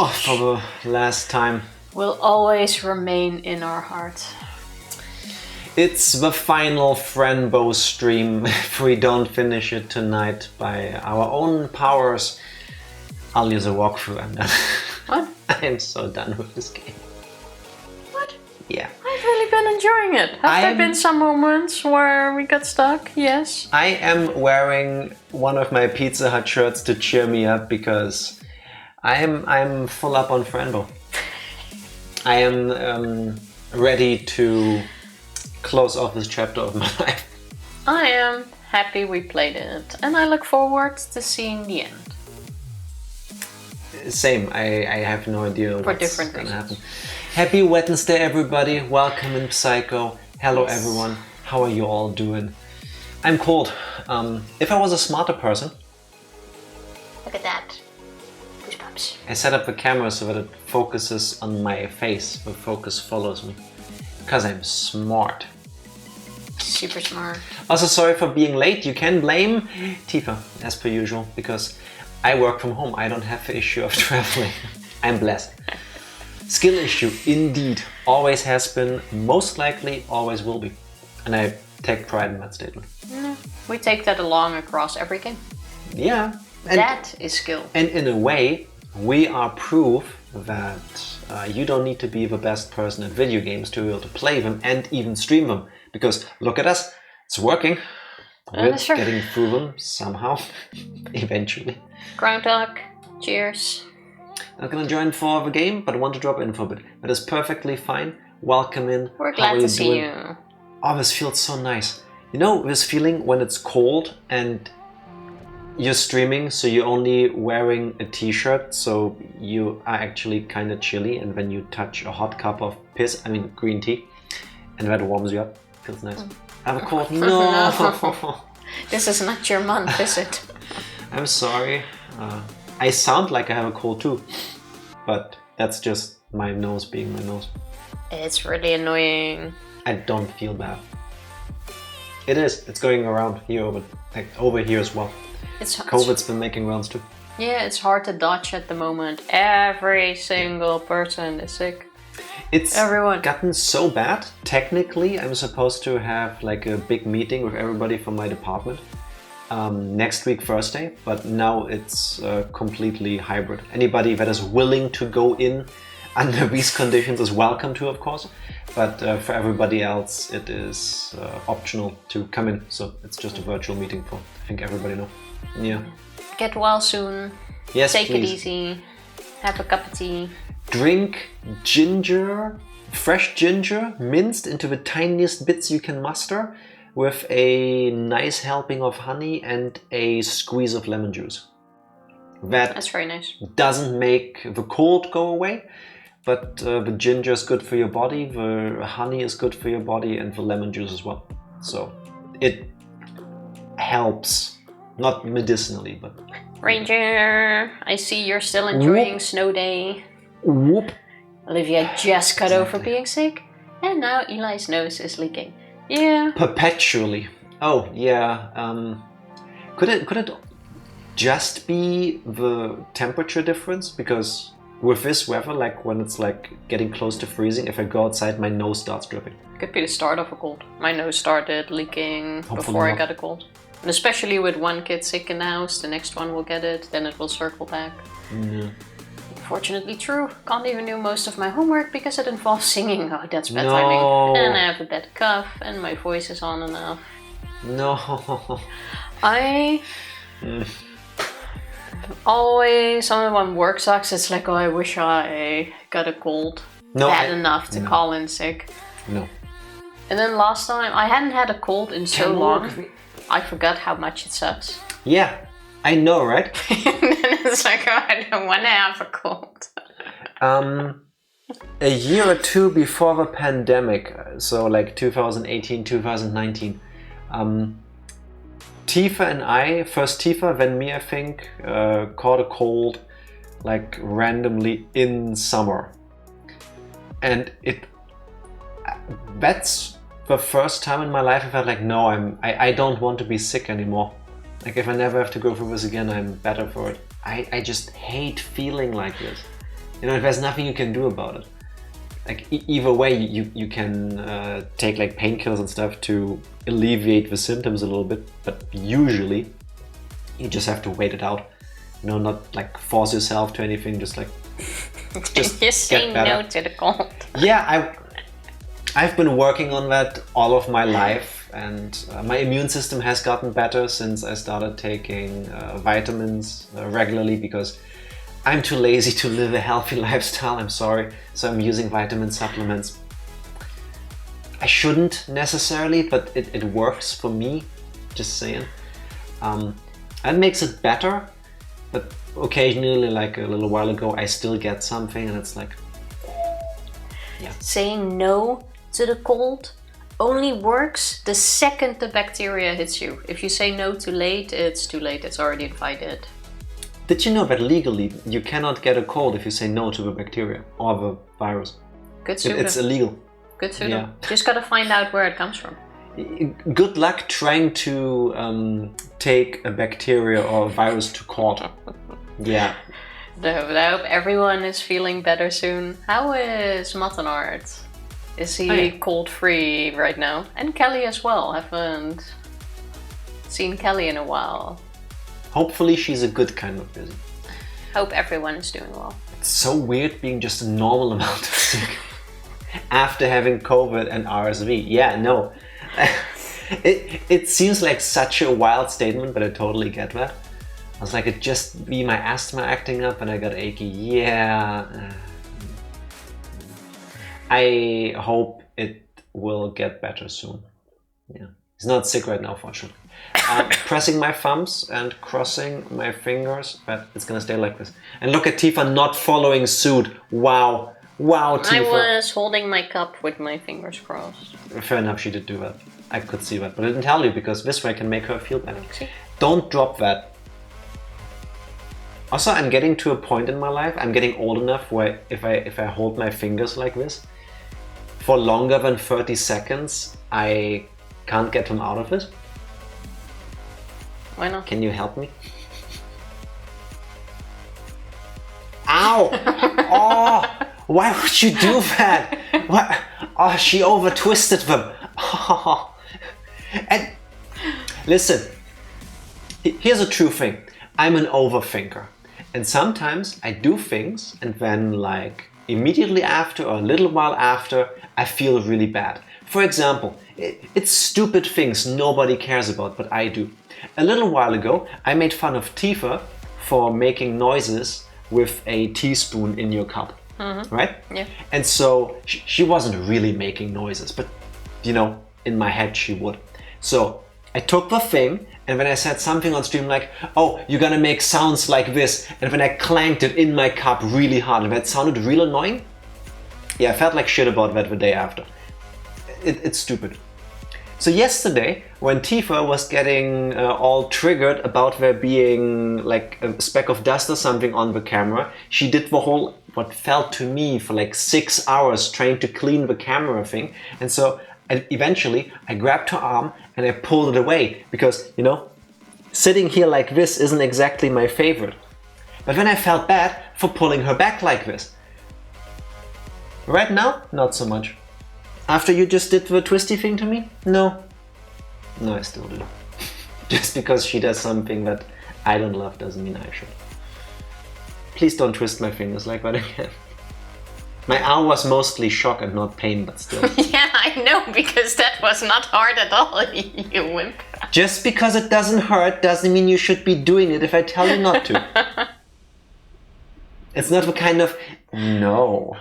Oh, for the last time. Will always remain in our heart. It's the final Fran Bow stream. If we don't finish it tonight by our own powers, I'll use a walkthrough and then What? I'm so done with this game. What? Yeah. I've really been enjoying it. Have there been some moments where we got stuck? Yes. I am wearing one of my Pizza Hut shirts to cheer me up because I'm full up on Fran Bow. I am ready to close off this chapter of my life. I am happy we played it, and I look forward to seeing the end. Same, I have no idea For what's different gonna reasons. happen. Happy Wednesday, everybody. Welcome in Psycho. Hello, Yes. everyone. How are you all doing? I'm cold. If I was a smarter person, Look at that. Goosebumps. I set up the camera so that it focuses on my face. The focus follows me. Because I'm smart. Super smart. Also, sorry for being late. You can blame Tifa, as per usual, because I work from home. I don't have the issue of traveling. I'm blessed. Skill issue, indeed. Always has been, most likely always will be. And I take pride in that statement. No, we take that along across every game. Yeah. And, That is skill. and in a way, we are proof that you don't need to be the best person at video games to be able to play them and even stream them. Because look at us, it's working. We're That's true. getting through them somehow, eventually. Groundhog. Cheers. Not gonna join for the game, but want to drop in for a bit. That is perfectly fine. Welcome in. We're How glad are to see doing? you. Oh, this feels so nice. You know this feeling when it's cold and you're streaming, so you're only wearing a t-shirt, so you are actually kind of chilly, and when you touch a hot cup of green tea, and that warms you up, feels nice. I have a cold. No. This is not your month, is it? I'm sorry. I sound like I have a cold too, but that's just my nose being my nose. It's really annoying. I don't feel bad. It is. It's going around here over here as well. COVID's been making rounds too. Yeah, it's hard to dodge at the moment. Every single person is sick. It's Everyone. gotten so bad. Technically, I'm supposed to have like a big meeting with everybody from my department next week, Thursday, but now it's completely hybrid. Anybody that is willing to go in under these conditions is welcome to, of course, but for everybody else, it is optional to come in. So it's just a virtual meeting for, I think, everybody now. Yeah. Get well soon. Yes, Take please. it easy. Have a cup of tea. Drink ginger, fresh ginger, minced into the tiniest bits you can muster, with a nice helping of honey and a squeeze of lemon juice. That's very nice. Doesn't make the cold go away, but the ginger is good for your body, the honey is good for your body, and the lemon juice as well. So it helps, not medicinally, but... Ranger, I see you're still enjoying Snow Day. Whoop! Olivia just got over being sick, and now Eli's nose is leaking. Yeah. Perpetually. Oh, yeah. Could it just be the temperature difference? Because with this weather, like when it's like getting close to freezing, if I go outside, my nose starts dripping. Could be the start of a cold. My nose started leaking Hopefully before I not. got a cold. And especially with one kid sick in the house, the next one will get it, then it will circle back. Yeah. Unfortunately true. Can't even do most of my homework because it involves singing. Oh, that's bad No. timing. And I have a bad cough and my voice is on and off. No. I always, when work sucks, it's like, oh, I wish I got a cold. No, Bad enough to call in sick. No. And then last time, I hadn't had a cold in so long. I forgot how much it sucks. Yeah, I know, right? And then it's like, oh, I don't want to have a cold. A year or two before the pandemic, so like 2018, 2019, Tifa and I, first Tifa, then me, I think, caught a cold like randomly in summer. And that's the first time in my life I felt like, no, I don't want to be sick anymore. Like if I never have to go through this again, I'm better for it. I just hate feeling like this. there's nothing you can do about it. Like either way, you can take like painkillers and stuff to alleviate the symptoms a little bit, but usually you just have to wait it out. Not like force yourself to anything. Just like just say no to the cold. Yeah, I've been working on that all of my life, and my immune system has gotten better since I started taking vitamins regularly, because I'm too lazy to live a healthy lifestyle, I'm sorry, so I'm using vitamin supplements. I shouldn't necessarily, but it works for me, just saying. That makes it better, but occasionally, like a little while ago, I still get something and it's like... Yeah. Saying no to the cold only works the second the bacteria hits you. If you say no too late, it's already invited. Did you know that legally you cannot get a cold if you say no to the bacteria or the virus? Good to It's illegal. Good to know. Just gotta find out where it comes from. Good luck trying to take a bacteria or a virus to court. Yeah. I hope everyone is feeling better soon. How is Mattenard? Is he cold-free right now? And Kelly as well. Haven't seen Kelly in a while. Hopefully she's a good kind of busy. Hope everyone is doing well. It's so weird being just a normal amount of sick after having COVID and RSV. Yeah, no. It seems like such a wild statement, but I totally get that. I was like, it just be my asthma acting up and I got achy. Yeah. I hope it will get better soon. Yeah. He's not sick right now, fortunately. Pressing my thumbs and crossing my fingers, but it's gonna stay like this. And look at Tifa not following suit. Wow. Wow, Tifa. I was holding my cup with my fingers crossed. Fair enough, she did do that. I could see that, but I didn't tell you because this way I can make her feel better. See? Don't drop that. Also, I'm getting to a point in my life, I'm getting old enough where if I hold my fingers like this for longer than 30 seconds, I can't get them out of it. Why not? Can you help me? Ow! Oh! Why would you do that? What? Oh, she over twisted them. Oh. And listen, here's a true thing. I'm an overthinker. And sometimes I do things and then like immediately after or a little while after, I feel really bad. For example, it's stupid things nobody cares about, but I do. A little while ago, I made fun of Tifa for making noises with a teaspoon in your cup, right? Yeah. And so she wasn't really making noises, but in my head she would. So I took the thing, and when I said something on stream like, oh, you're gonna make sounds like this, and when I clanked it in my cup really hard, and that sounded real annoying, yeah, I felt like shit about that the day after. It's stupid. So yesterday, when Tifa was getting all triggered about there being like a speck of dust or something on the camera, she did the whole, what felt to me for like 6 hours trying to clean the camera thing. And so eventually I grabbed her arm and I pulled it away because, sitting here like this isn't exactly my favorite. But then I felt bad for pulling her back like this. Right now, not so much. After you just did the twisty thing to me? No. No, I still do. Just because she does something that I don't love doesn't mean I should. Please don't twist my fingers like that again. My arm was mostly shock and not pain, but still. Yeah, I know, because that was not hard at all, you wimp. Just because it doesn't hurt doesn't mean you should be doing it if I tell you not to. It's not the kind of, no.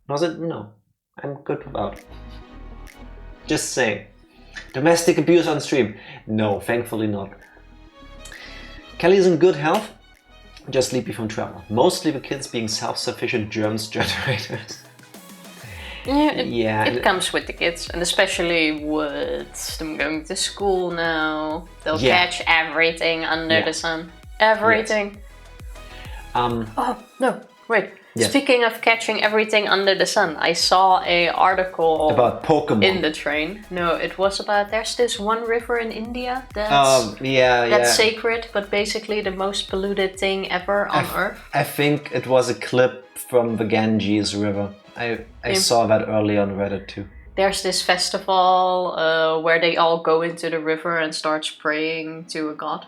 Was it? No. I'm good without. Just saying. Domestic abuse on stream? No, thankfully not. Kelly's in good health, just sleepy from travel. Mostly the kids being self-sufficient germs generators. Yeah, it comes with the kids, and especially with them going to school now. They'll catch everything under the sun. Everything. Yes. Oh, no. Right. Yes. Speaking of catching everything under the sun, I saw a article About Pokemon. in the train. No, it was about there's this one river in India that's sacred, but basically the most polluted thing ever on Earth. I think it was a clip from the Ganges River. I saw that early on Reddit too. There's this festival where they all go into the river and start praying to a god.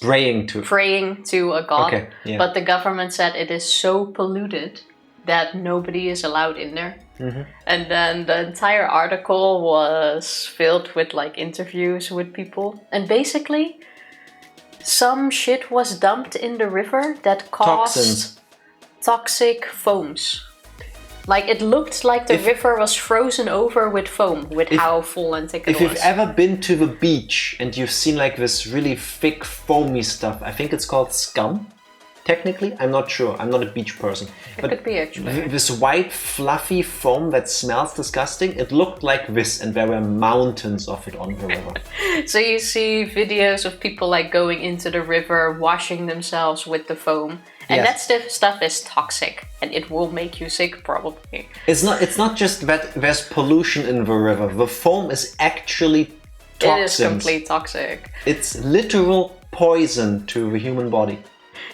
Praying to a god. Okay, yeah. But the government said it is so polluted that nobody is allowed in there. Mm-hmm. And then the entire article was filled with like interviews with people. And basically, some shit was dumped in the river that caused toxic foams. Like it looked like the river was frozen over with foam, with how full and thick it was. If you've ever been to the beach and you've seen like this really thick foamy stuff, I think it's called scum. Technically, I'm not sure. I'm not a beach person. It could be actually. This white fluffy foam that smells disgusting, it looked like this, and there were mountains of it on the river. So you see videos of people like going into the river, washing themselves with the foam. And that stuff is toxic, and it will make you sick probably. It's not just that there's pollution in the river. The foam is actually toxins. It is completely toxic. It's literal poison to the human body.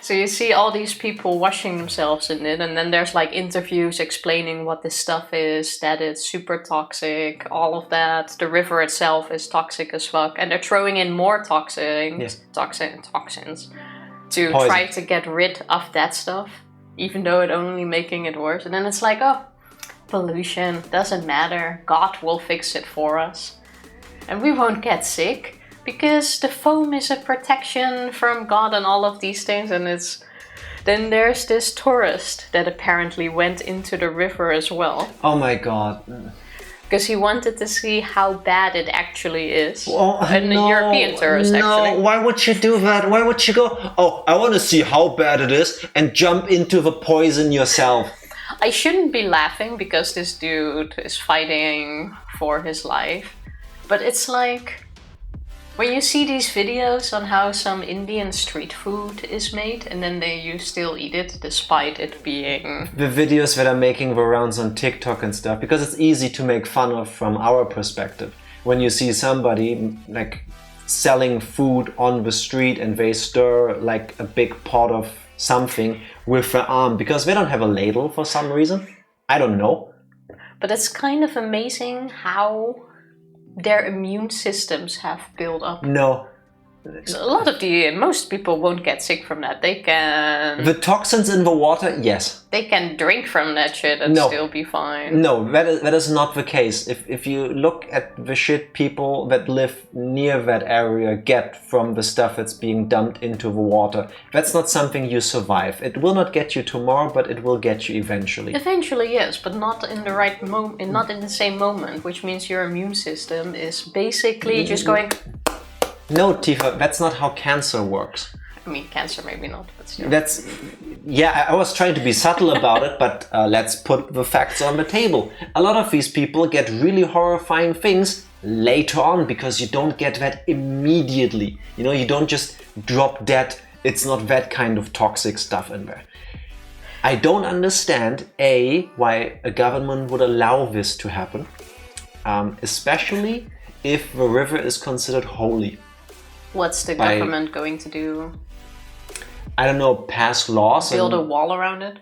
So you see all these people washing themselves in it, and then there's like interviews explaining what this stuff is, that it's super toxic, all of that. The river itself is toxic as fuck, and they're throwing in more toxins to poison. try to get rid of that stuff, even though it's only making it worse. And then it's like, oh, pollution doesn't matter. God will fix it for us. And we won't get sick because the foam is a protection from God and all of these things. And then there's this tourist that apparently went into the river as well. Oh my God. Because he wanted to see how bad it actually is. A European tourist, actually. Why would you do that? Why would you go, oh, I want to see how bad it is, and jump into the poison yourself? I shouldn't be laughing because this dude is fighting for his life. But it's like, when you see these videos on how some Indian street food is made, and then you still eat it despite it being... The videos that are making the rounds on TikTok and stuff, because it's easy to make fun of from our perspective. When you see somebody like selling food on the street and they stir like a big pot of something with their arm, because they don't have a ladle for some reason. I don't know. But it's kind of amazing how their immune systems have built up. No. Most people won't get sick from that. They can... The toxins in the water, yes. They can drink from that shit and still be fine. No, that is not the case. If you look at the shit people that live near that area get from the stuff that's being dumped into the water, that's not something you survive. It will not get you tomorrow, but it will get you eventually. Eventually, yes, but not in the right moment, not in the same moment, which means your immune system is basically just going... No, Tifa, that's not how cancer works. I mean, cancer maybe not, but still. I was trying to be subtle about it, but let's put the facts on the table. A lot of these people get really horrifying things later on because you don't get that immediately. You know, you don't just drop dead. It's not that kind of toxic stuff in there. I don't understand, why a government would allow this to happen, especially if the river is considered holy. What's the government going to do? I don't know, pass laws? Build a wall around it?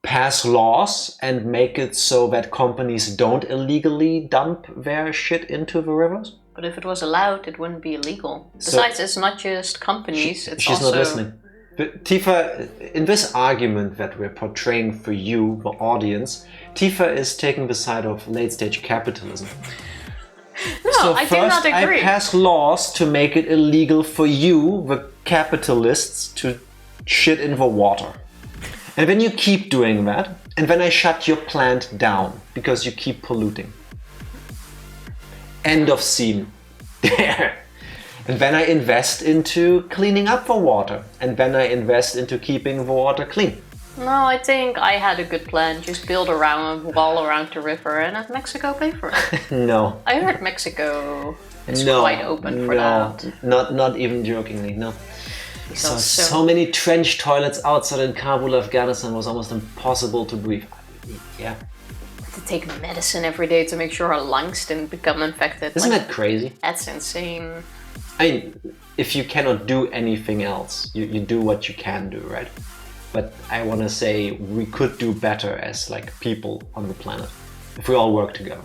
Pass laws and make it so that companies don't illegally dump their shit into the rivers? But if it was allowed, it wouldn't be illegal. Besides, it's not just companies, it's she's also... not listening. But Tifa, in this argument that we're portraying for you, the audience, Tifa is taking the side of late-stage capitalism. No, so I do not agree. I pass laws to make it illegal for you, the capitalists, to shit in the water. And then you keep doing that, and then I shut your plant down because you keep polluting. End of scene. There. And then I invest into cleaning up the water, and then I invest into keeping the water clean. No, I think I had a good plan. Just build a wall around the river and have Mexico pay for it. No. I heard Mexico is quite open for that. Not even jokingly, no. So many trench toilets outside in Kabul, Afghanistan was almost impossible to breathe. Yeah. To take medicine every day to make sure our lungs didn't become infected. Isn't that crazy? That's insane. I mean, if you cannot do anything else, you do what you can do, right? But I want to say we could do better as like people on the planet if we all work together.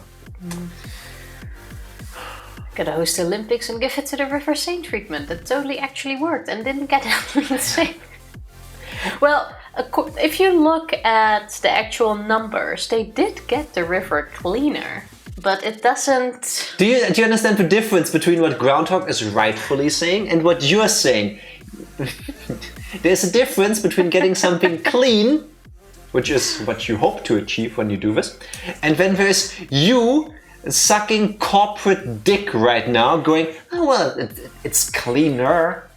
Gotta host the Olympics and give it to the River Seine treatment. That totally actually worked and didn't get insane. Well, if you look at the actual numbers, they did get the river cleaner, but it doesn't... Do you understand the difference between what Groundhog is rightfully saying and what you're saying? There's a difference between getting something clean, which is what you hope to achieve when you do this, and then there's you sucking corporate dick right now going, oh well, it's cleaner.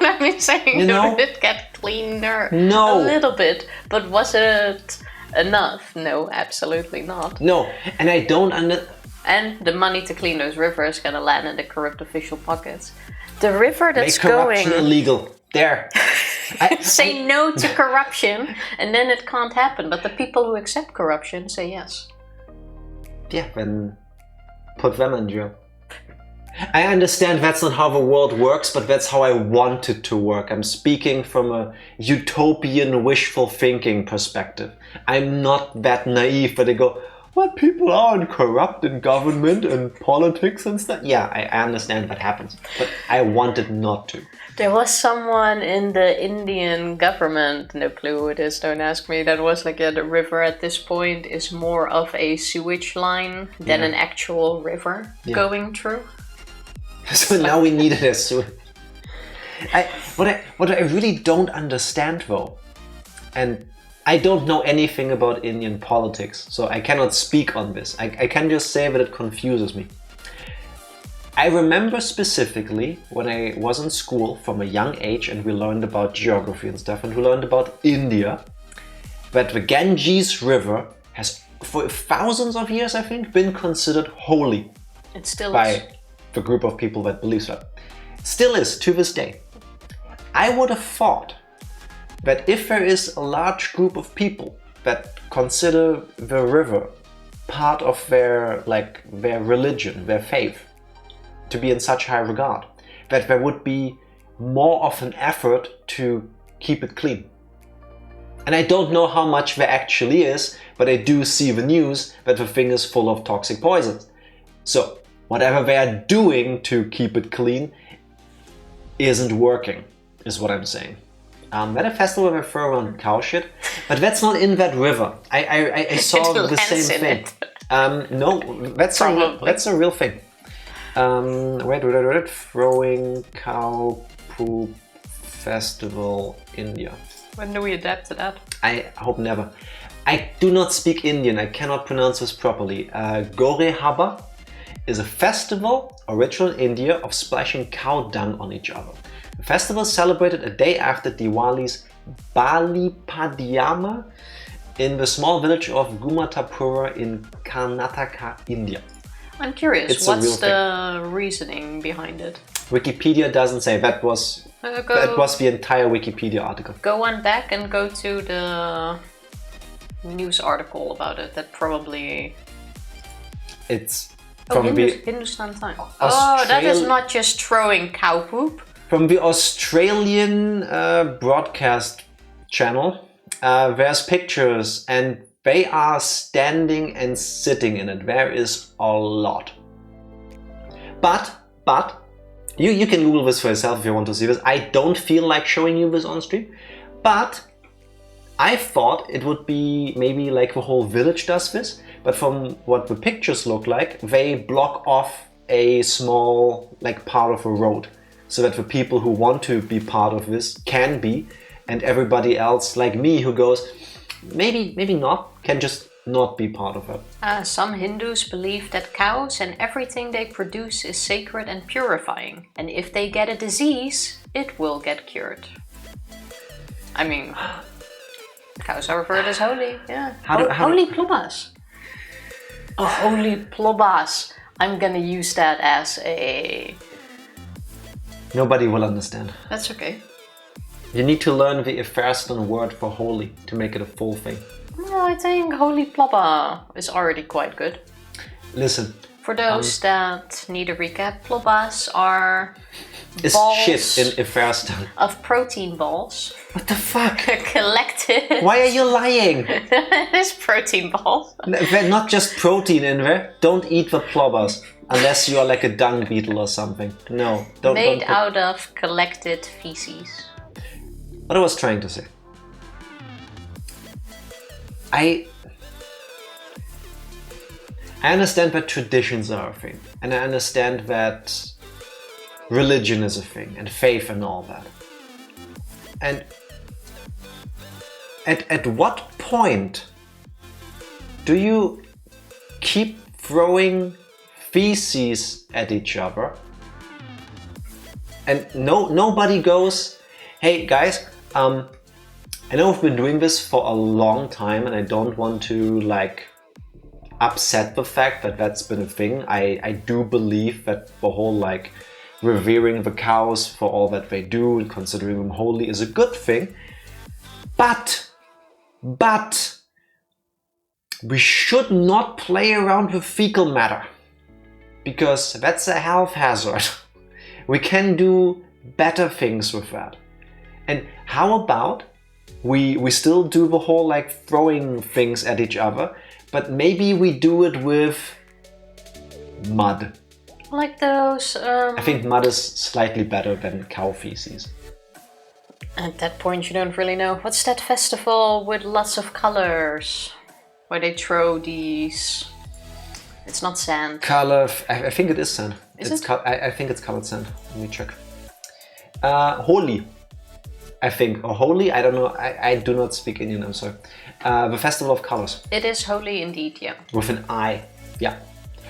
I'm saying it did get cleaner a little bit, but was it enough? No, absolutely not. No, and I don't And the money to clean those rivers is gonna land in the corrupt official pockets. The river that's Make corruption illegal. There. Say no to corruption, and then it can't happen. But the people who accept corruption say yes. Yeah, then put them in jail. I understand that's not how the world works, but that's how I want it to work. I'm speaking from a utopian, wishful thinking perspective. I'm not that naive that I go, what, people aren't corrupt in government and politics and stuff? Yeah, I understand that happens, but I want it not to. There was someone in the Indian government, no clue who it is, don't ask me, that was like, yeah, the river at this point is more of a sewage line than an actual river going through. So now we need it as soon. What I really don't understand though, and I don't know anything about Indian politics, so I cannot speak on this. I can just say that it confuses me. I remember specifically when I was in school from a young age and we learned about geography and stuff, and we learned about India, that the Ganges River has for thousands of years, I think, been considered holy. It still by is. The group of people that believes that. Still is to this day. I would have thought that if there is a large group of people that consider the river part of their religion, their faith, to be in such high regard, that there would be more of an effort to keep it clean. And I don't know how much there actually is, but I do see the news that the thing is full of toxic poisons. So whatever they are doing to keep it clean isn't working, is what I'm saying. At a festival they throw around cow shit, but that's not in that river. I saw the same thing. No, that's a real thing. Wait, throwing cow poop festival, India. When do we adapt to that? I hope never. I do not speak Indian, I cannot pronounce this properly. Gore is a festival, original in India, of splashing cow dung on each other. The festival is celebrated a day after Diwali's Balipadiyama in the small village of Gumatapura in Karnataka, India. I'm curious, what's the reasoning behind it? Wikipedia doesn't say. That was the entire Wikipedia article. Go on back and go to the news article about it. That probably... It's from Hindustan Times. Oh, that is not just throwing cow poop. From the Australian broadcast channel, there's pictures and they are standing and sitting in it. There is a lot. But, you can Google this for yourself if you want to see this. I don't feel like showing you this on stream, but I thought it would be maybe like the whole village does this, but from what the pictures look like, they block off a small part of a road so that the people who want to be part of this can be, and everybody else like me who goes, maybe not, can just not be part of it. Some Hindus believe that cows and everything they produce is sacred and purifying, and if they get a disease, it will get cured. I mean, cows are referred as holy, yeah. Holy plubas. Oh, holy plubas. I'm gonna use that as a... Nobody will understand. That's okay. You need to learn the Efferston word for holy to make it a full thing. Well, I think holy ploppa is already quite good. Listen. For those that need a recap, ploppas are it's balls shit in Efferston. Of protein balls. What the fuck? Collected. Why are you lying? It is protein balls. They're not just protein in there. Don't eat the plobbers. Unless you are like a dung beetle or something. No. Made out of collected feces. What I was trying to say. I understand that traditions are a thing, and I understand that religion is a thing, and faith and all that. And at what point do you keep throwing feces at each other and nobody goes, hey guys, I know we've been doing this for a long time and I don't want to like upset the fact that that's been a thing. I do believe that the whole like revering the cows for all that they do and considering them holy is a good thing. But we should not play around with fecal matter because that's a health hazard. We can do better things with that. And how about we still do the whole like throwing things at each other, but maybe we do it with mud. Like those... I think mud is slightly better than cow feces. At that point you don't really know. What's that festival with lots of colors? Where they throw these... It's not sand. Color... I think it is sand. Is it? I think it's colored sand. Let me check. Holi, I think. Or holy? I don't know. I do not speak Indian, I'm sorry. The Festival of Colors. It is holy indeed, yeah. With an I. Yeah.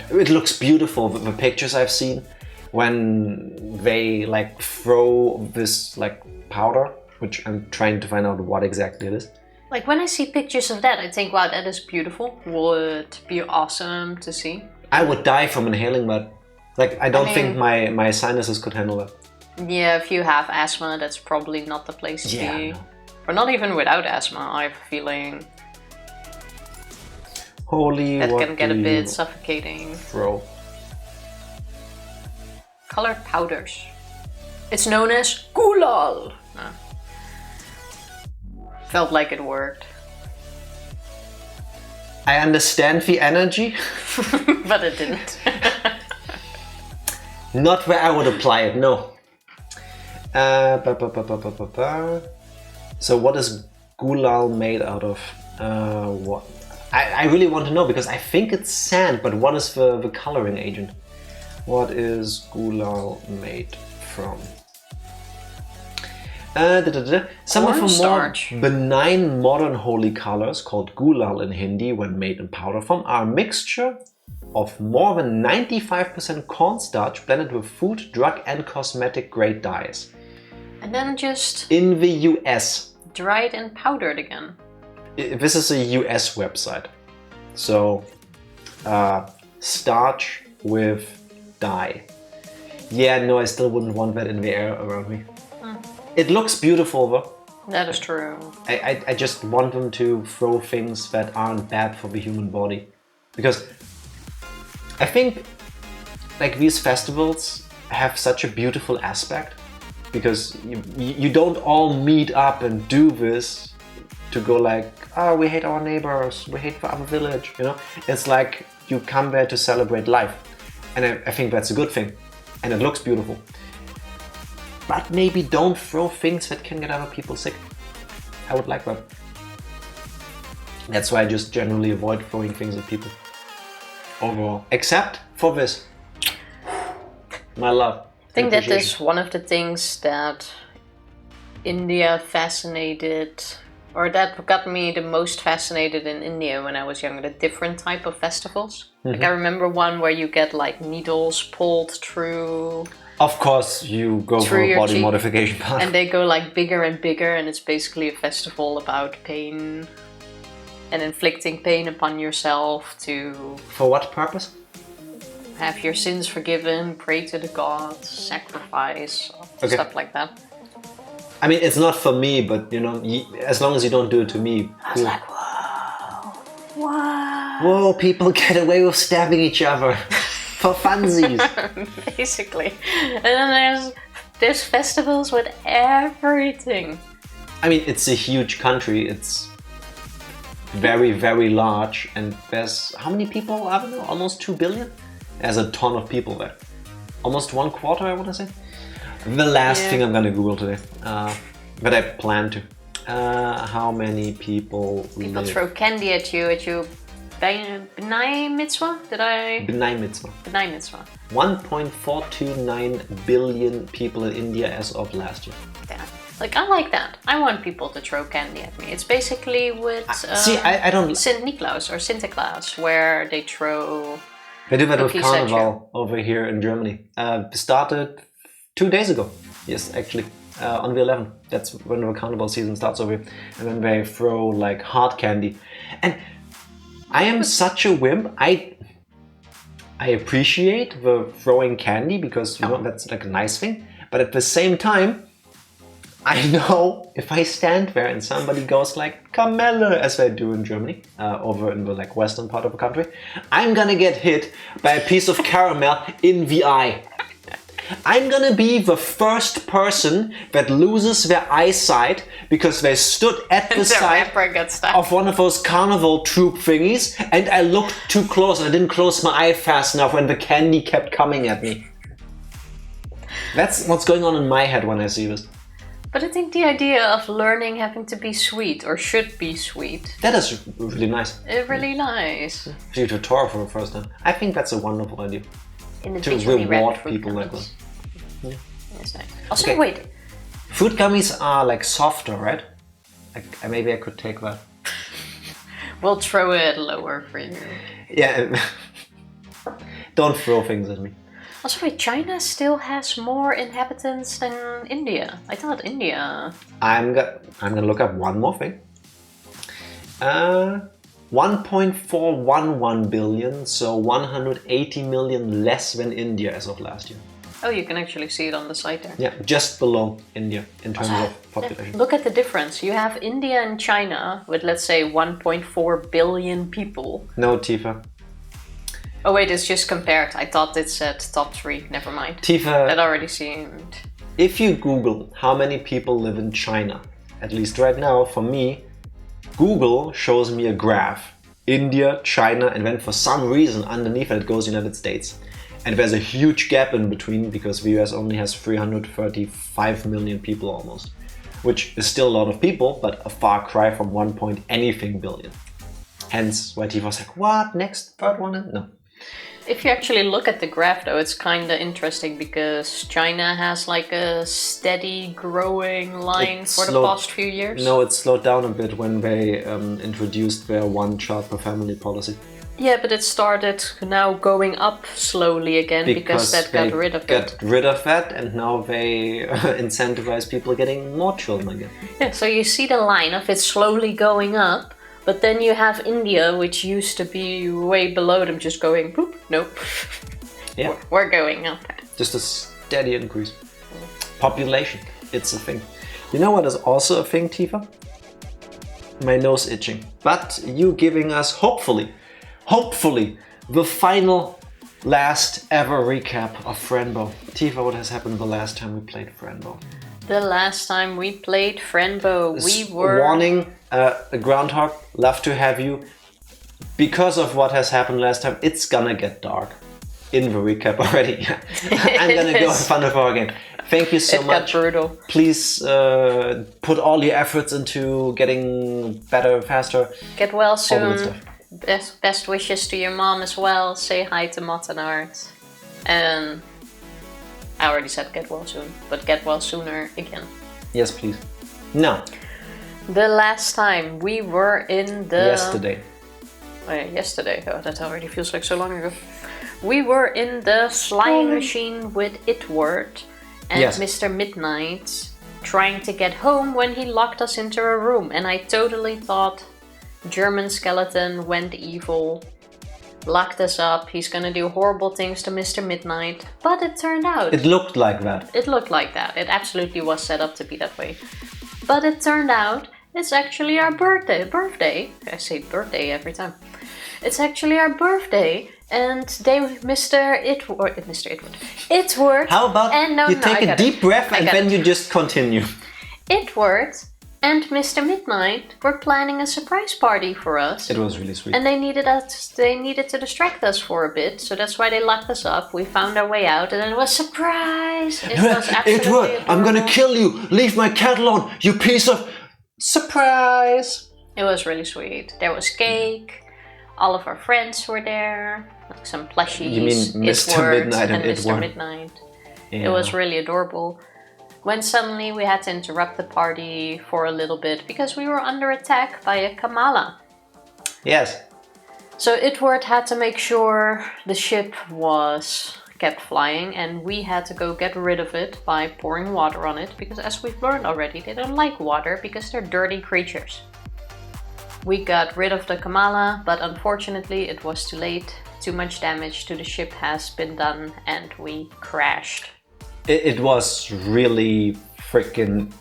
It looks beautiful. The pictures I've seen when they like throw this like powder, which I'm trying to find out what exactly it is. Like when I see pictures of that, I think, wow, that is beautiful. Would be awesome to see. I would die from inhaling that. Like, I don't think my sinuses could handle that. Yeah, if you have asthma, that's probably not the place to be. No. Or not even without asthma, I have a feeling Holy, that what can get a bit suffocating. Throw. Colored powders. It's known as gulal. Felt like it worked. I understand the energy. But it didn't. Not where I would apply it, no. So what is gulal made out of? What? I really want to know because I think it's sand, but what is the coloring agent? What is gulal made from? Some of the more benign modern holy colors, called gulal in Hindi when made in powder form, are a mixture of more than 95% cornstarch blended with food, drug and cosmetic grade dyes. And then just... in the US. Dried and powdered again. This is a US website. So, starch with dye. Yeah, no, I still wouldn't want that in the air around me. It looks beautiful though. That is true. I just want them to throw things that aren't bad for the human body. Because I think like these festivals have such a beautiful aspect. Because you don't all meet up and do this to go like, oh, we hate our neighbors, we hate the other village, you know? It's like you come there to celebrate life. And I think that's a good thing. And it looks beautiful. But maybe don't throw things that can get other people sick. I would like that. That's why I just generally avoid throwing things at people. Overall. Except for this. My love. I think that is one of the things that India fascinated, or that got me the most fascinated in India when I was younger, the different type of festivals. Like I remember one where you get like needles pulled through. Of course, you go for a body modification path. And they go like bigger and bigger, and it's basically a festival about pain and inflicting pain upon yourself to... For what purpose? Have your sins forgiven, pray to the gods, sacrifice, stuff like that. I mean, it's not for me, but as long as you don't do it to me. I was like, whoa, whoa. Whoa, people get away with stabbing each other for funsies. Basically. And then there's festivals with everything. I mean, it's a huge country. It's very, very large. And there's, how many people? I don't know, almost 2 billion? There's a ton of people there. Almost 1/4, I want to say. The last thing I'm gonna Google today. But I plan to. How many people People live? throw candy at you B'nai Mitzvah? B'nai Mitzvah. B'nai Mitzvah. 1.429 billion people in India as of last year. Yeah. Like, I like that. I want people to throw candy at me. It's basically with I don't... Saint Niklaus or Sinterklaas, where they throw... They do that with cookies at you. Carnival over here in Germany. Started 2 days ago. Yes, actually. On the 11th. That's when the carnival season starts over here. And then they throw like hard candy. And I am such a wimp. I appreciate the throwing candy because that's like a nice thing. But at the same time, I know if I stand there and somebody goes like Kamelle, as they do in Germany, over in the like western part of the country, I'm gonna get hit by a piece of caramel in the eye. I'm gonna be the first person that loses their eyesight because they stood at the side of one of those carnival troop thingies and I looked too close and I didn't close my eye fast enough when the candy kept coming at me. That's what's going on in my head when I see this. But I think the idea of learning having to be sweet or should be sweet. That is really nice. Really nice. For you to tour for the first time. I think that's a wonderful idea. To Individually reward wrapped fruit people like gummies. that. Yeah. That's nice. Also, Okay. wait. Fruit gummies are like softer, right? Like, maybe I could take that. We'll throw it lower for you. Yeah. Don't throw things at me. Also, wait, China still has more inhabitants than India. I thought India... I'm gonna look up one more thing. 1.411 billion, so 180 million less than India as of last year. Oh, you can actually see it on the site there. Yeah, just below India in terms of population. Look at the difference. You have India and China with, let's say, 1.4 billion people. No, Tifa. Oh wait, it's just compared. I thought it said top 3. Never mind. Tifa, That already seemed... if you Google how many people live in China, at least right now, for me, Google shows me a graph. India, China, and then for some reason underneath it goes United States. And there's a huge gap in between because the US only has 335 million people almost. Which is still a lot of people, but a far cry from 1 point anything billion. Hence why Tifa was like, what? Next third one? No. If you actually look at the graph though, it's kinda interesting because China has like a steady growing line for the past few years. No, it slowed down a bit when they introduced their one child per family policy. Yeah, but it started now going up slowly again because that got rid of it. Got rid of that and now they incentivize people getting more children again. Yeah, so you see the line of it slowly going up. But then you have India, which used to be way below them, just going, boop, nope. Yeah. We're going up. Just a steady increase. Population, it's a thing. You know what is also a thing, Tifa? My nose itching. But you giving us, hopefully, the final, last ever recap of Fran Bow. Tifa, what has happened the last time we played Fran Bow? The last time we played Fran Bow, we were... Warning, Groundhog, love to have you. Because of what has happened last time, it's gonna get dark. In the recap already. I'm gonna go in front of our game. Thank you so much. It got brutal. Please put all your efforts into getting better, faster. Get well soon. All the good stuff. Best wishes to your mom as well. Say hi to Matt and Art. And I already said get well soon, but get well sooner again. Yes, please. Now. The last time we were in the... Yesterday. Oh yeah, yesterday. Oh, that already feels like so long ago. We were in the slime machine with Itward and Mr. Midnight trying to get home when he locked us into a room. And I totally thought German skeleton went evil. locked us up. He's gonna do horrible things to Mr. Midnight. But it turned out... It looked like that. It looked like that. It absolutely was set up to be that way. But it turned out it's actually our birthday. I say birthday every time. It's actually our birthday. And Mr. Itward. How about you take a deep breath and then you just continue. Itward and Mr. Midnight were planning a surprise party for us. It was really sweet. And they needed to distract us for a bit, so that's why they locked us up. We found our way out, and then it was surprise. It was absolutely adorable. I'm gonna kill you. Leave my kettle on, you piece of surprise. It was really sweet. There was cake. All of our friends were there. Like some plushies. You mean Mr. Midnight and Mr. Midnight. Yeah. It was really adorable. When suddenly we had to interrupt the party for a little bit because we were under attack by a Kamala. Yes. So Itward had to make sure the ship was kept flying, and we had to go get rid of it by pouring water on it, because as we've learned already, they don't like water because they're dirty creatures. We got rid of the Kamala, but unfortunately it was too late. Too much damage to the ship has been done and we crashed. It was really freaking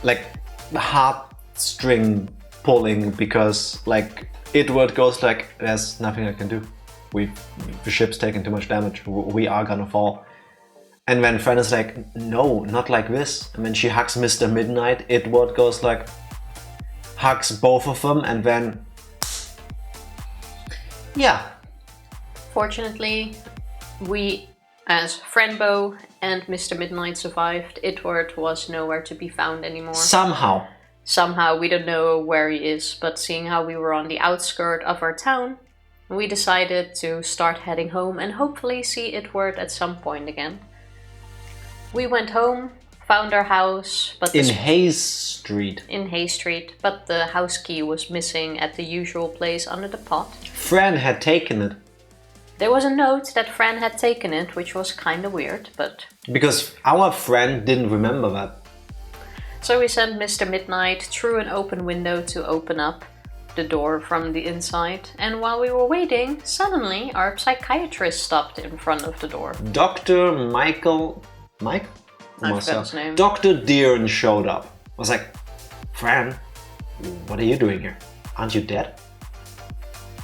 like heartstring pulling, because like Itward goes like, there's nothing I can do. The ship's taken too much damage. We are gonna fall. And when Fran is like, no, not like this. And when she hugs Mr. Midnight, Itward goes like, hugs both of them, and then yeah. Fortunately, we as Fran Bow and Mr. Midnight survived. Itward was nowhere to be found anymore. Somehow, we don't know where he is, but seeing how we were on the outskirt of our town, we decided to start heading home and hopefully see Itward at some point again. We went home, found our house, but in Hayes Street. In Hayes Street, but the house key was missing at the usual place under the pot. Fran had taken it. There was a note that Fran had taken it, which was kind of weird, but... Because our friend didn't remember that. So we sent Mr. Midnight through an open window to open up the door from the inside. And while we were waiting, suddenly our psychiatrist stopped in front of the door. Dr. Mike? I forgot his name. Dr. Deeren showed up. I was like, Fran, what are you doing here? Aren't you dead?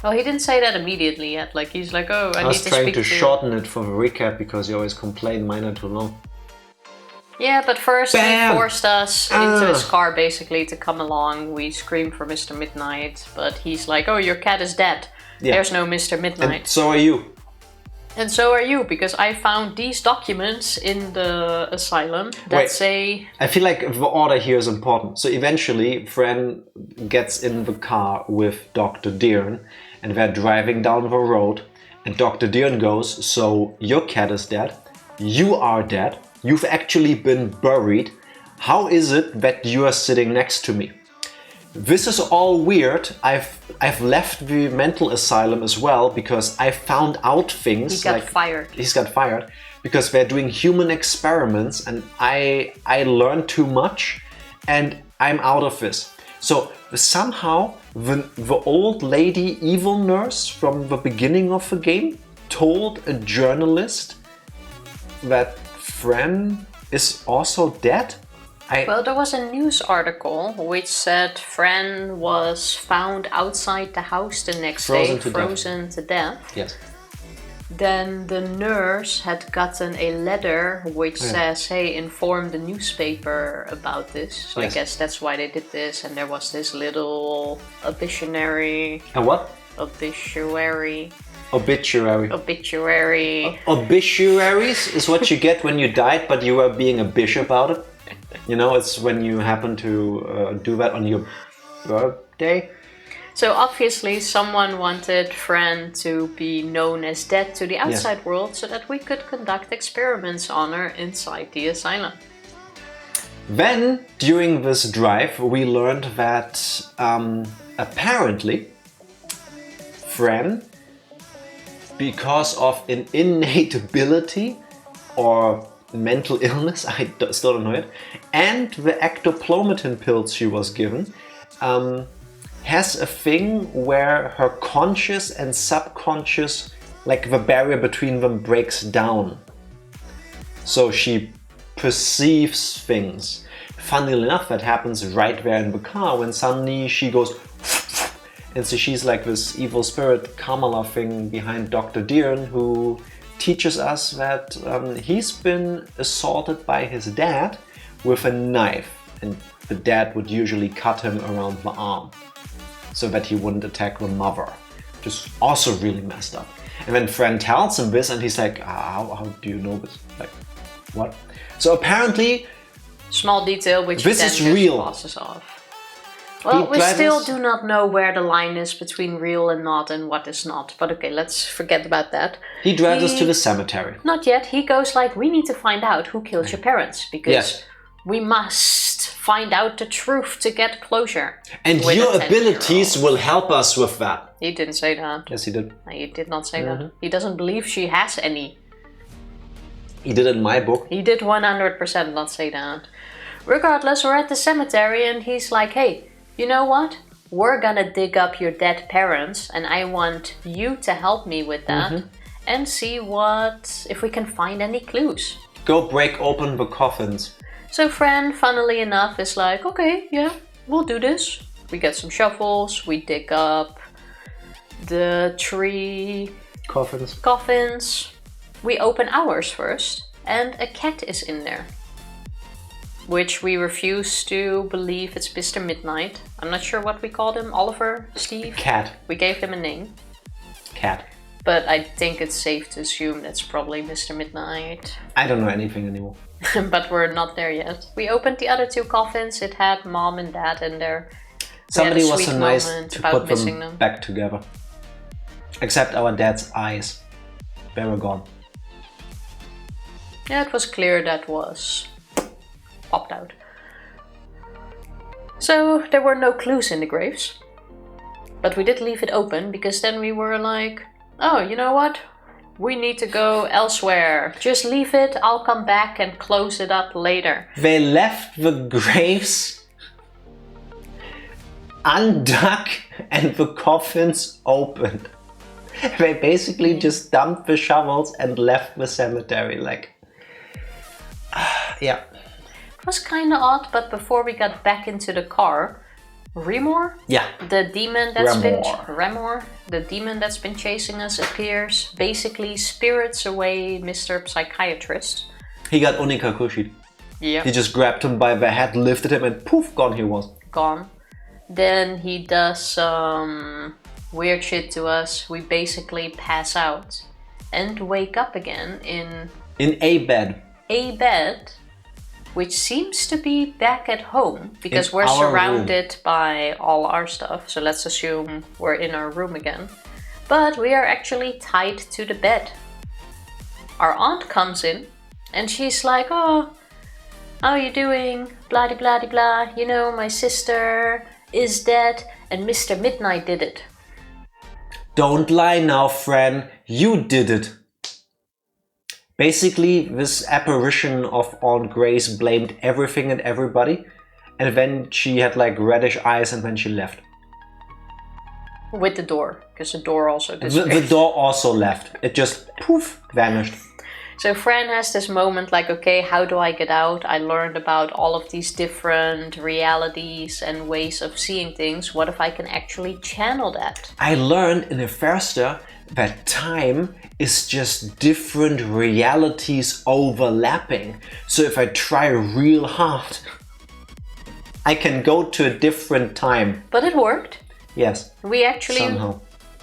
Well, he didn't say that immediately yet. Like, he's like, oh, I need to speak to you. I was trying to shorten it for the recap because you always complain mine are too long. Yeah, but first he forced us into his car basically to come along. We screamed for Mr. Midnight, but he's like, oh, your cat is dead. Yeah. There's no Mr. Midnight. And so are you. And so are you, because I found these documents in the asylum that say... I feel like the order here is important. So eventually, Fran gets in the car with Dr. Deeren, and they're driving down the road, and Dr. Deeren goes, so your cat is dead, you are dead, you've actually been buried, how is it that you are sitting next to me? This is all weird. I've left the mental asylum as well because I found out things. He got fired. He's got fired because they're doing human experiments, and I learned too much, and I'm out of this. So somehow the old lady evil nurse from the beginning of the game told a journalist that Fran is also dead. Well, there was a news article which said Fran was found outside the house the next day, frozen to death. Yes. Then the nurse had gotten a letter which says, hey, inform the newspaper about this. So yes. I guess that's why they did this. And there was this little obituary. A what? Obituary. Obituary. Obituary. Obituaries is what you get when you died, but you were being a bitch about it. You know, it's when you happen to do that on your birthday. So obviously someone wanted Fran to be known as dead to the outside world so that we could conduct experiments on her inside the asylum. Then, during this drive, we learned that apparently Fran, because of an innate ability or mental illness, I still don't know it, and the ectoplomatin pills she was given, has a thing where her conscious and subconscious, like the barrier between them, breaks down. So she perceives things. Funnily enough, that happens right there in the car when suddenly she goes and so she's like this evil spirit Kamala thing behind Dr. Deeren, who teaches us that he's been assaulted by his dad with a knife, and the dad would usually cut him around the arm so that he wouldn't attack the mother, which is also really messed up. And then Fran tells him this and he's like, how do you know this? Like, what? So apparently, small detail which this then is just real. passes off. Well, we still do not know where the line is between real and not and what is not. But okay, let's forget about that. He drives us to the cemetery. Not yet. He goes like, we need to find out who killed your parents. Because we must find out the truth to get closure. And your abilities will help us with that. He didn't say that. Yes, he did. He did not say that. He doesn't believe she has any. He did it in my book. He did 100% not say that. Regardless, we're at the cemetery and he's like, hey, you know what? We're gonna dig up your dead parents and I want you to help me with that and see if we can find any clues. Go break open the coffins. So Fran, funnily enough, is like, okay, yeah, we'll do this. We get some shovels, we dig up the tree coffins. We open ours first and a cat is in there. Which we refuse to believe it's Mr. Midnight. I'm not sure what we called him. Oliver? Steve? Cat. We gave him a name. Cat. But I think it's safe to assume that's probably Mr. Midnight. I don't know anything anymore. But we're not there yet. We opened the other two coffins. It had mom and dad in there. Somebody was so nice to put them back together. Except our dad's eyes. They were gone. Yeah, it was clear that was popped out. So there were no clues in the graves. But we did leave it open because then we were like, oh, you know what? We need to go elsewhere. Just leave it, I'll come back and close it up later. They left the graves undug and the coffins open. They basically just dumped the shovels and left the cemetery. Like, yeah. It was kind of odd, but before we got back into the car, Remor, the demon that's been chasing us, appears, basically spirits away Mr. Psychiatrist. He got Onikakushi. Yeah. He just grabbed him by the head, lifted him, and poof, gone he was. Gone. Then he does some weird shit to us. We basically pass out and wake up again in a bed. A bed. Which seems to be back at home, because we're surrounded by all our stuff, so let's assume we're in our room again. But we are actually tied to the bed. Our aunt comes in, and she's like, oh, how are you doing? Blah de blah de blah, you know, my sister is dead, and Mr. Midnight did it. Don't lie now, Fran, you did it. Basically, this apparition of Aunt Grace blamed everything and everybody, and then she had like reddish eyes and then she left. With the door, because the door also disappeared. The door also left. It just poof, vanished. So Fran has this moment like, okay, how do I get out? I learned about all of these different realities and ways of seeing things. What if I can actually channel that? I learned in the first that time is just different realities overlapping. So if I try real hard, I can go to a different time. But it worked. Yes. We actually, somehow.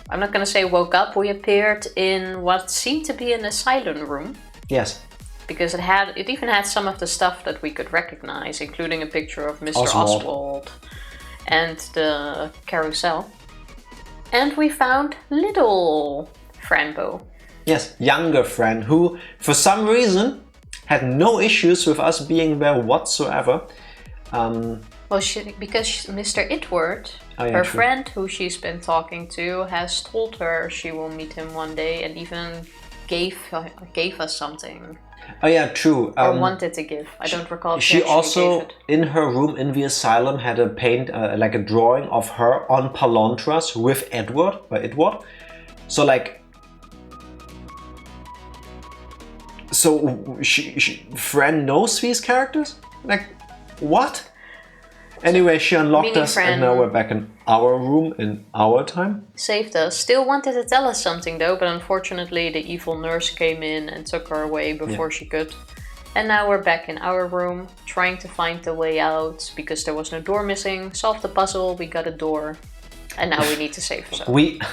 I'm not gonna say woke up, we appeared in what seemed to be an asylum room. Yes. Because it even had some of the stuff that we could recognize, including a picture of Mr. Oswald and the carousel. And we found little Fran Bow. Yes, younger Fran, who for some reason had no issues with us being there whatsoever. Well, because Mr. Itward, her friend who she's been talking to, has told her she will meet him one day and even gave us something. Oh yeah, true. Or wanted to give. I don't recall if she actually also, gave it. in her room in the asylum, had a like a drawing of her on Palontras with Edward. So like, Fran knows these characters? Like, what? Anyway, she unlocked us and now we're back in our room in our time. Saved us. Still wanted to tell us something though, but unfortunately the evil nurse came in and took her away before she could. And now we're back in our room, trying to find the way out because there was no door missing. Solved the puzzle, we got a door. And now we need to save ourselves.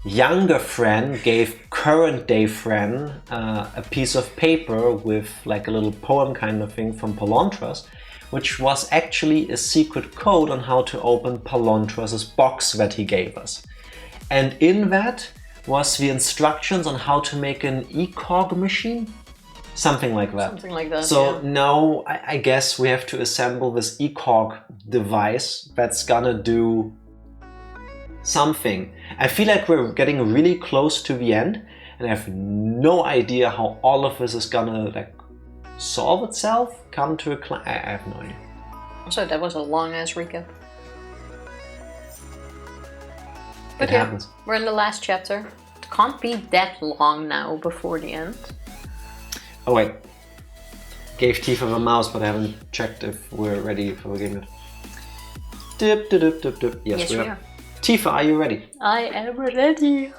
Younger Fran gave current day Fran a piece of paper with like a little poem kind of thing from Palontras, which was actually a secret code on how to open Palontras' box that he gave us. And in that was the instructions on how to make an ECOG machine? Something like that. Something like that, So now I guess we have to assemble this ECOG device that's gonna do something. I feel like we're getting really close to the end and I have no idea how all of this is gonna like solve itself, come to a I have no idea. So that was a long ass recap. It happens. We're in the last chapter. It can't be that long now before the end. Oh wait. Gave Tifa the mouse, but I haven't checked if we're ready for the game yet. Yes, we are. Tifa, are you ready? I am ready.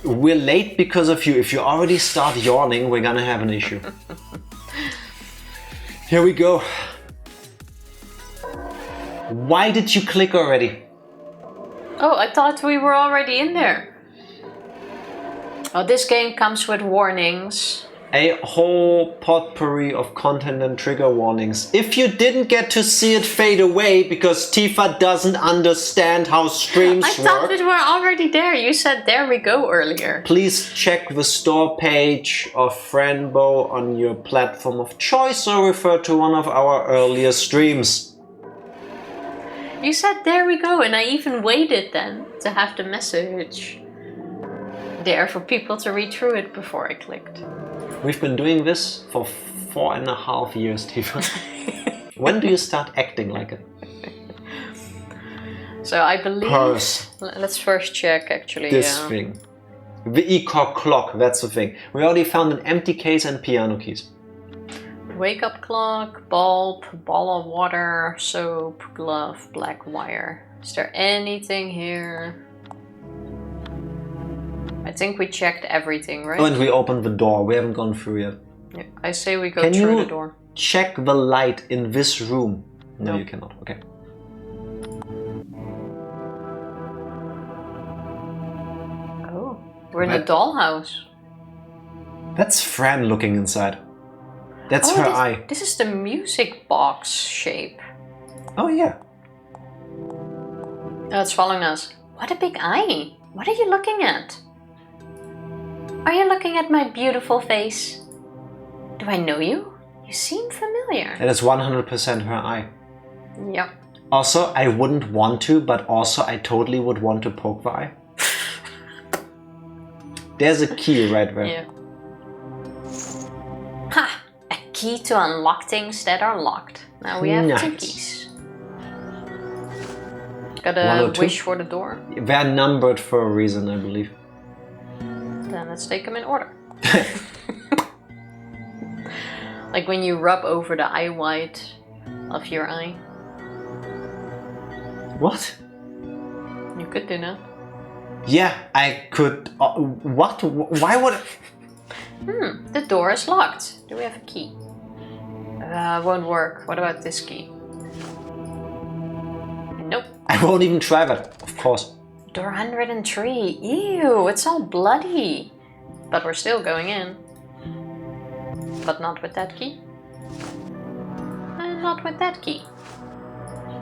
We're late because of you. If you already start yawning, we're gonna have an issue. Here we go. Why did you click already? Oh, I thought we were already in there. Oh, this game comes with warnings. A whole potpourri of content and trigger warnings. If you didn't get to see it fade away because Tifa doesn't understand how streams work. I thought we were already there. You said there we go earlier. Please check the store page of Fran Bow on your platform of choice or refer to one of our earlier streams. You said there we go and I even waited then to have the message there for people to read through it before I clicked. We've been doing this for 4.5 years, Tifa. When do you start acting like it? So I believe... Let's first check actually. This thing. The ECOG clock, that's the thing. We already found an empty case and piano keys. Wake up clock, bulb, ball of water, soap, glove, black wire. Is there anything here? I think we checked everything, right? Oh, and we opened the door. We haven't gone through yet. Yeah, I say we go through the door. Check the light in this room? No, you cannot. Okay. Oh, we're in the dollhouse. That's Fran looking inside. That's her eye. This is the music box shape. Oh, yeah. Oh, it's following us. What a big eye. What are you looking at? Are you looking at my beautiful face? Do I know you? You seem familiar. That is 100% her eye. Yep. Also, I wouldn't want to, but also I totally would want to poke the eye. There's a key right there. Yeah. Ha! A key to unlock things that are locked. Now we have 2 keys. Gotta wish for the door. They're numbered for a reason, I believe. Then let's take them in order. Like when you rub over the eye white of your eye. What? You could do that. Yeah, I could. What? Why would? The door is locked. Do we have a key? Won't work. What about this key? Nope. I won't even try that, of course. Door 103. Ew, it's all bloody. But we're still going in. But not with that key. And not with that key.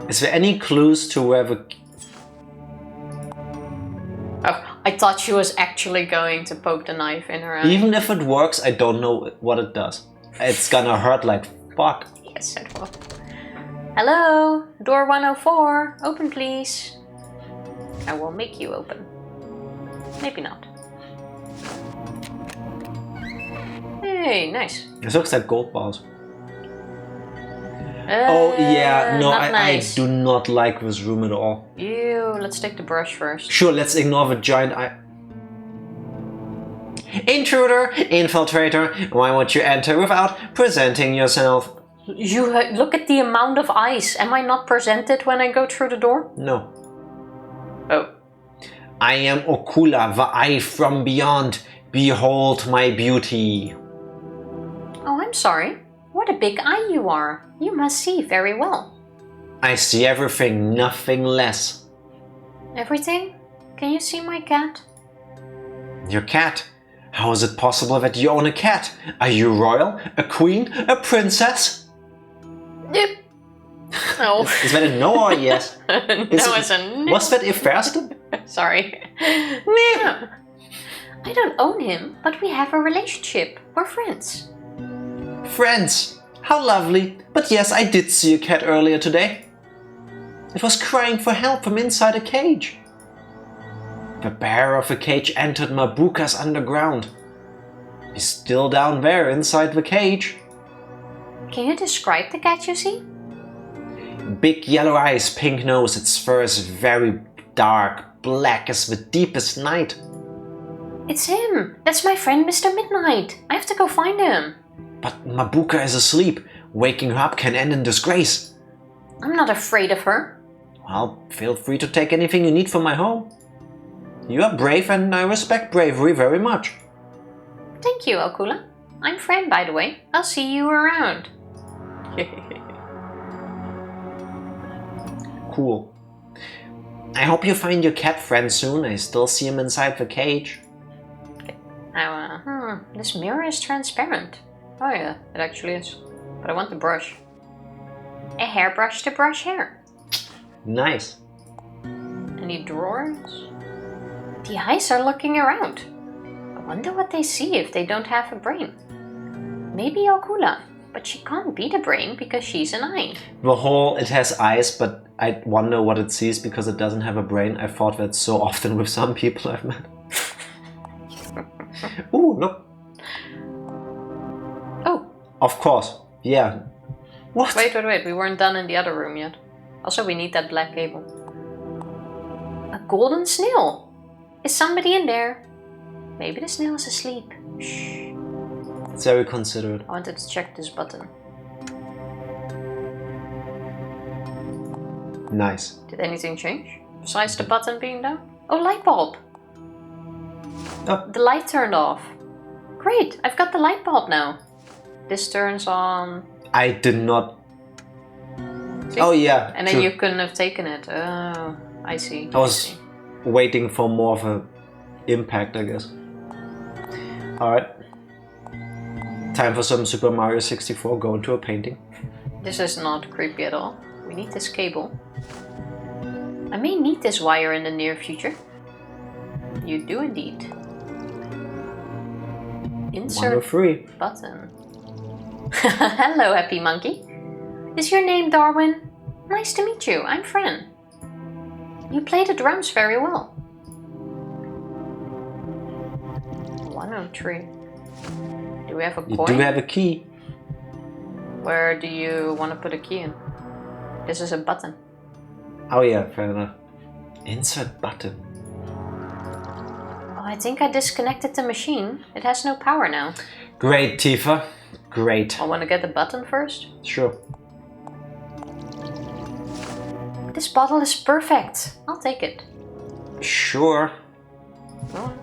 Is there any clues to where the... Oh, I thought she was actually going to poke the knife in her eye. Even if it works, I don't know what it does. It's gonna hurt like fuck. Yes, it will. Hello? Door 104. Open, please. I will make you open. Maybe not. Hey, nice. This looks like gold bars. Oh yeah, no, nice. I do not like this room at all. Ew, let's take the brush first. Sure, let's ignore the giant eye. Intruder, infiltrator, why would you enter without presenting yourself? You look at the amount of eyes. Am I not presented when I go through the door? No. Oh. I am Okula, the eye from beyond. Behold my beauty. Oh, I'm sorry. What a big eye you are. You must see very well. I see everything, nothing less. Everything? Can you see my cat? Your cat? How is it possible that you own a cat? Are you royal? A queen? A princess? Yep. No. Is that a no or a yes? No, it's a no. Was that if first? Sorry. No. I don't own him, but we have a relationship. We're friends. Friends! How lovely! But yes, I did see a cat earlier today. It was crying for help from inside a cage. The bearer of the cage entered Mabuka's underground. He's still down there inside the cage. Can you describe the cat you see? Big yellow eyes, pink nose, its fur is very dark, black as the deepest night. It's him! That's my friend Mr. Midnight. I have to go find him. But Mabuka is asleep. Waking her up can end in disgrace. I'm not afraid of her. Well, feel free to take anything you need from my home. You are brave and I respect bravery very much. Thank you, Okula. I'm Fran, by the way. I'll see you around. Cool. I hope you find your cat friend soon. I still see him inside the cage. Now, this mirror is transparent. Oh yeah, it actually is. But I want the brush. A hairbrush to brush hair. Nice. Any drawers? The eyes are looking around. I wonder what they see if they don't have a brain. Maybe Okula, but she can't be the brain because she's an eye. The whole, it has eyes, but I wonder what it sees because it doesn't have a brain. I thought that so often with some people I've met. Ooh, look. Oh. Of course, yeah. What? Wait, we weren't done in the other room yet. Also, we need that black cable. A golden snail. Is somebody in there? Maybe the snail is asleep. Shh. It's very considerate. I wanted to check this button. Nice. Did anything change? Besides the button being down? Oh, light bulb! Oh. The light turned off. Great, I've got the light bulb now. This turns on. I did not. See? Oh yeah. And then true. you couldn't have taken it. Oh, I see. I was waiting for more of a impact, I guess. Alright. Time for some Super Mario 64, go into a painting. This is not creepy at all. We need this cable. I may need this wire in the near future. You do indeed. Insert 103. button. Hello, happy monkey. Is your name Darwin? Nice to meet you. I'm Fran. You play the drums very well. 103. Do we have a coin? You do have a key. Where do you want to put a key in? This is a button. Oh yeah, fair enough. Insert button. Oh, I think I disconnected the machine. It has no power now. Great, Tifa. Great. I want to get the button first. Sure. This bottle is perfect. I'll take it. Sure. Oh.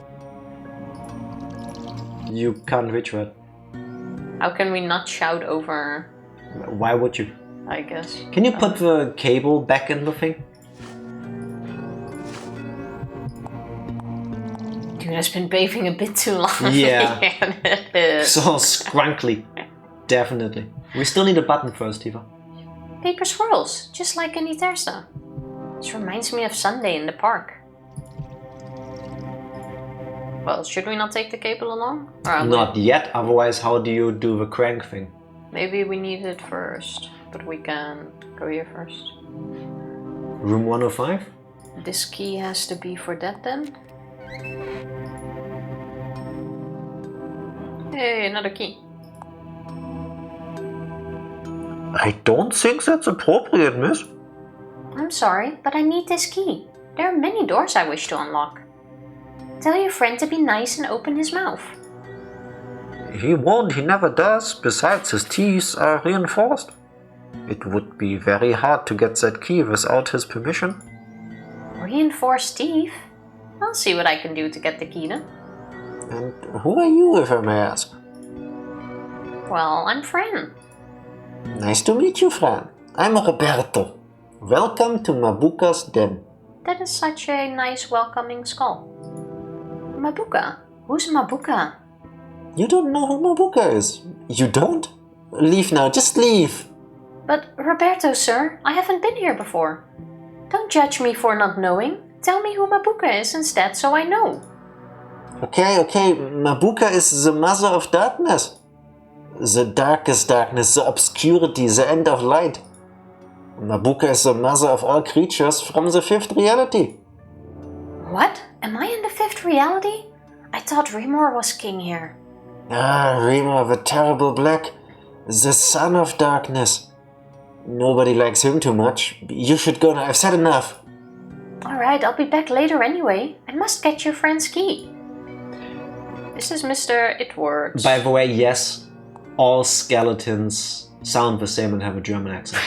You can't reach that. How can we not shout over? Why would you? I guess. Can you put the cable back in the thing? Dude, it's been bathing a bit too long. Yeah. It is. So scrunkly. Definitely. We still need a button first, Tifa. Paper swirls, just like in Itersa. This reminds me of Sunday in the park. Well, should we not take the cable along? Or Not yet, otherwise how do you do the crank thing? Maybe we need it first, but we can go here first. Room 105? This key has to be for that then. Hey, another key. I don't think that's appropriate, miss. I'm sorry, but I need this key. There are many doors I wish to unlock. Tell your friend to be nice and open his mouth. He won't, he never does. Besides, his teeth are reinforced. It would be very hard to get that key without his permission. Reinforced teeth? I'll see what I can do to get the key then. And who are you, if I may ask? Well, I'm Fran. Nice to meet you, Fran. I'm Roberto. Welcome to Mabuka's den. That is such a nice welcoming skull. Mabuka? Who's Mabuka? You don't know who Mabuka is? You don't? Leave now, just leave. But Roberto, sir, I haven't been here before. Don't judge me for not knowing. Tell me who Mabuka is instead so I know. Okay, Mabuka is the mother of darkness. The darkest darkness, the obscurity, the end of light. Mabuka is the mother of all creatures from the fifth reality. What? Am I in the fifth reality? I thought Rimor was king here. Ah, Rimor, the terrible black. The son of darkness. Nobody likes him too much. You should go now, I've said enough. Alright, I'll be back later anyway. I must get your friend's key. This is Mr. Itwords. By the way, yes, all skeletons sound the same and have a German accent.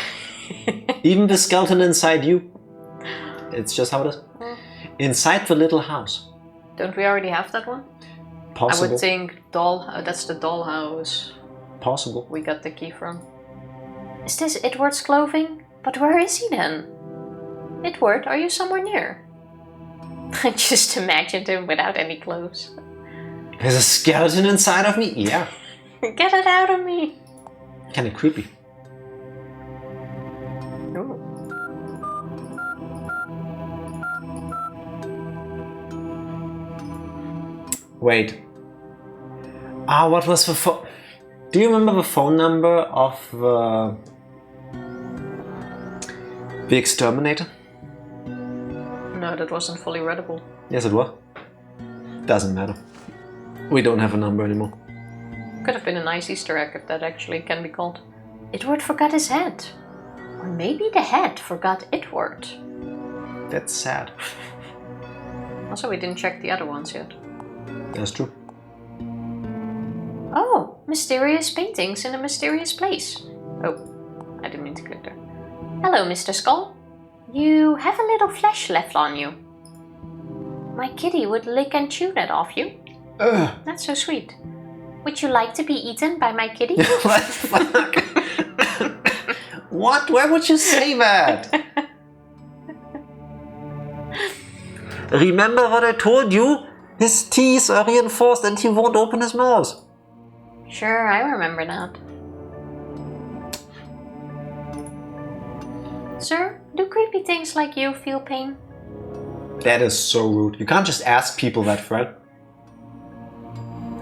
Even the skeleton inside you. It's just how it is. Inside the little house. Don't we already have that one? Possible. I would think that's the dollhouse Possible. we got the key from. Is this Itward's clothing? But where is he then? Itward, are you somewhere near? I just imagined him without any clothes. There's a skeleton inside of me? Yeah. Get it out of me! Kinda creepy. Ooh. Wait. What was the phone? Do you remember the phone number of the exterminator? No, that wasn't fully readable. Yes, it was. Doesn't matter. We don't have a number anymore. Could have been a nice Easter egg if that actually can be called. Itward forgot his head. Or maybe the head forgot Itward. That's sad. Also, we didn't check the other ones yet. That's true. Oh, mysterious paintings in a mysterious place. Oh, I didn't mean to click there. Hello, Mr. Skull. You have a little flesh left on you. My kitty would lick and chew that off you. Ugh. That's so sweet. Would you like to be eaten by my kitty? What the fuck? What? Why would you say that? Remember what I told you? His teeth are reinforced and he won't open his mouth. Sure, I remember that. Sir, do creepy things like you feel pain? That is so rude. You can't just ask people that, Fred.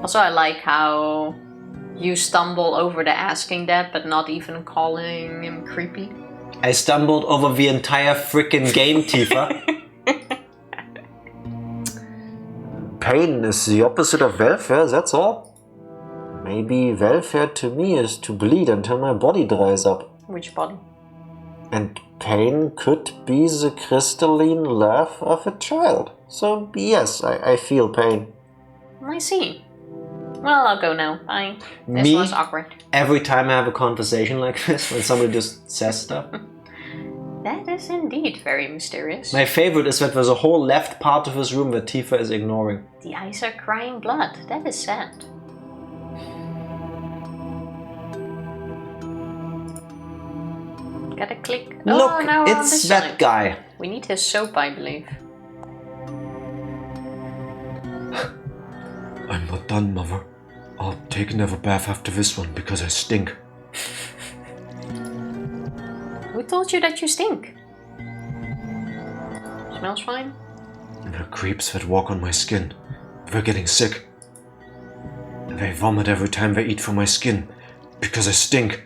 Also, I like how you stumble over the asking that, but not even calling him creepy. I stumbled over the entire freaking game, Tifa. Pain is the opposite of welfare, that's all. Maybe welfare to me is to bleed until my body dries up. Which body? And pain could be the crystalline laugh of a child. So yes, I feel pain. I see. Well, I'll go now. Bye. This Me? was awkward. Every time I have a conversation like this, when somebody just says stuff. That is indeed very mysterious. My favorite is that there's a whole left part of this room that Tifa is ignoring. The eyes are crying blood. That is sad. Gotta click. Look, oh, now we're on it's this that side. guy. We need his soap, I believe. I'm not done, Mother. I'll take another bath after this one because I stink. Who told you that you stink? Smells fine. And the creeps that walk on my skin, they're getting sick. And they vomit every time they eat from my skin because I stink.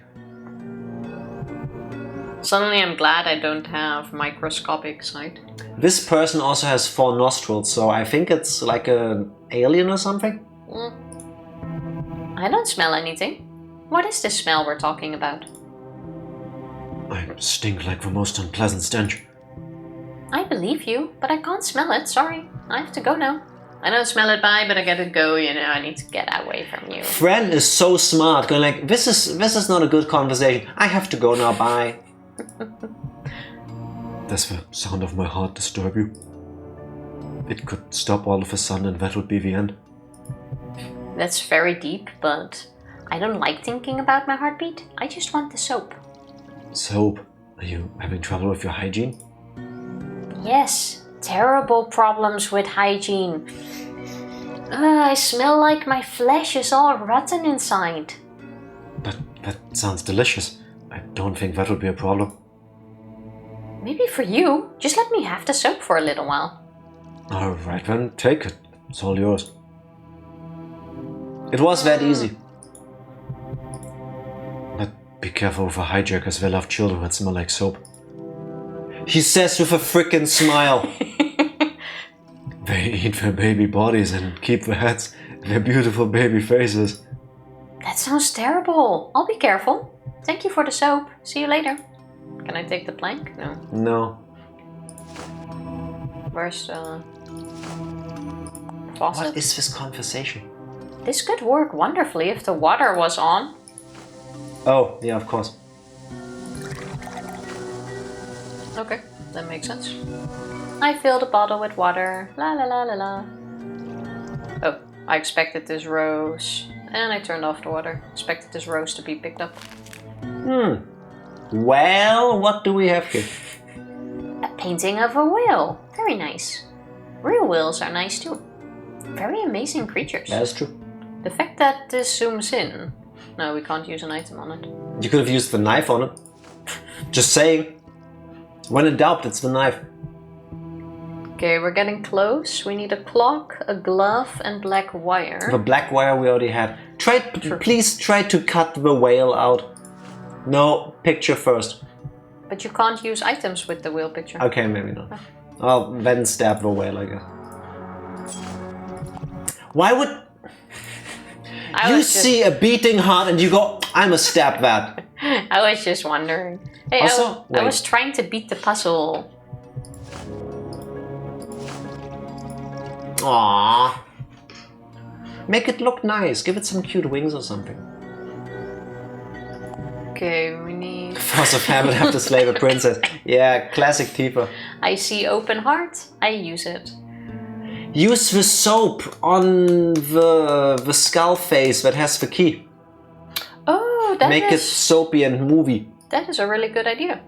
Suddenly I'm glad I don't have microscopic sight. This person also has 4 nostrils, so I think it's like an alien or something. I don't smell anything. What is this smell we're talking about? I stink like the most unpleasant stench. I believe you, but I can't smell it, sorry. I have to go now. I don't smell it, bye, but I gotta go, you know, I need to get away from you. Fran is so smart, going like, this is not a good conversation. I have to go now, bye. Does the sound of my heart disturb you? It could stop all of a sudden and that would be the end. That's very deep, but I don't like thinking about my heartbeat. I just want the soap. Soap? Are you having trouble with your hygiene? Yes, terrible problems with hygiene. I smell like my flesh is all rotten inside. But that sounds delicious. I don't think that would be a problem. Maybe for you. Just let me have the soap for a little while. Alright then, take it. It's all yours. It was that easy. But be careful with the hijackers, they love children that smell like soap. He says with a frickin' smile. They eat their baby bodies and keep their heads, their beautiful baby faces. That sounds terrible. I'll be careful. Thank you for the soap. See you later. Can I take the plank? No. No. Where's the faucet? What is this conversation? This could work wonderfully if the water was on. Oh, yeah, of course. Okay, that makes sense. I filled a bottle with water. La la la la la. Oh, I expected this rose. And I turned off the water. Expected this rose to be picked up. Well, what do we have here? A painting of a whale. Very nice. Real whales are nice too. Very amazing creatures. That's true. The fact that this zooms in. No, we can't use an item on it. You could have used the knife on it. Just saying. When in doubt, it's the knife. Okay, we're getting close. We need a clock, a glove, and black wire. The black wire we already had. Please try to cut the whale out. No, picture first. But you can't use items with the whale picture. Okay, maybe not. Well, then stab the whale, I guess. Why would... You see a beating heart and you go, I'ma stab that. I was just wondering. Hey, Also, I was trying to beat the puzzle. Aww. Make it look nice. Give it some cute wings or something. Okay, we need... Force of habit have to slay a princess. Yeah, classic Tifa. I see open heart. I use it. Use the soap on the skull face that has the key. Oh, that Make it is... soapy and movie. That is a really good idea.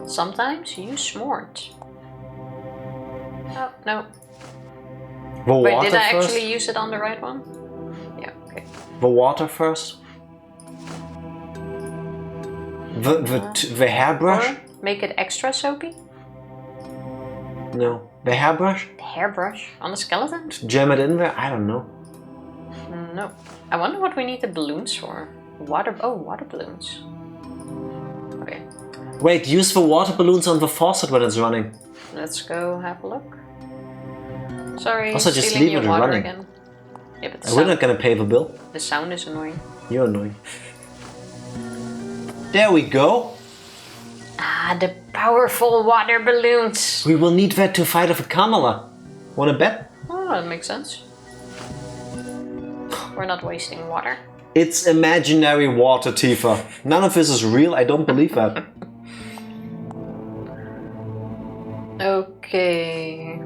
Sometimes use smart. Oh, no. The Wait, water did I first? actually use it on the right one? Yeah, okay. The water first? The hairbrush? Or make it extra soapy? No. The hairbrush? The hairbrush on the skeleton? Jam it in there? I don't know. No. I wonder what we need the balloons for. Water balloons. Okay, Wait, use the water balloons on the faucet when it's running. let's go have a look. Sorry, Also, just stealing leave your it water running. again. Yeah, but We're not gonna pay the bill. the sound is annoying. You're annoying. There we go. Ah, the powerful water balloons. We will need that to fight off a Kamala. Wanna bet? Oh, that makes sense. We're not wasting water. It's imaginary water, Tifa. None of this is real. I don't believe that. Okay.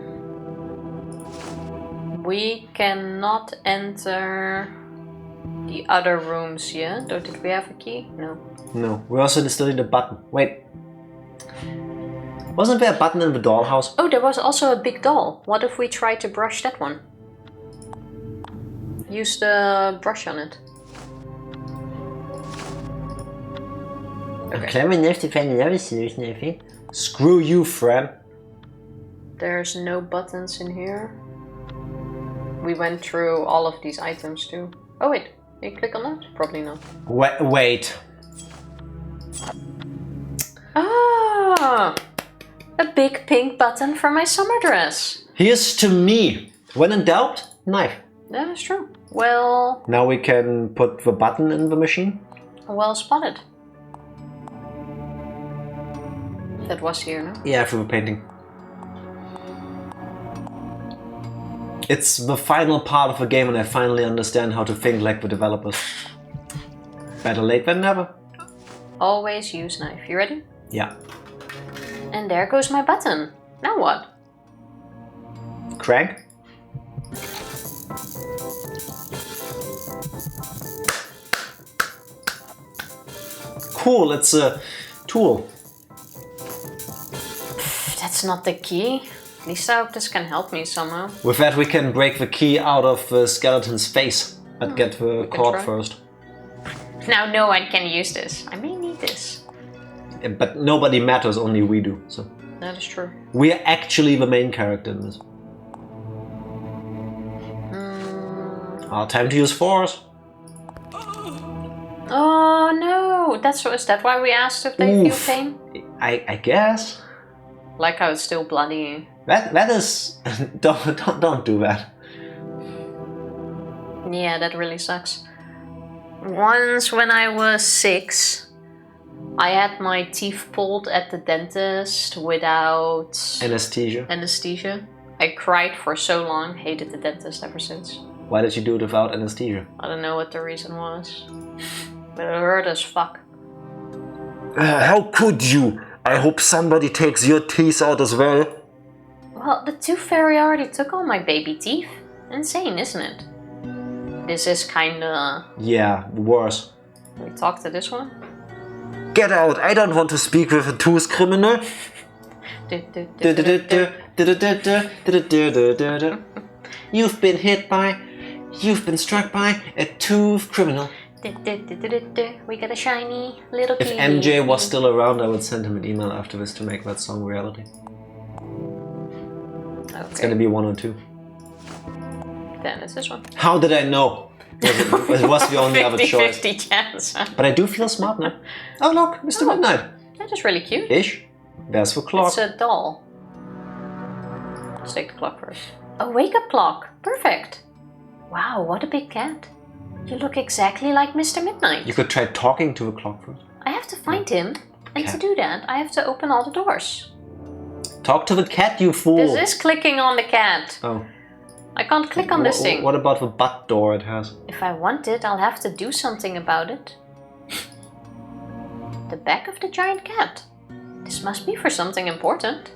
We cannot enter the other rooms yet. Or did we have a key? No. No, we also still need a button. Wait. Wasn't there a button in the dollhouse? Oh, there was also a big doll. What if we try to brush that one? Use the brush on it. Okay. Clever enough to find another solution, I think. Screw you, Fran. There's no buttons in here. We went through all of these items too. Oh wait, can you click on that? Probably not. Wait. Ah! A big pink button for my summer dress. Here's to me. When in doubt, knife. That is true. Well Now we can put the button in the machine. spotted. That was here, no? Yeah, for the painting. It's the final part of the game and I finally understand how to think like the developers. Better late than never. Always use knife. You ready? Yeah. And there goes my button. Now what? Crank? Cool, it's a tool. That's not the key. At least I hope this can help me somehow. With that we can break the key out of the skeleton's face. But get the cord try. first. Now no one can use this. I may need this. Yeah, but nobody matters, only we do. So That is true. we're actually the main character in this. Time to use force. Oh no! Is that why we asked if they feel pain? I guess. Like how it's still bloody. That is don't do that. Yeah, that really sucks. Once when I was 6, I had my teeth pulled at the dentist without Anesthesia. I cried for so long, hated the dentist ever since. Why did you do it without anesthesia? I don't know what the reason was. But it hurt as fuck. How could you? I hope somebody takes your teeth out as well. Well, the tooth fairy already took all my baby teeth. Insane, isn't it? This is kinda... Yeah, worse. We talk to this one? Get out! I don't want to speak with a tooth criminal. You've been struck by a tooth criminal. We got a shiny little key. If MJ was still around, I would send him an email after this to make that song reality. Okay. It's gonna be 1 or 2. Then it's this one. How did I know? It was the only other choice. 50-50 chance. But I do feel smart now. Oh look, Mr. Midnight. That is really cute. Ish. There's the clock. It's a doll. Let's take the clock first. A wake-up clock. Perfect. Wow, what a big cat. You look exactly like Mr. Midnight. You could try talking to the clock first. I have to find him. And to Cat. do that, I have to open all the doors. Talk to the cat, you fool. This is clicking on the cat. Oh. I can't click on this thing. What about the butt door it has? If I want it, I'll have to do something about it. The back of the giant cat. This must be for something important.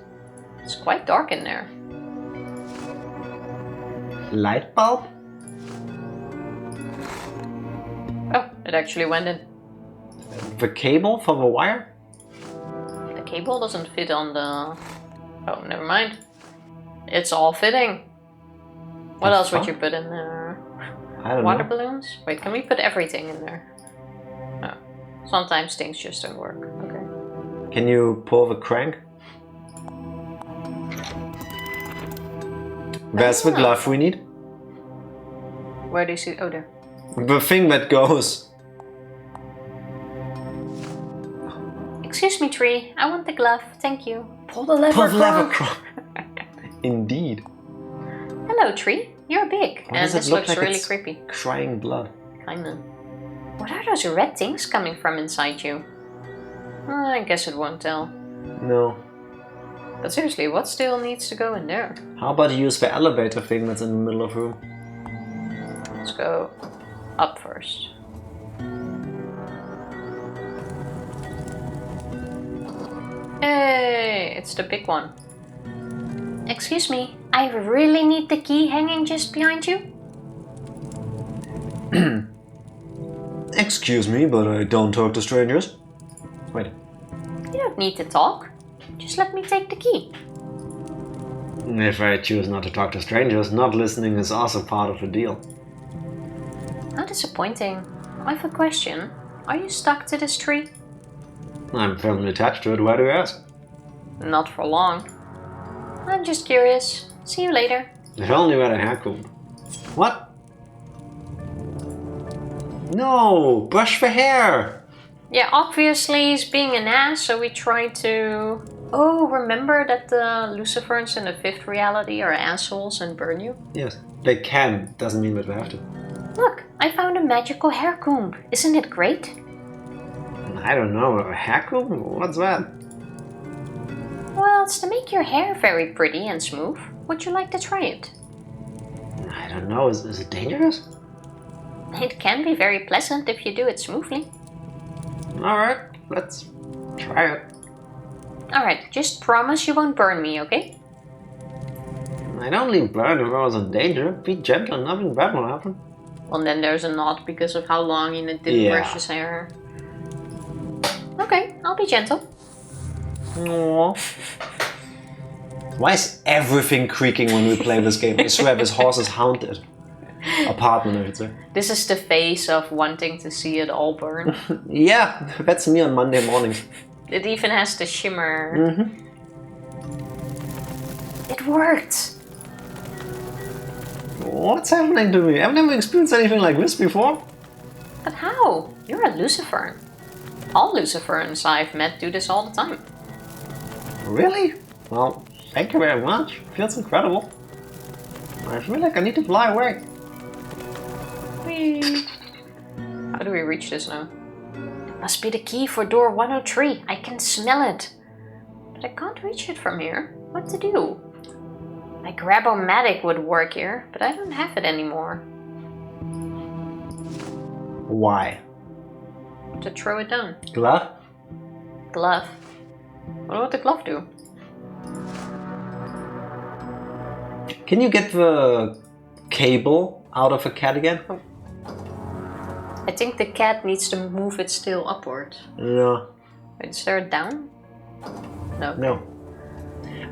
It's quite dark in there. Light bulb? Oh, it actually went in. The cable for the wire? The cable doesn't fit on the... Oh, never mind. It's all fitting. What else would you put in there? I don't Water know. balloons? Wait, can we put everything in there? Oh. Sometimes things just don't work. Okay. Can you pull the crank? That's the glove we need. Where do you see... Oh, there. The thing that goes. Excuse me, tree. I want the glove. Thank you. Pull the lever. Pull the lever, Croc. Croc. Indeed. Hello, tree. You're big. Why And does it this look looks like really it's creepy. crying blood? Kinda. What are those red things coming from inside you? I guess it won't tell. No. But seriously, what still needs to go in there? How about you use the elevator thing that's in the middle of the room? Let's go up first. Hey, it's the big one. Excuse me, I really need the key hanging just behind you? Excuse me, but I don't talk to strangers. Wait. You don't need to talk. Just let me take the key. If I choose not to talk to strangers, not listening is also part of the deal. How disappointing. I have a question. Are you stuck to this tree? I'm firmly attached to it, why do you ask? Not for long. I'm just curious. See you later. If only we had a hair comb. What? No! Brush the hair! Yeah, obviously he's being an ass, so we tried to... Oh, remember that the Lucifers in the 5th reality are assholes and burn you? Yes. They can, doesn't mean that we have to. Look, I found a magical hair comb. Isn't it great? I don't know, a hair comb? What's that? Well, it's to make your hair very pretty and smooth. Would you like to try it? I don't know, is it dangerous? It can be very pleasant if you do it smoothly. Alright, let's try it. Alright, just promise you won't burn me, okay? I'd only burn if I was in danger. Be gentle, nothing bad will happen. Well, then there's a knot because of how long he didn't brush his hair. Okay, I'll be gentle. Aww. Why is everything creaking when we play this game? I swear this horse is haunted. Apartment, I should say. This is the face of wanting to see it all burn. Yeah, that's me on Monday mornings. It even has the shimmer. Mm-hmm. It worked! What's happening to me? I've never experienced anything like this before. But how? You're a Lucifer. All Luciferans I've met do this all the time. Really? Well, thank you very much. Feels incredible. I feel like I need to fly away. Whee. How do we reach this now? It must be the key for door 103. I can smell it. But I can't reach it from here. What to do? My grab-o-matic would work here, but I don't have it anymore. Why? To throw it down. Glove? Glove. What would the glove do? Can you get the cable out of a cat again? I think the cat needs to move its tail upward. No. Wait, is there a down? No. No.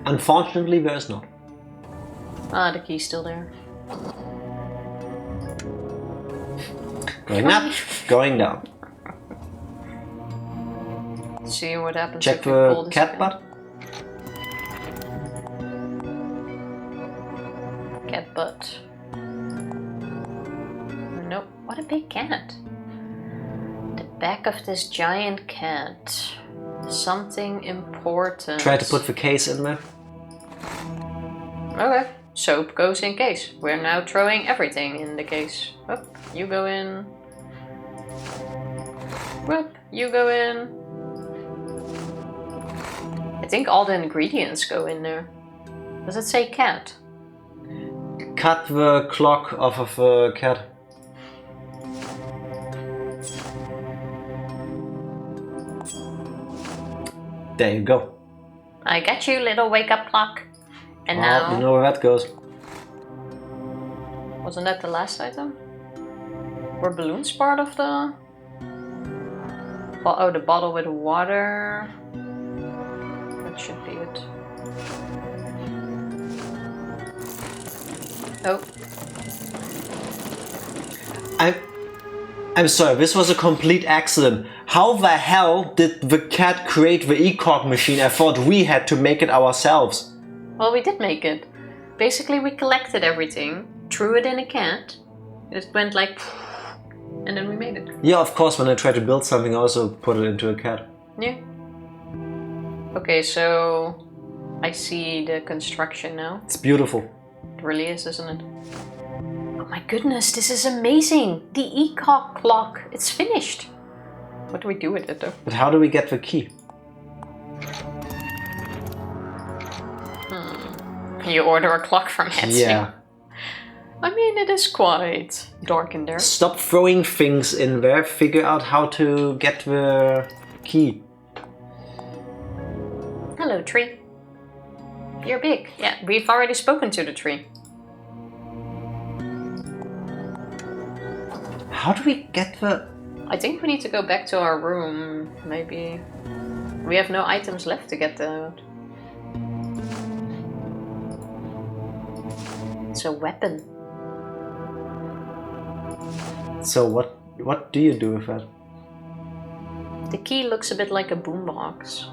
Unfortunately, there is not. Ah, the key's still there. Going up, going down. See what happens Check if you pull the this cat again. butt. Cat butt. Nope. What a big cat. The back of this giant cat. Something important. Try to put the case in there. Okay. Soap goes in case. We're now throwing everything in the case. Whoop, you go in. Whoop, you go in. I think all the ingredients go in there. Does it say cat? Cut the clock off of the cat. There you go. I got you, little wake-up clock. And Well, now... you know where that goes. Wasn't that the last item? Were balloons part of the... Oh, the bottle with water. That should be it. Oh. I'm sorry, this was a complete accident. How the hell did the cat create the ECOG machine? I thought we had to make it ourselves. Well, we did make it. Basically, we collected everything, threw it in a cat. It went like... And then we made it. Yeah, of course, when I try to build something, I also put it into a cat. Yeah. Okay, so... I see the construction now. It's beautiful. It really is, isn't it? Oh my goodness, this is amazing! The ECOG clock, it's finished! What do we do with it though? But how do we get the key? You order a clock from Etsy. Yeah. I mean, it is quite dark in there. Stop throwing things in there, figure out how to get the key. Hello, tree. You're big. Yeah, we've already spoken to the tree. How do we get the... I think we need to go back to our room, maybe. We have no items left to get out. It's a weapon. So what do you do with that? The key looks a bit like a boombox.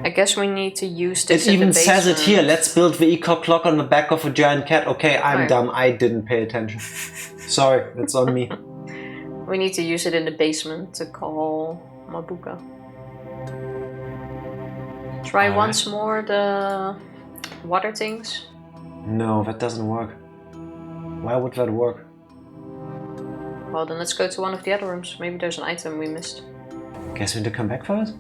I guess we need to use this. It in the even says it basement. here. Let's build the ECOG clock on the back of a giant cat. Okay, I'm Right. dumb. I didn't pay attention. Sorry, that's on me. We need to use it in the basement to call Mabuka. Try Alright. once more the water things. No, that doesn't work. Why would that work? Well, then let's go to one of the other rooms. Maybe there's an item we missed. Guess we need to come back for us?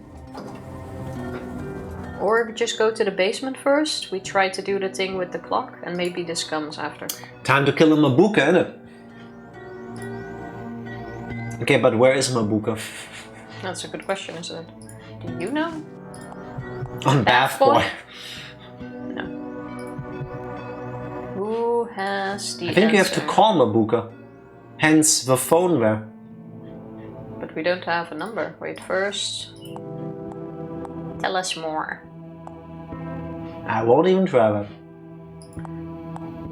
Or we just go to the basement first. We try to do the thing with the clock, and maybe this comes after. Time to kill a Mabuka, innit? Okay, but where is Mabuka? That's a good question, isn't it? Do you know? On Bath Boy. No. Who has the I think you have to answer? call Mabuka. Hence the phone there. But we don't have a number. Wait, first. Tell us more. I won't even try that.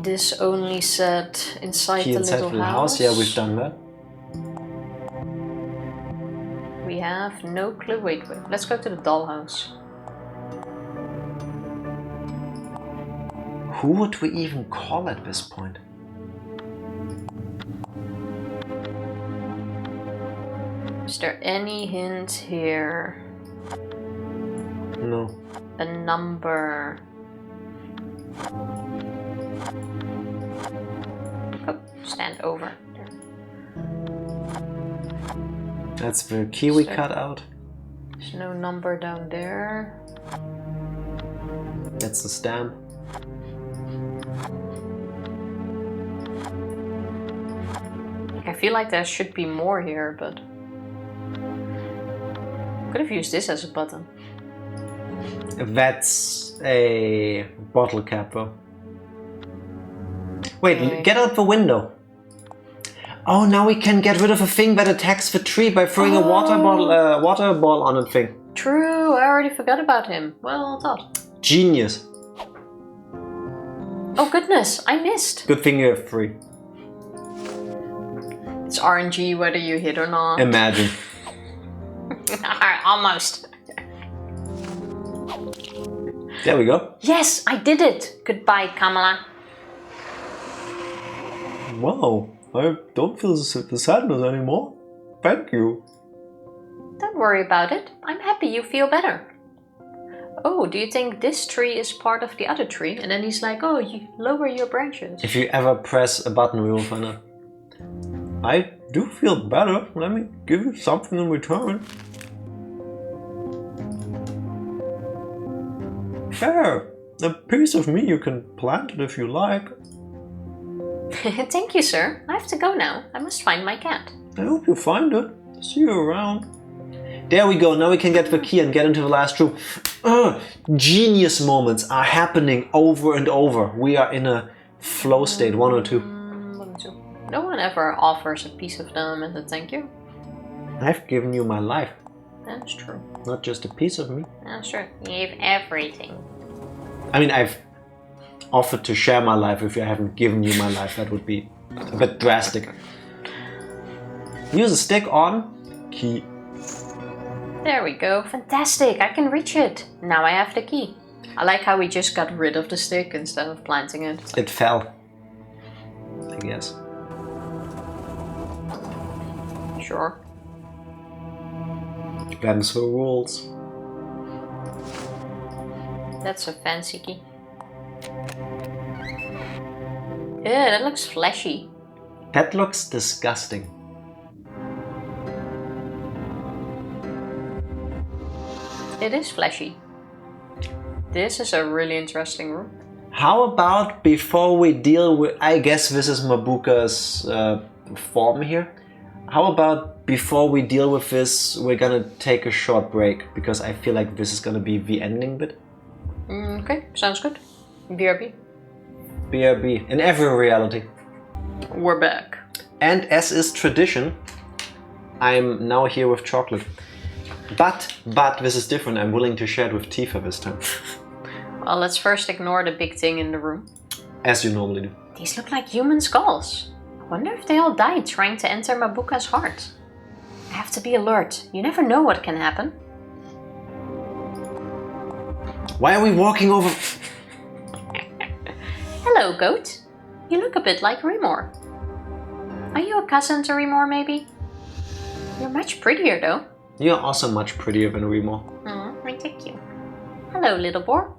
This only said inside Key the inside little the house. Yeah, we've done that. We have no clue. Wait. Let's go to the dollhouse. Who would we even call at this point? Is there any hint here? No. A number? Oh, stand over. There. That's the key we So- cut out. There's no number down there. That's the stamp. I feel like there should be more here, but could have used this as a button. That's a bottle cap though. Wait, Okay. get out the window. Oh, now we can get rid of a thing that attacks the tree by throwing a water ball on a thing. True, I already forgot about him. Well thought. Genius. Oh goodness, I missed. Good thing you have 3. It's RNG whether you hit or not. Imagine. Almost. There we go. Yes, I did it. Goodbye, Kamala. Wow, I don't feel the sadness anymore. Thank you. Don't worry about it. I'm happy you feel better. Oh, do you think this tree is part of the other tree? And then he's like, oh, you lower your branches. If you ever press a button, we will find out. I do feel better. Let me give you something in return. There, a piece of me you can plant it if you like. Thank you, sir. I have to go now. I must find my cat. I hope you find it. See you around. There we go. Now we can get the key and get into the last room. Genius moments are happening over and over. We are in a flow state, 1 or 2. 1 or 2. No one ever offers a piece of them as a thank you. I've given you my life, That's true. not just a piece of me. That's true. You gave everything. I mean, I've offered to share my life. If I haven't given you my life, that would be a bit drastic. Use a stick on key. There we go. Fantastic. I can reach it. Now I have the key. I like how we just got rid of the stick instead of planting it. It fell, I guess. Sure. Them's the rules. That's a fancy key. Yeah, that looks fleshy. That looks disgusting. It is fleshy. This is a really interesting room. How about before we deal with... I guess this is Mabuka's form here. How about before we deal with this, we're gonna take a short break, because I feel like this is gonna be the ending bit. Okay, sounds good. BRB. BRB, in every reality. We're back. And as is tradition, I'm now here with chocolate. But this is different. I'm willing to share it with Tifa this time. Well, let's first ignore the big thing in the room. As you normally do. These look like human skulls. I wonder if they all died trying to enter Mabuka's heart. I have to be alert. You never know what can happen. Why are we walking over... Hello, goat. You look a bit like Remor. Are you a cousin to Remor, maybe? You're much prettier, though. You're also much prettier than Remo. Thank you. Hello, little boar.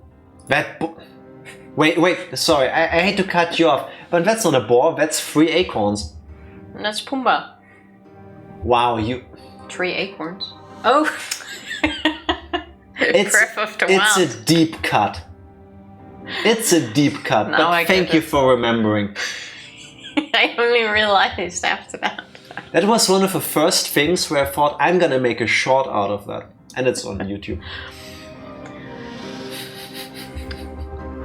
Wait, sorry, I hate to cut you off, but that's not a boar, that's 3 acorns. And that's Pumbaa. Wow, you... 3 acorns. Oh! It's, Breath of the it's Wild. a deep cut. It's a deep cut, Now I but thank get you it. for remembering. I only realized after that. That was one of the first things where I thought I'm gonna make a short out of that. And it's on YouTube.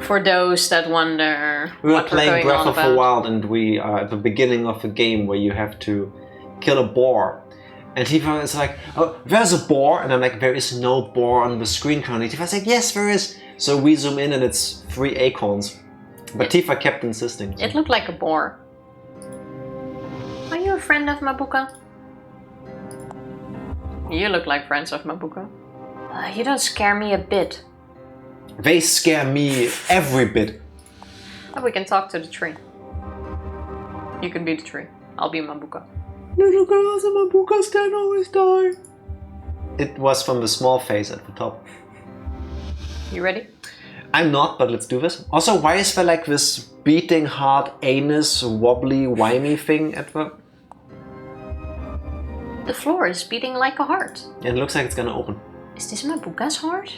For those that wonder We were what we're playing going Breath on of the about. Wild and we are at the beginning of a game where you have to kill a boar. And Tifa is like, oh, there's a boar. And I'm like, there is no boar on the screen currently. Tifa's like, yes, there is. So we zoom in and it's 3 acorns. But Tifa kept insisting. It looked like a boar. Are you a friend of Mabuka? You look like friends of Mabuka. You don't scare me a bit. They scare me every bit. Oh, we can talk to the tree. You can be the tree. I'll be Mabuka. Little girls and Mabukas can always die. It was from the small face at the top. You ready? I'm not, but let's do this. Also, why is there like this beating heart, anus, wobbly, wimey thing at the... The floor is beating like a heart. It looks like it's gonna open. Is this Mabuka's heart?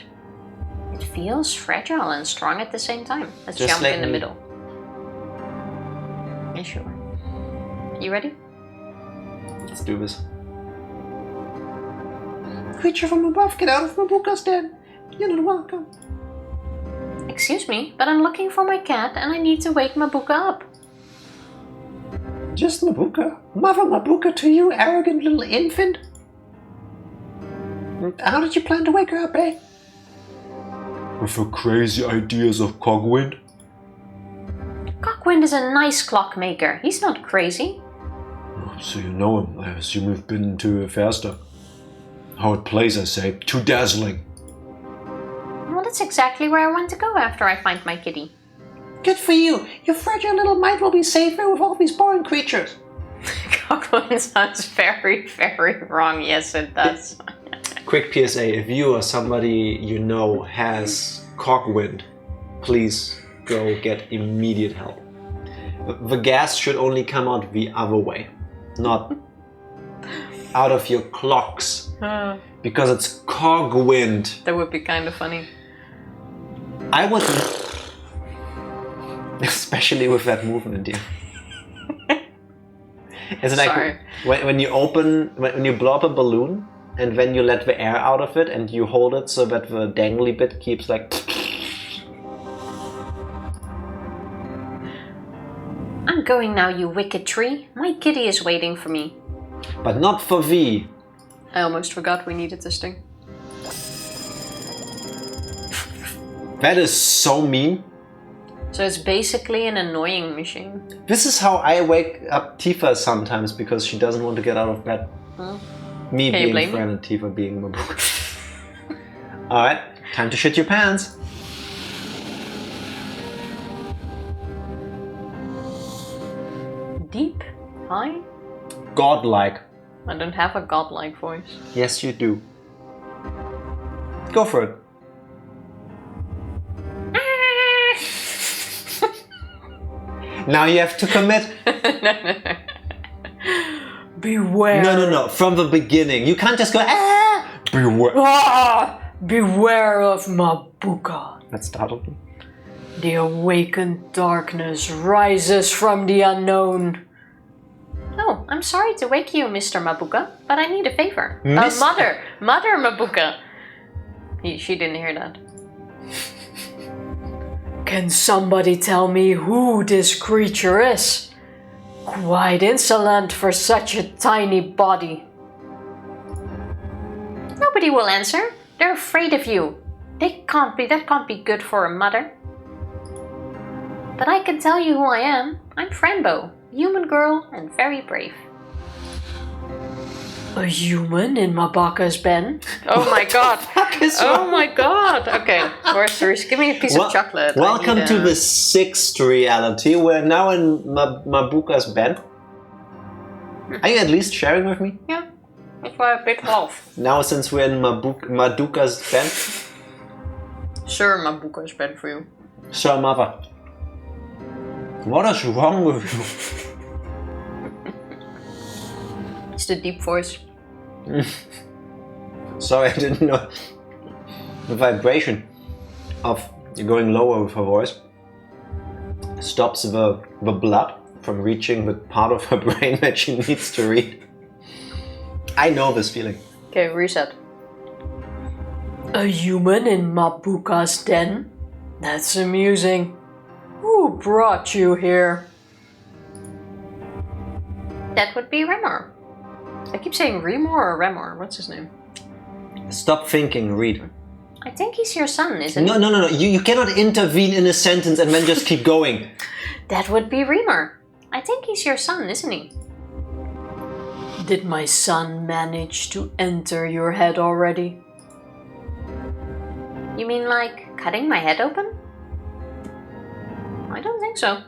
It feels fragile and strong at the same time. Let's Just jump like in the me. middle. Yeah, sure. You ready? Let's do this. Creature from above, get out of Mabuka's den. You're not welcome. Excuse me, but I'm looking for my cat and I need to wake Mabuka up. Just Mabuka? Mother Mabuka to you, arrogant little infant? How did you plan to wake her up, eh? With the crazy ideas of Cogwind? Cockwind is a nice clockmaker. He's not crazy. So you know him. I assume you've been to a faster. How it plays, I say. Too dazzling. Well, that's exactly where I want to go after I find my kitty. Good for you. Your fragile little mind will be safer with all these boring creatures. Cockwind sounds very, very wrong. Yes, it does. Quick PSA, if you or somebody you know has Cogwind, please go get immediate help. The gas should only come out the other way, not out of your clocks, because it's Cogwind. That would be kind of funny. I would, especially with that movement, dear. It's like Sorry. when you when you blow up a balloon and then you let the air out of it and you hold it so that the dangly bit keeps like. I'm going now, you wicked tree. My kitty is waiting for me. But not for thee. I almost forgot we needed this thing. That is so mean. So it's basically an annoying machine. This is how I wake up Tifa sometimes because she doesn't want to get out of bed. Me Can you being blame Fran and Tifa being Mabuka. Alright, time to shit your pants. Deep? High? Godlike. I don't have a godlike voice. Yes, you do. Go for it. Now you have to commit. Beware. No. From the beginning. You can't just go, ah! Beware. Ah! Beware of Mabuka. That startled me. The awakened darkness rises from the unknown. Oh, I'm sorry to wake you, Mr. Mabuka, but I need a favor. Mr. Mother Mabuka. She didn't hear that. Can somebody tell me who this creature is? Quite insolent for such a tiny body. Nobody will answer. They're afraid of you. That can't be good for a mother. But I can tell you who I am. I'm Fran Bow, human girl and very brave. A human in Mabaka's den? Oh my god. Oh my god. Okay, Horse, give me a piece of chocolate. Welcome to the 6th reality. We're now in Mabuka's bed. Are you at least sharing with me? Yeah, that's why I picked half. Now since we're in Maduka's bed? Sure, Mabuka's bed for you. So, mother. What is wrong with you? It's the deep voice. Sorry, I didn't know. The vibration of going lower with her voice stops the blood from reaching the part of her brain that she needs to read. I know this feeling. Okay, reset. A human in Mabuka's den? That's amusing. Who brought you here? That would be Remor. I keep saying Remor or Remor. What's his name? Stop thinking, read. I think he's your son, isn't No, he? no. You cannot intervene in a sentence and then just keep going. That would be Remor. I think he's your son, isn't he? Did my son manage to enter your head already? You mean like cutting my head open? I don't think so.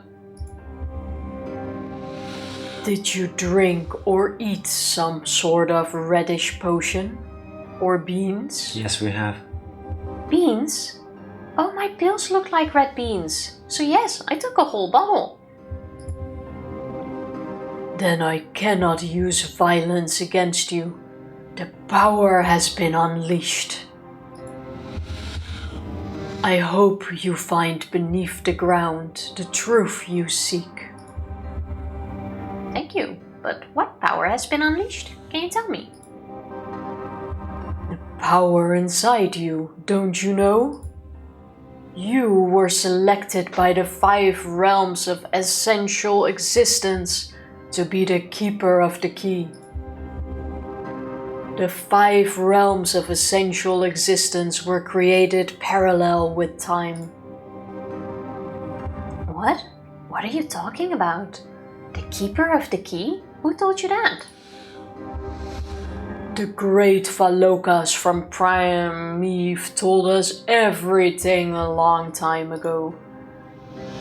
Did you drink or eat some sort of reddish potion? Or beans? Yes, we have. Beans? Oh, my pills look like red beans. So yes, I took a whole bottle. Then I cannot use violence against you. The power has been unleashed. I hope you find beneath the ground the truth you seek. Thank you. But what power has been unleashed? Can you tell me? The power inside you, don't you know? You were selected by the 5 realms of essential existence to be the keeper of the key. The 5 realms of essential existence were created parallel with time. What? What are you talking about? The keeper of the key? Who told you that? The great Valokas from Primeeve told us everything a long time ago.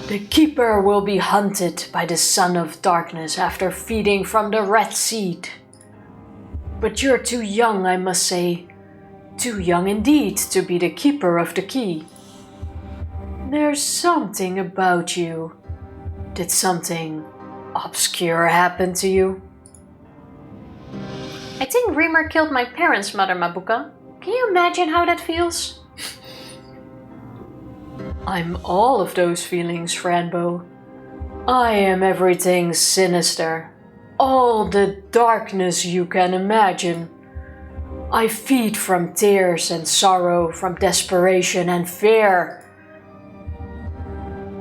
The keeper will be hunted by the Son of Darkness after feeding from the red seed. But you're too young, I must say. Too young indeed to be the keeper of the key. There's something about you. Did something obscure happen to you? I think Remer killed my parents, Mother Mabuka. Can you imagine how that feels? I'm all of those feelings, Fran Bow. I am everything sinister. All the darkness you can imagine. I feed from tears and sorrow, from desperation and fear.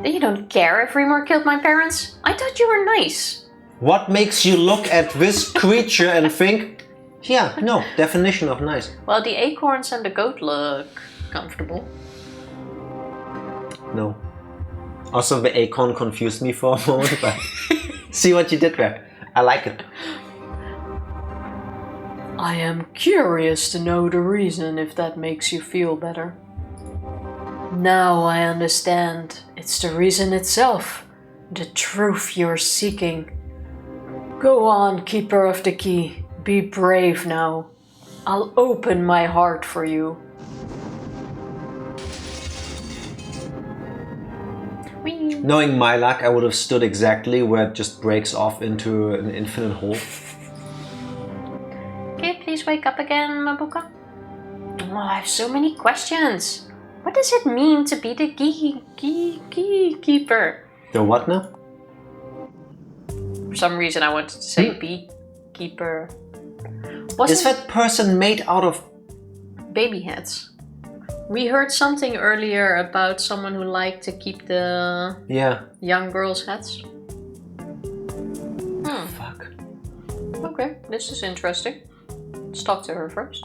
You don't care if Remer killed my parents? I thought you were nice. What makes you look at this creature and think, yeah, no, definition of nice. Well, the acorns and the goat look comfortable. No. Also, the acorn confused me for a moment, but see what you did there. I like it. I am curious to know the reason, if that makes you feel better. Now I understand. It's the reason itself. The truth you're seeking. Go on, Keeper of the Key. Be brave now. I'll open my heart for you. Knowing my luck, I would have stood exactly where it just breaks off into an infinite hole. Can you please wake up again, Mabuka? Oh, I have so many questions. What does it mean to be the keeper? The what now? For some reason I wanted to say beekeeper. Is that person made out of... Baby heads. We heard something earlier about someone who liked to keep the young girls' heads. Fuck. Okay, this is interesting. Let's talk to her first.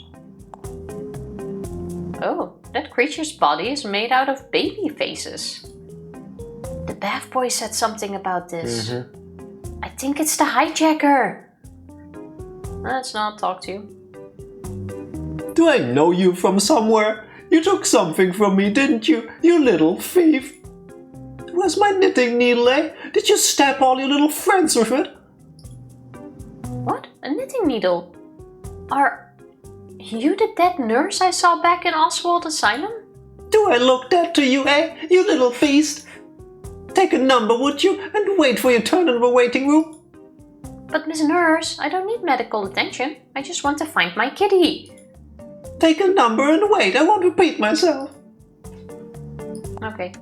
Oh, that creature's body is made out of baby faces. The bath boy said something about this. I think it's the hijacker. Let's not talk to you. Do I know you from somewhere? You took something from me, didn't you? You little thief. Where's my knitting needle, eh? Did you stab all your little friends with it? What? A knitting needle? Are you the dead nurse I saw back in Oswald Asylum? Do I look dead to you, eh? You little beast. Take a number, would you? And wait for your turn in the waiting room. But Miss Nurse, I don't need medical attention. I just want to find my kitty. take a number and wait. I won't repeat myself. Okay.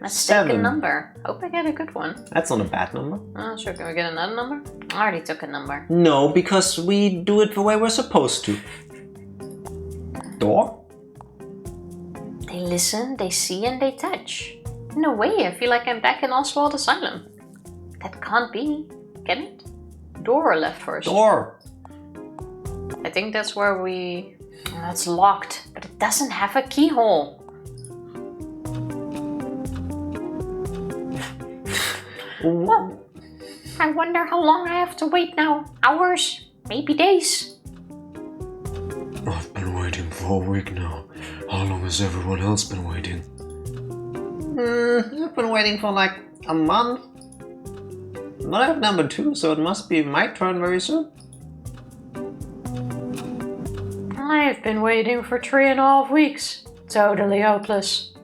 Let's take a 7. number. Hope I get a good one. That's not a bad number. Oh, sure. Can we get another number? I already took a number. No, because we do it the way we're supposed to. Door? They listen, they see, and they touch. In a way, I feel like I'm back in Oswald Asylum. That can't be. Can it? Door left first. Door. I think that's where we... Oh, it's locked, but it doesn't have a keyhole. Well, I wonder how long I have to wait now. Hours? Maybe days? I've been waiting for a week now. How long has everyone else been waiting? I've been waiting for like a month. But I have number 2, so it must be my turn very soon. I've been waiting for 3.5 weeks. Totally hopeless.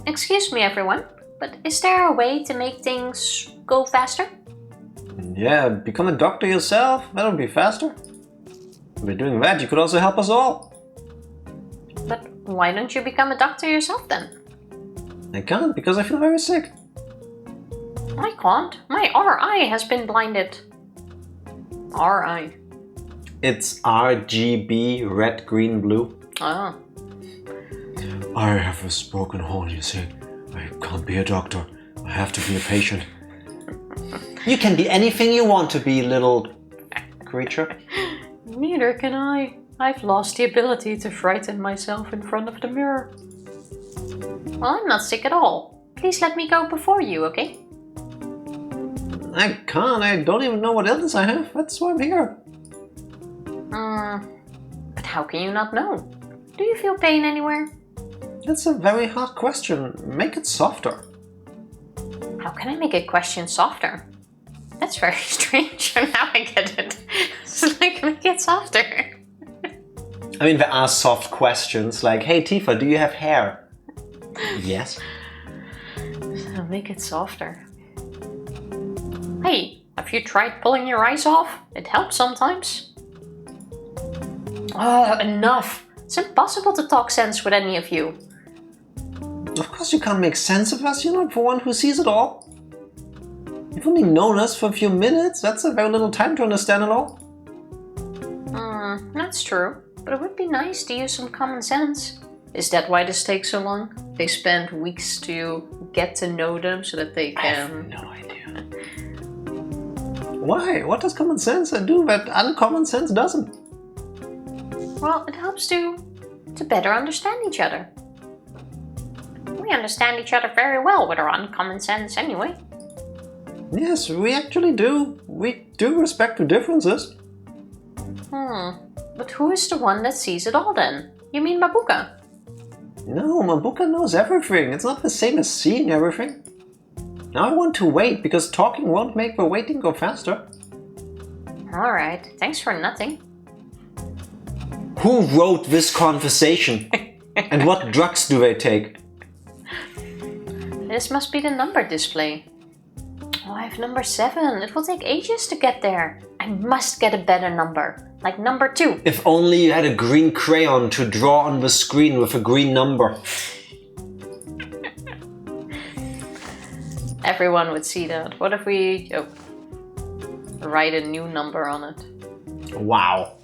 Excuse me, everyone, but is there a way to make things go faster? Yeah, become a doctor yourself. That'll be faster. By doing that, you could also help us all. But why don't you become a doctor yourself then? I can't because I feel very sick. I can't. My RI has been blinded. RI. It's RGB, red, green, blue. Oh. I have a broken horn, you see. I can't be a doctor. I have to be a patient. You can be anything you want to be, little creature. Neither can I. I've lost the ability to frighten myself in front of the mirror. Well, I'm not sick at all. Please let me go before you, okay? I can't. I don't even know what illness I have. That's why I'm here. But how can you not know? Do you feel pain anywhere? That's a very hard question. Make it softer. How can I make a question softer? That's very strange. Now I get it. It's like, make it softer. I mean, there are soft questions like, hey Tifa, do you have hair? Yes. So make it softer. Hey, have you tried pulling your eyes off? It helps sometimes. Oh, enough! It's impossible to talk sense with any of you. Of course you can't make sense of us. You're not the one who sees it all. You've only known us for a few minutes. That's a very little time to understand it all. That's true. But it would be nice to use some common sense. Is that why this takes so long? They spend weeks to get to know them so that they can... I have no idea. Why? What does common sense do that uncommon sense doesn't? Well, it helps to better understand each other. We understand each other very well with our uncommon sense anyway. Yes, we actually do. We do respect the differences. But who is the one that sees it all then? You mean Mabuka? No, Mabuka knows everything. It's not the same as seeing everything. Now I want to wait, because talking won't make the waiting go faster. Alright, thanks for nothing. Who wrote this conversation? And what drugs do they take? This must be the number display. Oh, I have number 7. It will take ages to get there. I must get a better number. Like number 2. If only you had a green crayon to draw on the screen with a green number. Everyone would see that. What if we write a new number on it? Wow.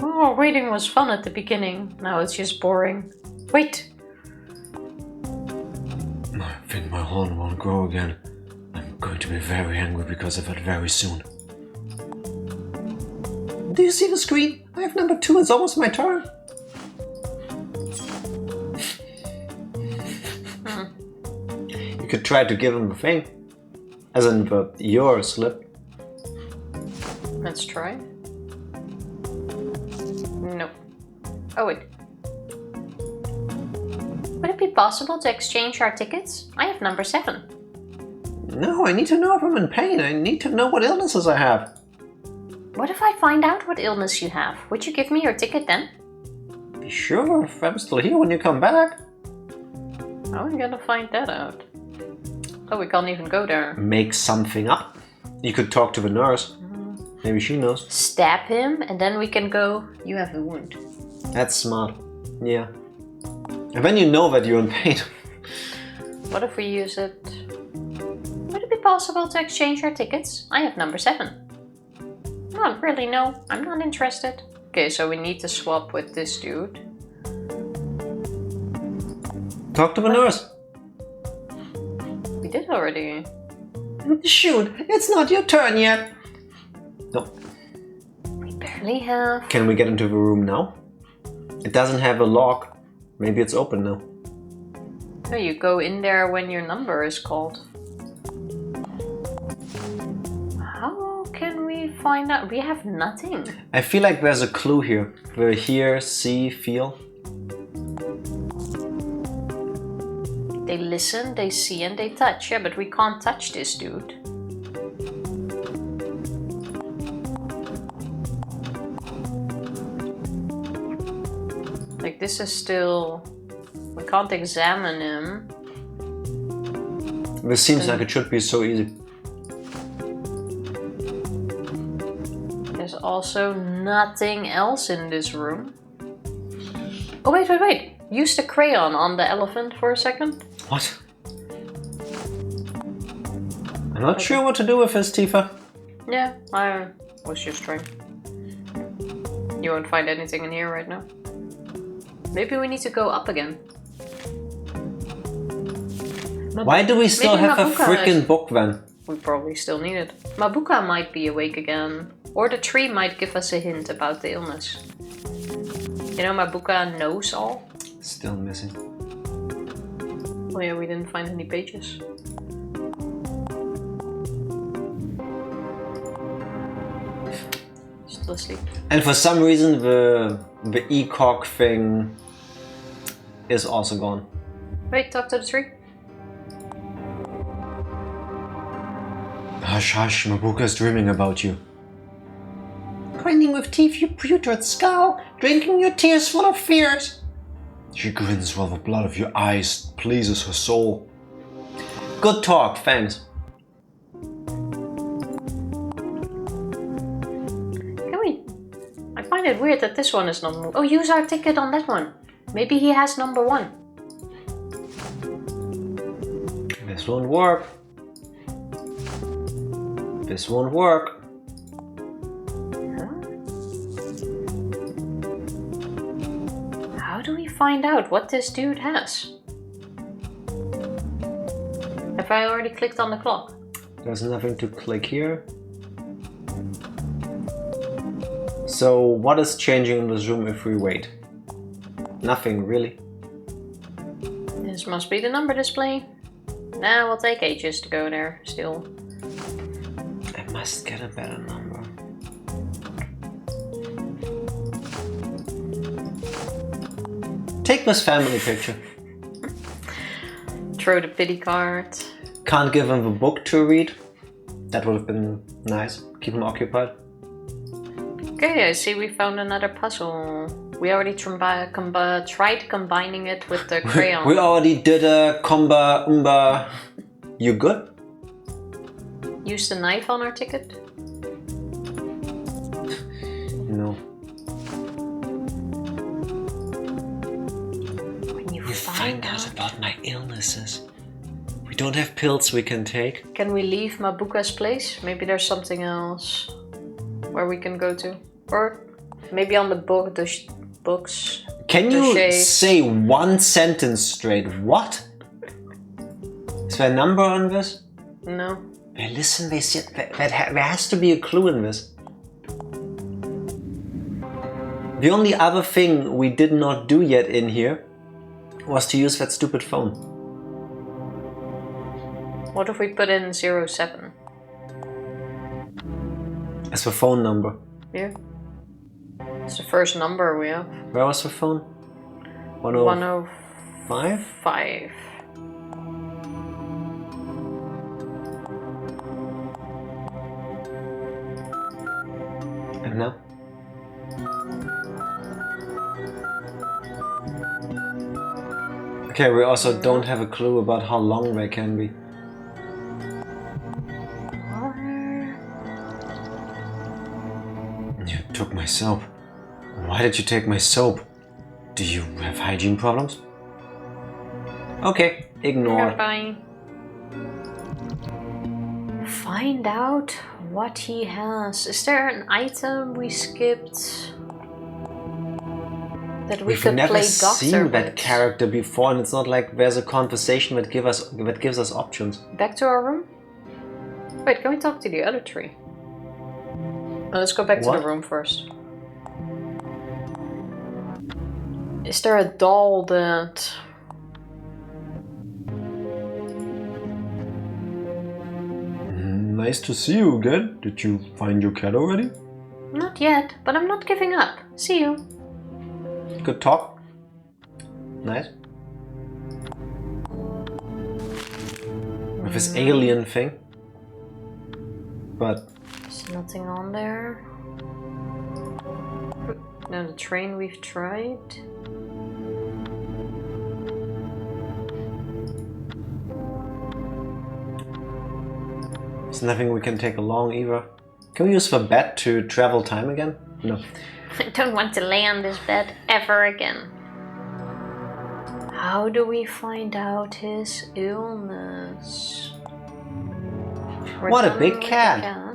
Oh, waiting was fun at the beginning. Now it's just boring. Wait! I think my horn won't grow again. I'm going to be very angry because of it very soon. Do you see the screen? I have number 2. It's almost my turn. You could try to give him the thing. As in your slip. Let's try. No. Oh wait. Would it be possible to exchange our tickets? I have number 7. No, I need to know if I'm in pain. I need to know what illnesses I have. What if I find out what illness you have? Would you give me your ticket then? Be sure if I'm still here when you come back. How are we gonna find that out? Oh, we can't even go there. Make something up. You could talk to the nurse. Maybe she knows. Stab him, and then we can go, you have a wound. That's smart. Yeah. And then you know that you're in pain. What if we use it? Would it be possible to exchange our tickets? I have number 7. Oh, really, no. I'm not interested. Okay, so we need to swap with this dude. Talk to the nurse. We did already. Shoot, it's not your turn yet. No. We barely have. Can we get into the room now? It doesn't have a lock. Maybe it's open now. No, you go in there when your number is called. How can we find out? We have nothing. I feel like there's a clue here. The hear, see, feel. They listen, they see, and they touch. Yeah, but we can't touch this dude. Like, this is still... We can't examine him. This seems like it should be so easy. There's also nothing else in this room. Oh, wait. Use the crayon on the elephant for a second. What? I'm not sure what to do with this, Tifa. Yeah, I was just trying. You won't find anything in here right now. Maybe we need to go up again. Why do we still Maybe have a Mabuka freaking book then? We probably still need it. Mabuka might be awake again. Or the tree might give us a hint about the illness. You know, Mabuka knows all. Still missing. Oh yeah, we didn't find any pages. Still asleep. And for some reason the ECOG thing is also gone. Wait, talk to the tree. Hush, hush, Mabuka's dreaming about you. Grinning with teeth, you putrid skull, drinking your tears full of fears. She grins while the blood of your eyes pleases her soul. Good talk, thanks. Can we... I find it weird that this one is not moved. Oh, use our ticket on that one. Maybe he has number 1. This won't work. This won't work. How do we find out what this dude has? Have I already clicked on the clock? There's nothing to click here. So what is changing in this room if we wait? Nothing really. This must be the number display. Nah, we'll take ages to go there still. I must get a better number. Take this family picture. Throw the pity card. Can't give him a book to read. That would have been nice. Keep him occupied. Okay, I see we found another puzzle. We already tried combining it with the crayon. We already did a comba umba. You good? Use the knife on our ticket? No. When you Find out about my illnesses. We don't have pills we can take. Can we leave Mabuka's place? Maybe there's something else where we can go to. Or maybe on the book, books. Can you say one sentence straight? What? Is there a number on this? No. Hey, listen, there has to be a clue in this. The only other thing we did not do yet in here was to use that stupid phone. What if we put in 07? As the phone number. Yeah. It's the first number we have. Where was the phone? 105? 5. And now? Okay, we also don't have a clue about how long they can be. took my soap. Why did you take my soap? Do you have hygiene problems? Okay, ignore. Goodbye. Find out what he has. Is there an item we skipped that we We've could never play doctor seen that with? character before, and it's not like there's a conversation that gives us options. Back to our room? Wait, can we talk to the other tree? Let's go back to What? the room first. Is there a doll that... Nice to see you again. Did you find your cat already? Not yet, but I'm not giving up. See you. Good talk. Nice. With this alien thing. But There's nothing on there. No, the train we've tried. there's nothing we can take along either. Can we use the bed to travel time again? No. I don't want to lay on this bed ever again. How do we find out his illness? We're What a done big with the cat.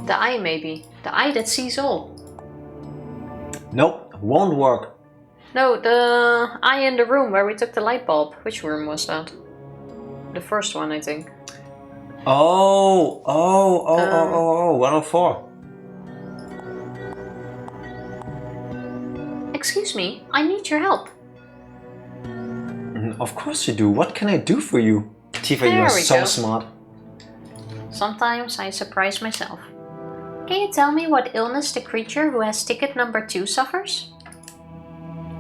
The eye, maybe. The eye that sees all. Nope, won't work. No, the eye in the room where we took the light bulb. Which room was that? The first one, I think. Oh, 104. Excuse me, I need your help. Of course you do. What can I do for you? Tifa, There you are we so go. smart. Sometimes I surprise myself. Can you tell me what illness the creature who has ticket number 2 suffers?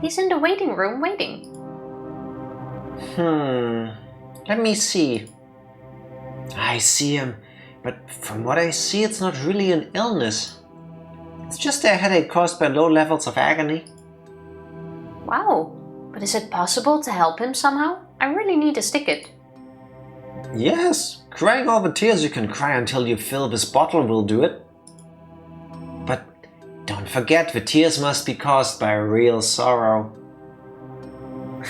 He's in the waiting room waiting. Let me see. I see him, but from what I see, it's not really an illness. It's just a headache caused by low levels of agony. Wow, but is it possible to help him somehow? I really need his ticket. Yes, crying all the tears you can cry until you fill this bottle will do it. But don't forget, the tears must be caused by real sorrow.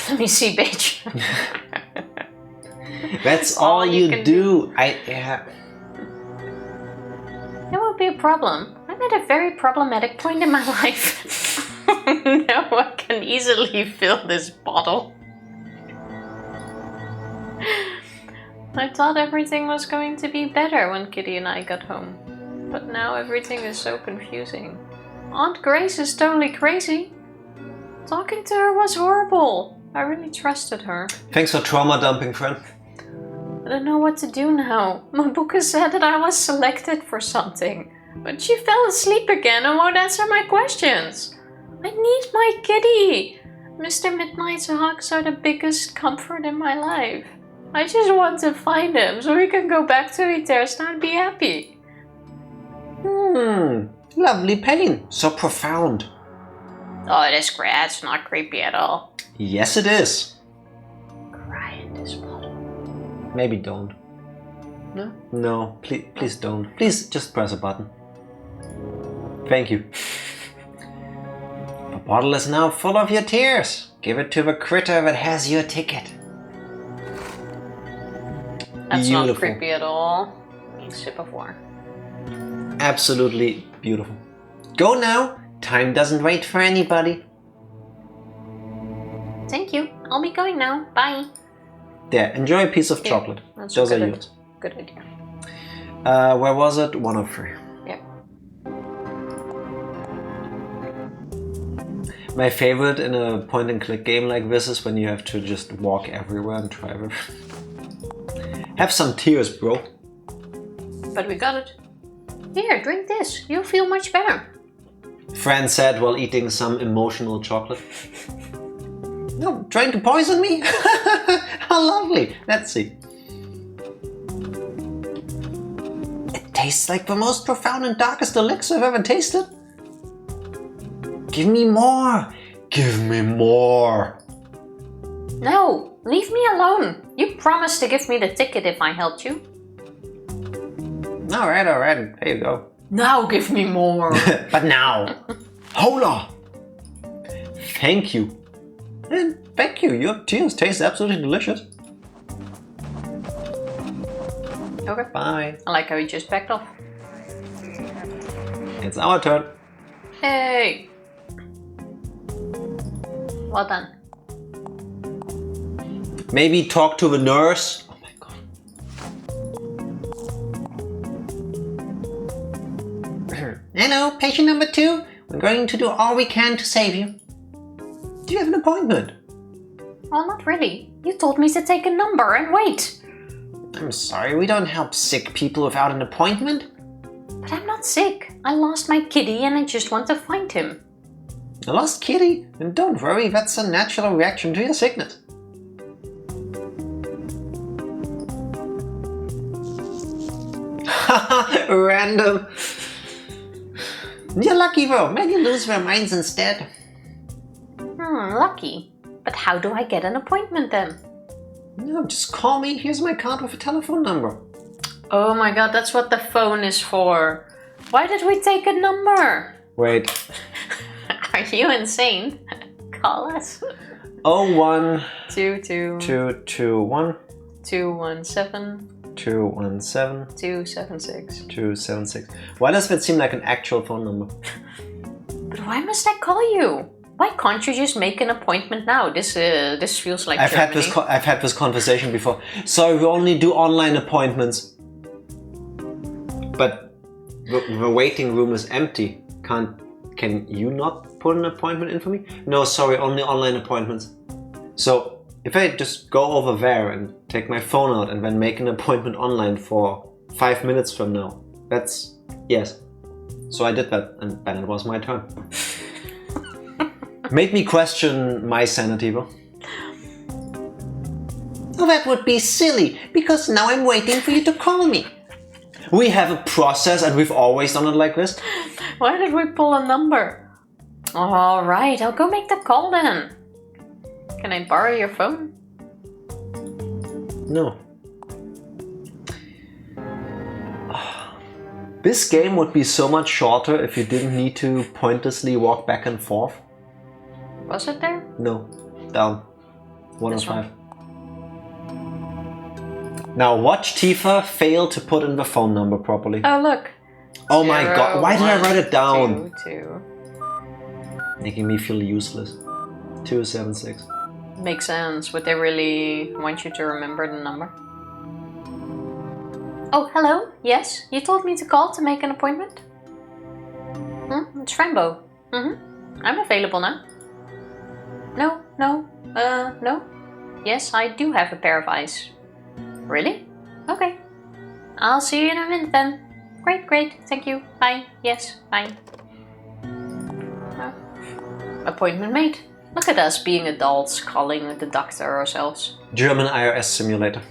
Let me see, bitch. That's all you can do. There won't be a problem. I'm at a very problematic point in my life. No one can easily fill this bottle. I thought everything was going to be better when Kitty and I got home. But now everything is so confusing. Aunt Grace is totally crazy. Talking to her was horrible. I really trusted her. Thanks for trauma dumping, friend. I don't know what to do now. Mabuka said that I was selected for something. But she fell asleep again and won't answer my questions. I need my kitty. Mr. Midnight's hugs are the biggest comfort in my life. I just want to find him so we can go back to Etersta and be happy. Lovely pain. So profound. Oh, this that's not creepy at all. Yes, it is. Cry in this bottle. Maybe don't. No? No, please don't. Please just press a button. Thank you. The bottle is now full of your tears. Give it to the critter that has your ticket. That's not Beautiful. creepy at all. Need a sip of water. Absolutely beautiful. Go now. Time doesn't wait for anybody. Thank you. I'll be going now. Bye. There, enjoy a piece of Here, chocolate. that's Those a are good yours. Good idea. Where was it? 103. Yep. My favorite in a point and click game like this is when you have to just walk everywhere and try it. Have some tears, bro. But we got it. Here, drink this. You'll feel much better. Fran said while eating some emotional chocolate. No, trying to poison me? How lovely. Let's see. It tastes like the most profound and darkest elixir I've ever tasted. Give me more. Give me more. No, leave me alone. You promised to give me the ticket if I helped you. Alright, there you go. Now give me more. But now! Hola! Thank you. And thank you, your tears taste absolutely delicious. Okay. Bye. I like how he just backed off. It's our turn. Hey! Well done. Maybe talk to the nurse. Oh my god. Hello, patient number 2. We're going to do all we can to save you. Do you have an appointment? Well, not really. You told me to take a number and wait. I'm sorry, we don't help sick people without an appointment. But I'm not sick. I lost my kitty and I just want to find him. A lost kitty? And don't worry, that's a natural reaction to your sickness. Haha, random. You're lucky though, maybe lose their minds instead. Lucky. But how do I get an appointment then? No, just call me, here's my card with a telephone number. Oh my god, that's what the phone is for. Why did we take a number? Wait. Are you insane? Call us. 01 22 221 217 217 276. 276. Why does that seem like an actual phone number? But why must I call you? Why can't you just make an appointment now? This feels like Germany. I've had this conversation before. Sorry, we only do online appointments. But the waiting room is empty. Can you not put an appointment in for me? No, sorry, only online appointments. So if I just go over there and take my phone out and then make an appointment online for 5 minutes from now, that's yes. So I did that, and then it was my turn. Made me question my sanity, though. Oh, that would be silly, because now I'm waiting for you to call me. We have a process and we've always done it like this. Why did we pull a number? Alright, I'll go make the call then. Can I borrow your phone? No. This game would be so much shorter if you didn't need to pointlessly walk back and forth. Was it there? No. Down. 1 of This 5. Now watch Tifa fail to put in the phone number properly. Oh, look. Oh my god, why did I write it down? 2. Making me feel useless. 276. Makes sense. Would they really want you to remember the number? Oh, hello? Yes? You told me to call to make an appointment? It's Fran Bow. I'm available now. No. No? Yes, I do have a pair of eyes. Really? Okay. I'll see you in a minute then. Great. Thank you. Bye. Yes, bye. Appointment made. Look at us being adults calling the doctor ourselves. German IRS simulator.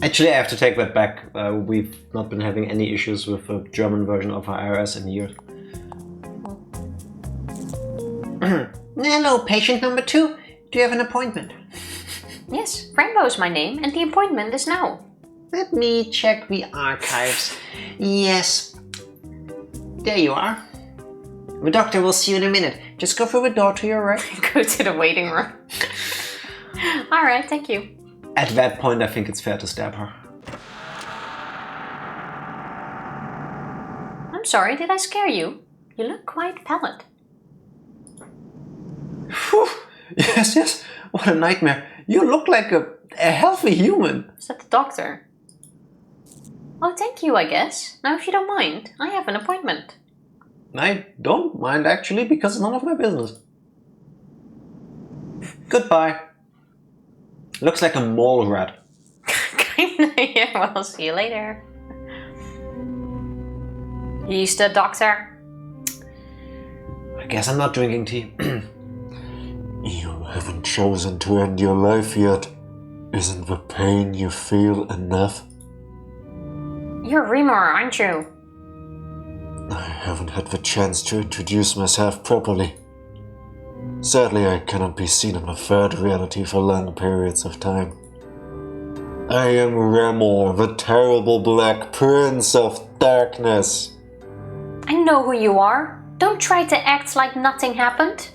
Actually, I have to take that back. We've not been having any issues with the German version of IRS in years. Hello, patient number 2. Do you have an appointment? Yes, Fran Bow is my name and the appointment is now. Let me check the archives. Yes. There you are. The doctor will see you in a minute. Just go through the door to your right. Go to the waiting room. Alright, thank you. At that point, I think it's fair to stab her. I'm sorry, did I scare you? You look quite pallid. Whew. Yes. What a nightmare. You look like a healthy human. Is that the doctor? Oh, thank you, I guess. Now, if you don't mind, I have an appointment. I don't mind, actually, because it's none of my business. Goodbye. Looks like a mole rat. Kinda, yeah, well, see you later. He's the doctor. I guess I'm not drinking tea. You haven't chosen to end your life yet. Isn't the pain you feel enough? You're Remor, aren't you? I haven't had the chance to introduce myself properly. Sadly, I cannot be seen in a third reality for long periods of time. I am Remo, the terrible Black Prince of Darkness. I know who you are. Don't try to act like nothing happened.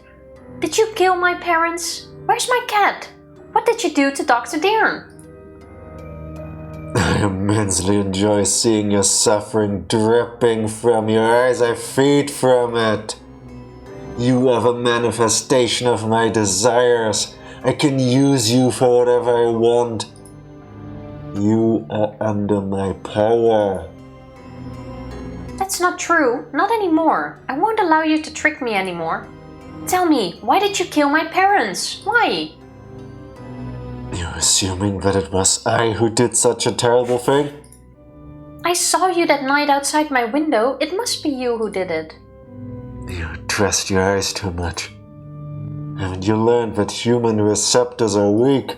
Did you kill my parents? Where's my cat? What did you do to Dr. Deern? I immensely enjoy seeing your suffering dripping from your eyes. I feed from it. You are the manifestation of my desires. I can use you for whatever I want. You are under my power. That's not true. Not anymore. I won't allow you to trick me anymore. Tell me, why did you kill my parents? Why? You're assuming that it was I who did such a terrible thing? I saw you that night outside my window. It must be you who did it. You trust your eyes too much. Haven't you learned that human receptors are weak?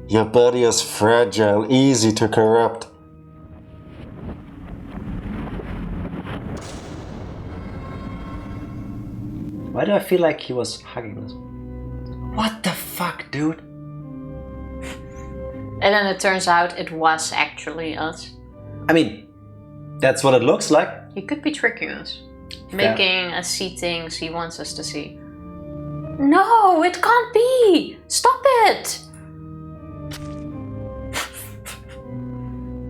Your body is fragile, easy to corrupt. Why do I feel like he was hugging us? What the fuck, dude? And then it turns out it was actually us. I mean, that's what it looks like. He could be tricking us. Making us see things he wants us to see. No, it can't be! Stop it!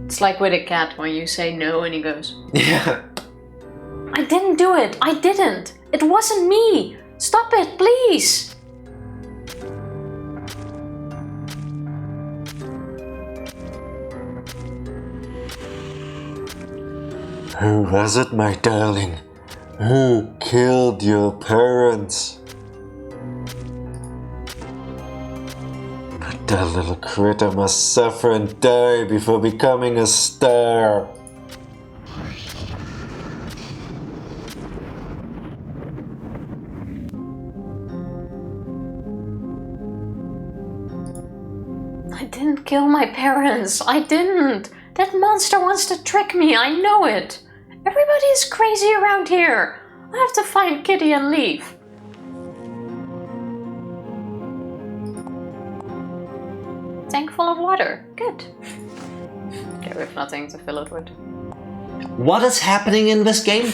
It's like with a cat when you say no and he goes. Yeah. I didn't do it. I didn't. It wasn't me. Stop it, please. Who was it, my darling? Who killed your parents? But that little critter must suffer and die before becoming a star. I didn't kill my parents. I didn't. That monster wants to trick me. I know it. Everybody is crazy around here. I have to find Kitty and leave. Tank full of water. Good. Okay, we have nothing to fill it with. What is happening in this game?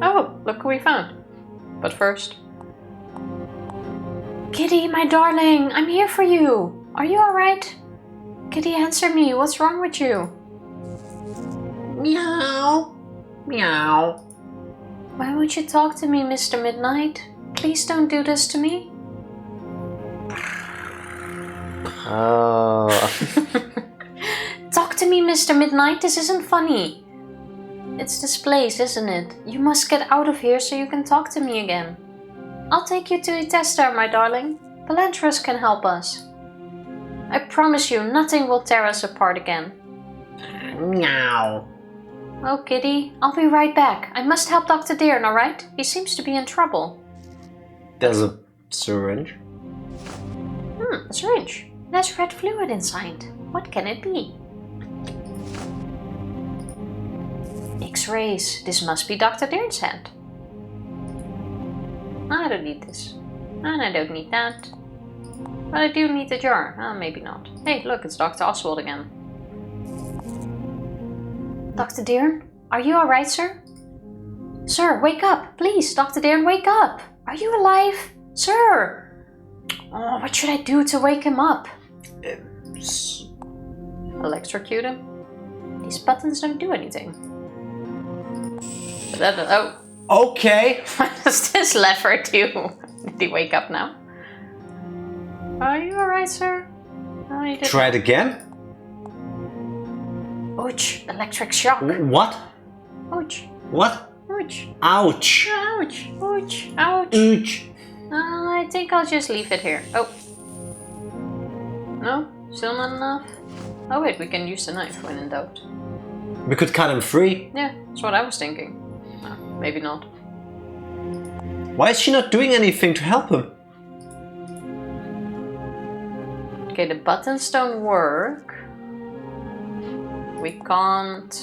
Oh, look who we found. But first. Kitty, my darling, I'm here for you. Are you alright? Kitty, answer me. What's wrong with you? Meow. Meow. Why won't you talk to me, Mr. Midnight? Please don't do this to me. Oh. Talk to me, Mr. Midnight. This isn't funny. It's this place, isn't it? You must get out of here so you can talk to me again. I'll take you to a tester, my darling. Pelantros can help us. I promise you, nothing will tear us apart again. Meow. Oh, Kitty, I'll be right back. I must help Dr. Deern, alright? He seems to be in trouble. There's a syringe. A syringe. There's red fluid inside. What can it be? X-rays. This must be Dr. Deern's hand. I don't need this. And I don't need that. But I do need the jar. Maybe not. Hey, look, it's Dr. Oswald again. Dr. Deern, are you alright, sir? Sir, wake up! Please, Dr. Deern, wake up! Are you alive? Sir! Oh, what should I do to wake him up? Electrocute him. These buttons don't do anything. Oh. Okay. What does this lever do? Did he wake up now? Are you alright, sir? Oh, you did. Try it again. Ouch, electric shock. What? Ouch. What? Ouch. Ouch. Ouch. Ouch. Ouch. Ouch. I think I'll just leave it here. Oh. No? Still not enough? Oh wait, we can use the knife when in doubt. We could cut him free. Yeah, that's what I was thinking. No, maybe not. Why is she not doing anything to help him? Okay, the buttons don't work. We can't...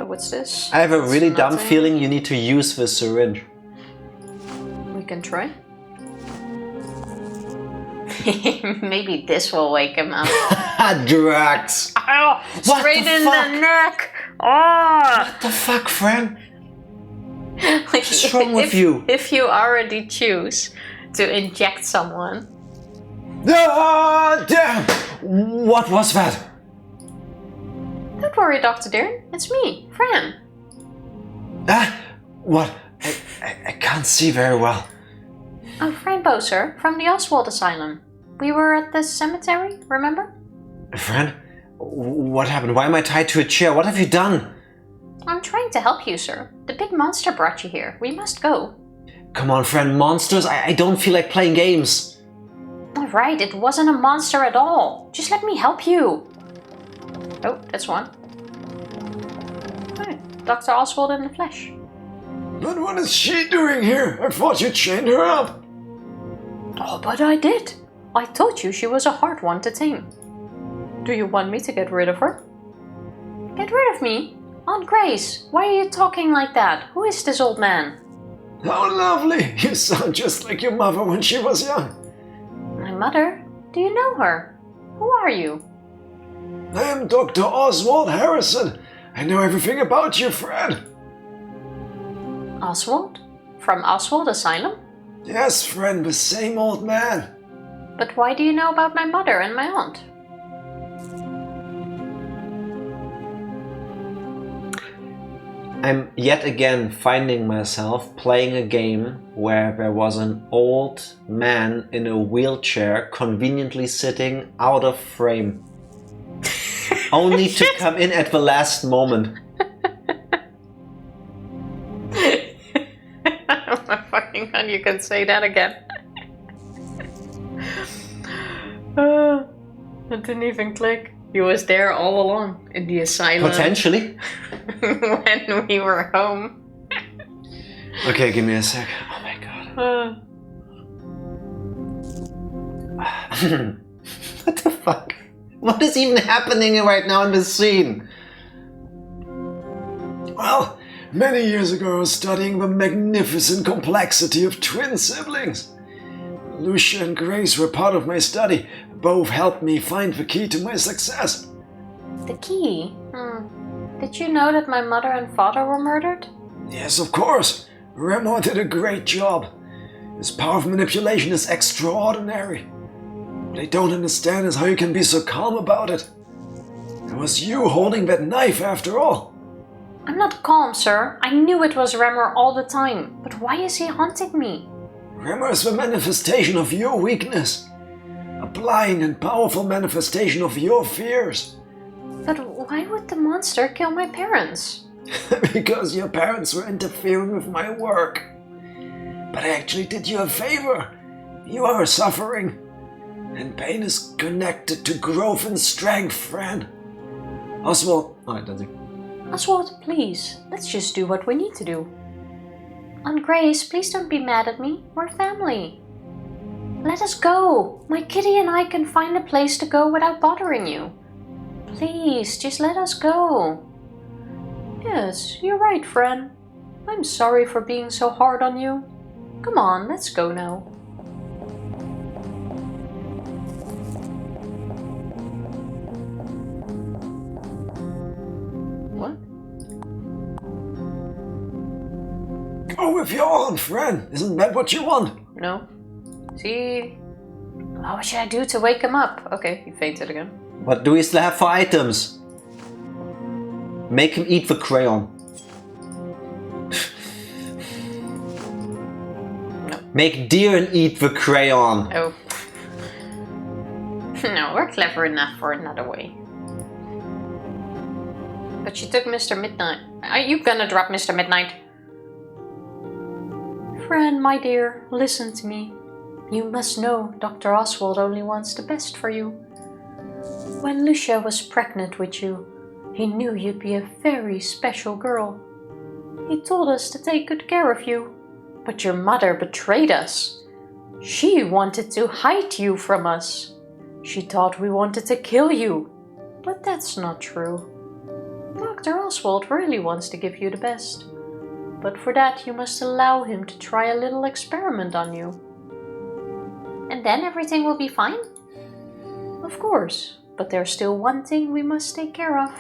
Oh, what's this? I have a really dumb Nothing. feeling you need to use the syringe. We can try. Maybe this will wake him up. Drugs! Ow! What Straight the in fuck? the neck! Oh! What the fuck, Fran? Like, What's wrong with you? If you already choose to inject someone. Ah, damn! What was that? Don't worry, Dr. Deern. It's me, Fran. Ah, what? I can't see very well. I'm Fran Bow, sir, from the Oswald Asylum. We were at the cemetery, remember? Fran, what happened? Why am I tied to a chair? What have you done? I'm trying to help you, sir. The big monster brought you here. We must go. Come on, Fran, monsters? I don't feel like playing games. Alright, it wasn't a monster at all. Just let me help you. Oh, that's one. Right, Dr. Oswald in the flesh. But what is she doing here? I thought you chained her up. Oh, but I did. I told you she was a hard one to tame. Do you want me to get rid of her? Get rid of me? Aunt Grace, why are you talking like that? Who is this old man? How lovely! You sound just like your mother when she was young. My mother? Do you know her? Who are you? I am Dr. Oswald Harrison. I know everything about you, Fran. Oswald? From Oswald Asylum? Yes, Fran, the same old man. But why do you know about my mother and my aunt? I'm yet again finding myself playing a game where there was an old man in a wheelchair conveniently sitting out of frame. Only to come in at the last moment. Oh my fucking god, you can say that again. It didn't even click. He was there all along in the asylum. Potentially. When we were home. Okay, give me a sec. Oh my god. What the fuck? What is even happening right now in this scene? Well, many years ago I was studying the magnificent complexity of twin siblings. Lucia and Grace were part of my study. Both helped me find the key to my success. The key? Did you know that my mother and father were murdered? Yes, of course. Remo did a great job. His power of manipulation is extraordinary. What I don't understand is how you can be so calm about it. It was you holding that knife after all. I'm not calm, sir. I knew it was Remmer all the time. But why is he haunting me? Remo is the manifestation of your weakness. A blind and powerful manifestation of your fears. But why would the monster kill my parents? Because your parents were interfering with my work. But I actually did you a favor. You are suffering. And pain is connected to growth and strength, Fran. Oswald. Oh, it doesn't. Oswald, please. Let's just do what we need to do. Aunt Grace, please don't be mad at me. We're family. Let us go. My kitty and I can find a place to go without bothering you. Please, just let us go. Yes, you're right, Fran. I'm sorry for being so hard on you. Come on, let's go now. What? Go with your aunt, Fran. Isn't that what you want? No. See? What should I do to wake him up? Okay, he fainted again. What do we still have for items? Make him eat the crayon. No. Make Deern eat the crayon. Oh. No, we're clever enough for another way. But she took Mr. Midnight. Are you gonna drop Mr. Midnight? Fran, my dear, listen to me. You must know Dr. Oswald only wants the best for you. When Lucia was pregnant with you, he knew you'd be a very special girl. He told us to take good care of you, but your mother betrayed us. She wanted to hide you from us. She thought we wanted to kill you, but that's not true. Dr. Oswald really wants to give you the best, but for that you must allow him to try a little experiment on you. And then everything will be fine? Of course, but there's still one thing we must take care of.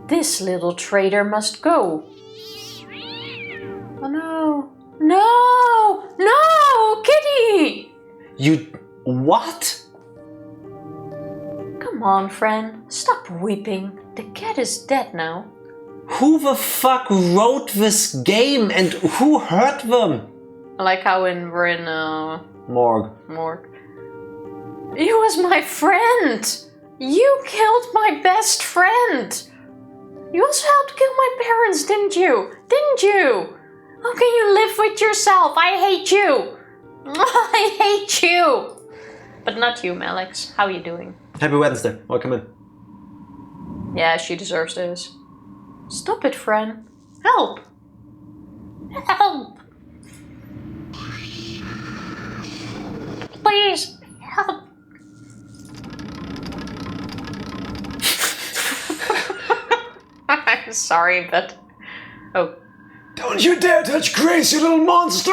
This little traitor must go. Oh no. No! No! Kitty! You... what? Come on, Fran. Stop weeping. The cat is dead now. Who the fuck wrote this game and who hurt them? I like how we're in Morgue. He was my friend! You killed my best friend! You also helped kill my parents, didn't you? Didn't you? How can you live with yourself? I hate you! I hate you! But not you, Alex. How are you doing? Happy Wednesday. Welcome in. Yeah, she deserves this. Stop it, Fran. Help! Help! Please, help! I'm sorry, but... Oh. Don't you dare touch Grace, you little monster!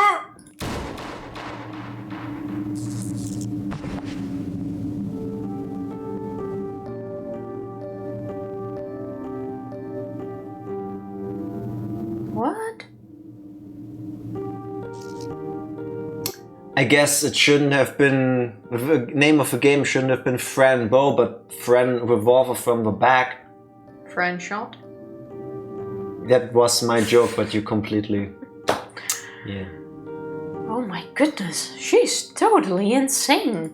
What? I guess it shouldn't have been... the name of the game shouldn't have been Fran Bow, but Fran Revolver from the back. Fran shot? That was my joke, but you completely... Yeah. Oh my goodness, she's totally insane.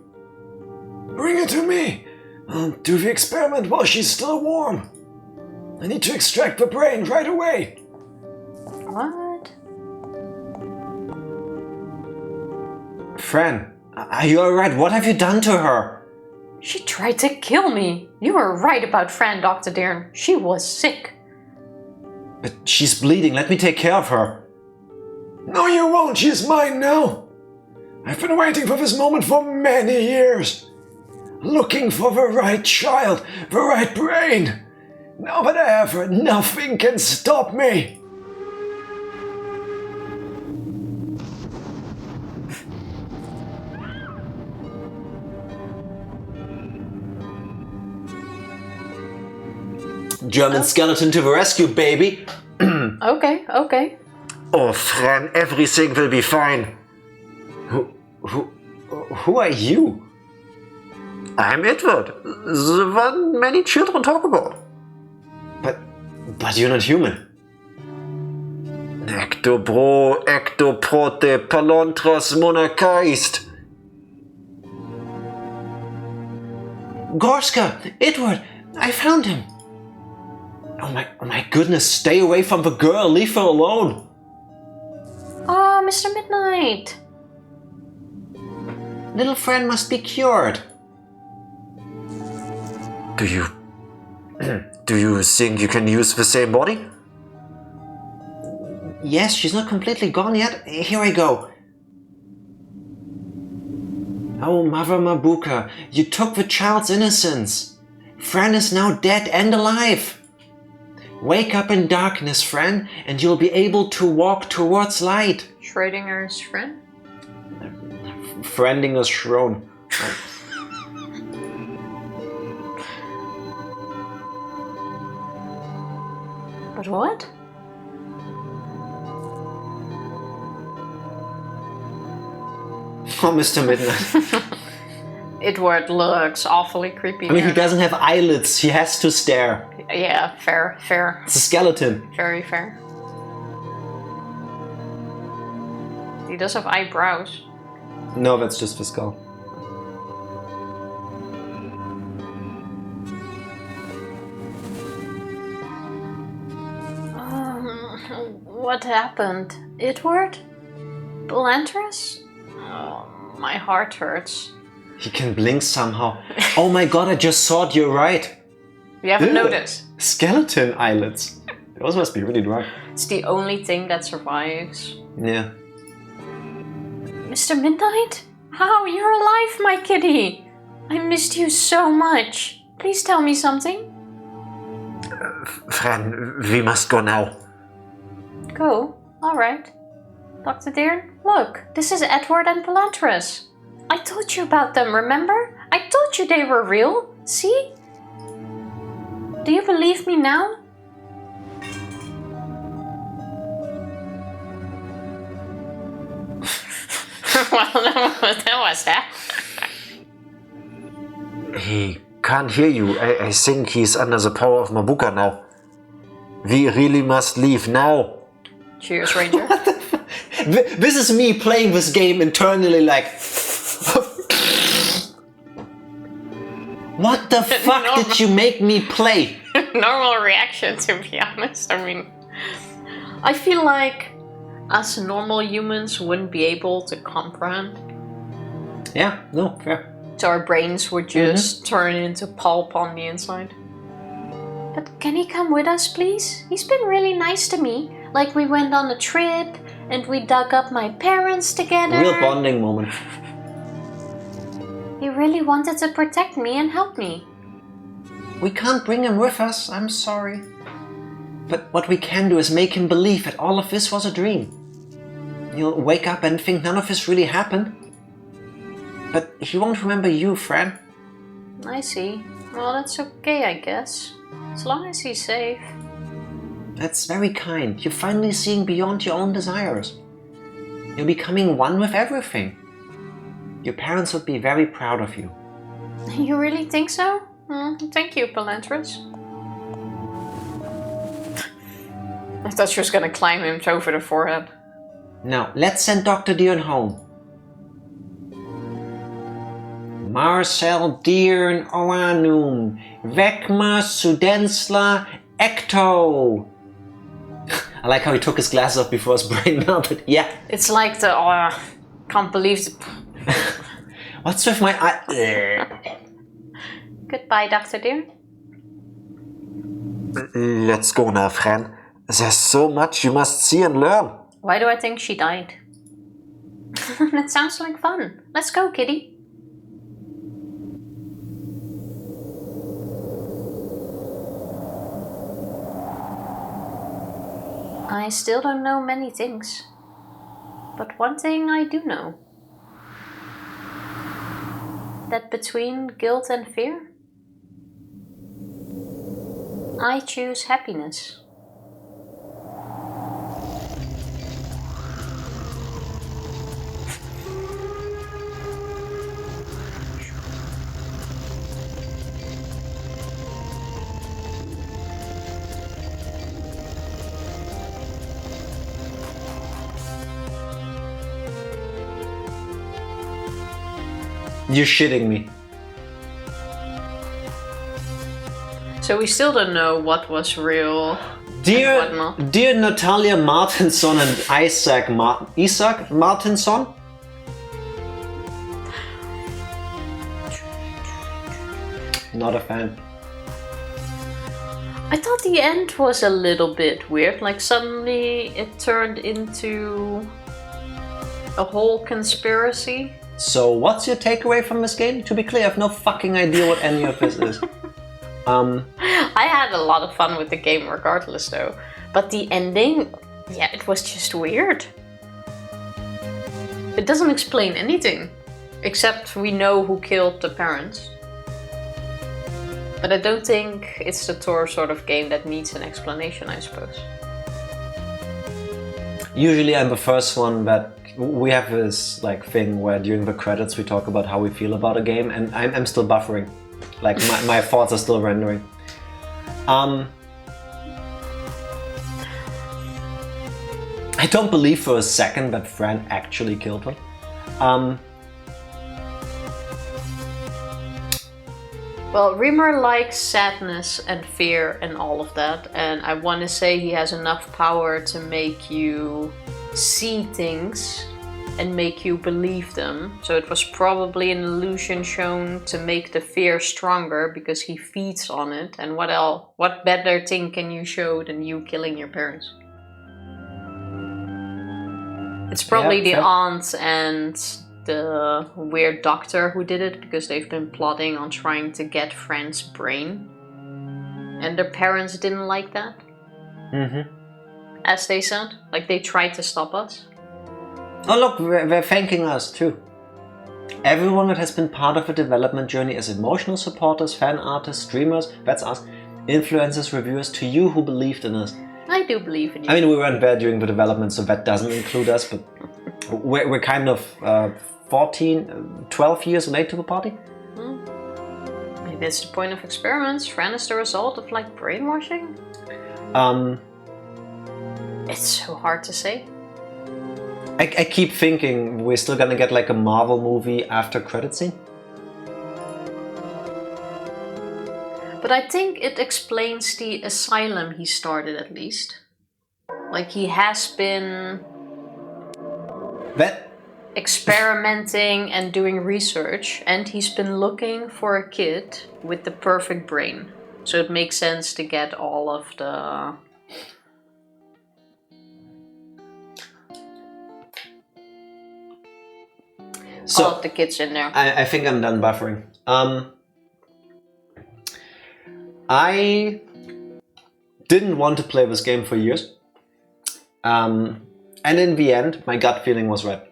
Bring her to me! I'll do the experiment while she's still warm. I need to extract the brain right away. What? Fran, are you alright? What have you done to her? She tried to kill me. You were right about Fran, Dr. Deern. She was sick. But she's bleeding. Let me take care of her. No, you won't. She's mine now. I've been waiting for this moment for many years. Looking for the right child, the right brain. Now that I have her, nothing can stop me. German skeleton to the rescue, baby. Okay. Oh, Fran, everything will be fine. Who are you? I'm Edward, the one many children talk about. But you're not human. Ectobro, ectoprote, palontras monarchaist. Gorska! Edward! I found him! Oh my goodness, stay away from the girl, leave her alone! Oh, Mr. Midnight. Little Fran must be cured. Do you think you can use the same body? Yes, she's not completely gone yet. Here I go. Oh, Mother Mabuka, you took the child's innocence. Fran is now dead and alive. Wake up in darkness, Fran, and you'll be able to walk towards light. Schrodinger's friend? Frandinger's Schron. But what? Oh, Mr. Midnight. Edward looks awfully creepy. I mean, he here. doesn't have eyelids. He has to stare. Yeah, fair. It's a skeleton. Very fair. He does have eyebrows. No, that's just the skull. What happened? Edward? Belantris? Oh, my heart hurts. He can blink somehow. Oh my god, I just saw it. You're right. You haven't Ew. noticed. Skeleton eyelids. Those must be really dry. It's the only thing that survives. Yeah. Mr. Midnight? How? You're alive, my kitty! I missed you so much. Please tell me something. Fran, we must go now. Go? Alright. Dr. Deern, look, this is Edward and Belantris. I told you about them, remember? I told you they were real. See? Do you believe me now? Well, that was that. He can't hear you. I think he's under the power of Mabuka now. We really must leave now. Cheers, Ranger. This is me playing this game internally like... What the fuck did you make me play? Normal reaction, to be honest. I mean, I feel like us normal humans wouldn't be able to comprehend. Yeah, no, fair. So our brains would just turn into pulp on the inside. But can he come with us, please? He's been really nice to me. Like we went on a trip and we dug up my parents together. Real bonding moment. He really wanted to protect me and help me. We can't bring him with us, I'm sorry. But what we can do is make him believe that all of this was a dream. He'll wake up and think none of this really happened. But he won't remember you, Fran. I see. Well, that's okay, I guess. As long as he's safe. That's very kind. You're finally seeing beyond your own desires. You're becoming one with everything. Your parents would be very proud of you. You really think so? Thank you, Palantris. I thought she was gonna climb him over the forehead. Now, let's send Dr. Deern home. Marcel Deern Oanum, Vecma Sudensla Ecto. I like how he took his glasses off before his brain melted. Yeah. It's like the, can't believe the... What's with my eye? Goodbye, Dr. Deer. Let's go now, Fran. There's so much you must see and learn. Why do I think she died? That sounds like fun. Let's go, kitty. I still don't know many things. But one thing I do know. That between guilt and fear, I choose happiness. You're shitting me. So we still don't know what was real Dear, and whatnot. dear Natalia Martinson and Isaac Martinson? Not a fan. I thought the end was a little bit weird, like suddenly it turned into a whole conspiracy. So what's your takeaway from this game? To be clear, I have no fucking idea what any of this is. I had a lot of fun with the game regardless though, but the ending, yeah, it was just weird. It doesn't explain anything, except we know who killed the parents. But I don't think it's the Tor sort of game that needs an explanation, I suppose. Usually I'm the first one that we have this like thing where during the credits we talk about how we feel about a game, and I'm still buffering. Like my thoughts are still rendering. I don't believe for a second that Fran actually killed her. Well, Reamer likes sadness and fear and all of that, and I want to say he has enough power to make you see things and make you believe them. So it was probably an illusion shown to make the fear stronger because he feeds on it. And what else? What better thing can you show than you killing your parents? It's probably the aunt and the weird doctor who did it because they've been plotting on trying to get Fran's brain. And their parents didn't like that. As they said, like they tried to stop us. Oh look, they're thanking us too. everyone that has been part of a development journey as emotional supporters, fan artists, streamers, that's us, influencers, reviewers, to you who believed in us. I do believe in you. I mean, we weren't there during the development, so that doesn't include us, but we're kind of 12 years late to the party. Maybe it's the point of experiments. Fran is the result of like brainwashing. It's so hard to say. I keep thinking we're still gonna get like a Marvel movie after credit scene. But I think it explains the asylum he started at least. Like he has been experimenting and doing research, and he's been looking for a kid with the perfect brain. So it makes sense to get all of the... So, all of the kids in there. I think I'm done buffering. I didn't want to play this game for years. And in the end, my gut feeling was right.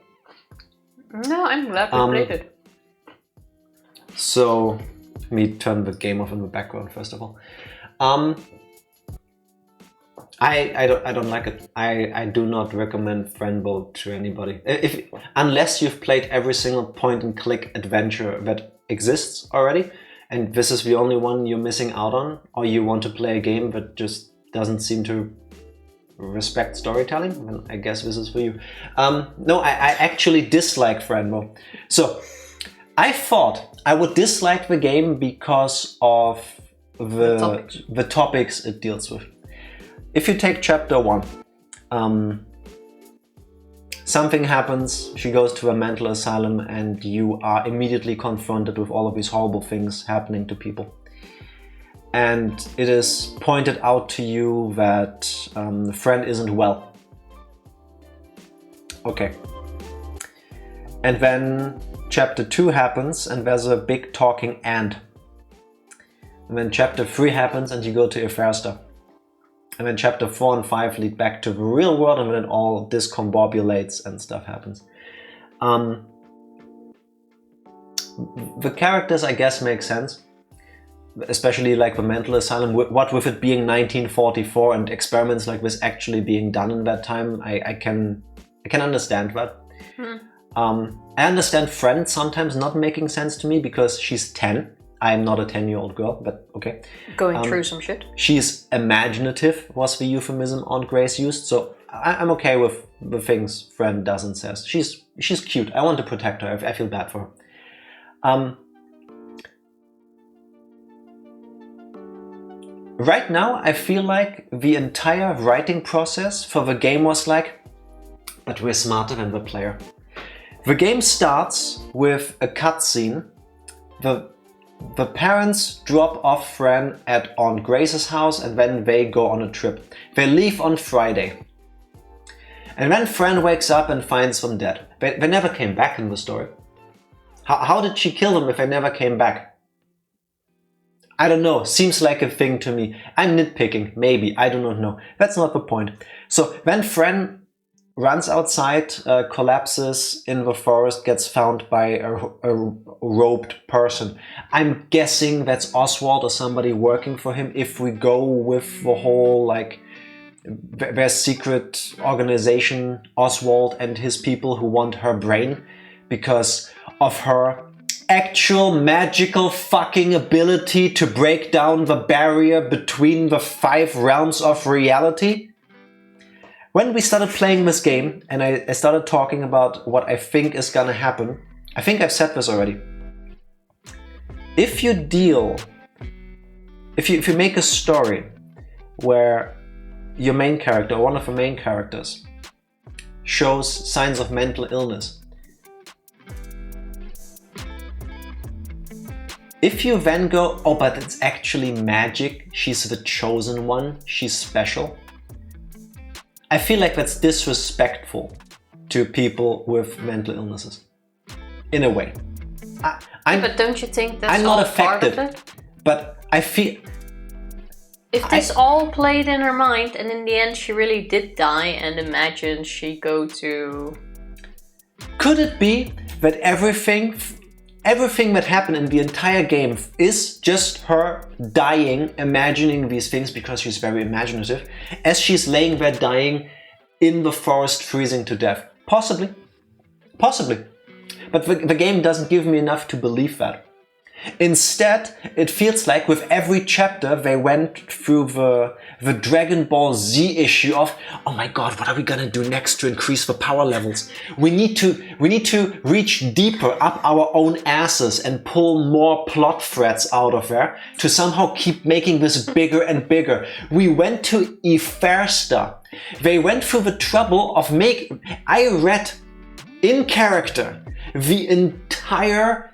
No, I'm glad we played it. So, let me turn the game off in the background first of all. I don't like it. I do not recommend Fran Bow to anybody. Unless you've played every single point and click adventure that exists already, and this is the only one you're missing out on, or you want to play a game that just doesn't seem to respect storytelling, then I guess this is for you. No, I actually dislike Fran Bow. So, I thought I would dislike the game because of the topics it deals with. If you take chapter 1, something happens, she goes to a mental asylum, and you are immediately confronted with all of these horrible things happening to people. And it is pointed out to you that Fran isn't well. Okay. And then chapter 2 happens, and there's a big talking ant. And then chapter 3 happens, and you go to Efersta. And then chapter 4 and 5 lead back to the real world, and then it all discombobulates and stuff happens. The characters, I guess, make sense. Especially like the mental asylum, what with it being 1944 and experiments like this actually being done in that time, I can understand that. I understand Fran sometimes not making sense to me because she's 10. I'm not a 10-year-old girl, but okay. Going through some shit. She's imaginative was the euphemism Aunt Grace used, so I'm okay with the things Fran does and says. She's cute. I want to protect her. I feel bad for her. Right now, I feel like the entire writing process for the game was like, but we're smarter than the player. The game starts with a cutscene. The parents drop off Fran at Aunt Grace's house, and then they go on a trip. They leave on Friday. And then Fran wakes up and finds them dead. They never came back in the story. How did she kill them if they never came back? I don't know. Seems like a thing to me. I'm nitpicking. Maybe. I do not know. That's not the point. So then Fran runs outside, collapses in the forest, gets found by a robed person. I'm guessing that's Oswald or somebody working for him if we go with the whole, like, their secret organization, Oswald and his people who want her brain because of her actual magical fucking ability to break down the barrier between the 5 realms of reality. When we started playing this game and I started talking about what I think is gonna happen, I think I've said this already. If you make a story where your main character, or one of the main characters, shows signs of mental illness, if you then go, oh, but it's actually magic, she's the chosen one, she's special, I feel like that's disrespectful to people with mental illnesses, in a way. But don't you think that's I'm all not affected, part of it? but I feel... If this all played in her mind and in the end she really did die and imagine she go to... Could it be that everything everything that happened in the entire game is just her dying, imagining these things because she's very imaginative, as she's laying there dying in the forest, freezing to death. Possibly. Possibly. But the game doesn't give me enough to believe that. Instead, it feels like with every chapter they went through the Dragon Ball Z issue of, oh my god, what are we gonna do next to increase the power levels? We need to reach deeper up our own asses and pull more plot threads out of there to somehow keep making this bigger and bigger. We went to Efersta. They went through the trouble of I read in character the entire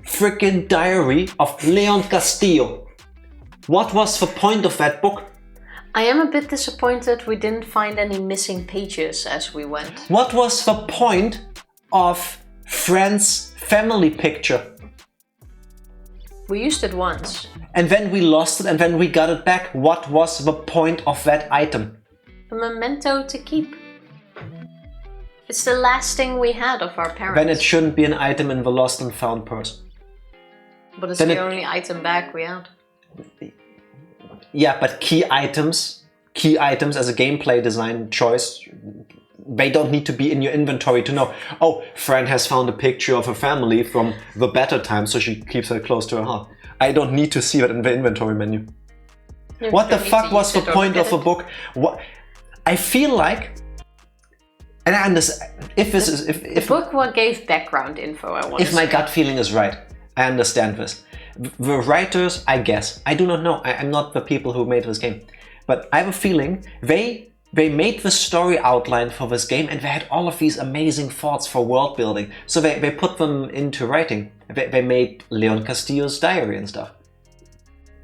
freaking diary of Leon Castillo. What was the point of that book? I am a bit disappointed we didn't find any missing pages as we went. What was the point of Fran's family picture? We used it once. And then we lost it and then we got it back. What was the point of that item? A memento to keep. It's the last thing we had of our parents. Then it shouldn't be an item in the lost and found purse. But it's the only item back we had. Yeah, but key items as a gameplay design choice, they don't need to be in your inventory to know, oh, Fran has found a picture of her family from the better time, so she keeps it close to her heart. I don't need to see that in the inventory menu. What the fuck was the point of a book? What I feel like, and I understand if the book what gave background info. If my gut feeling is right, I understand this. The writers, I guess, I do not know. I'm not the people who made this game, but I have a feeling they made the story outline for this game and they had all of these amazing thoughts for world building. So they put them into writing. They made Leon Castillo's diary and stuff.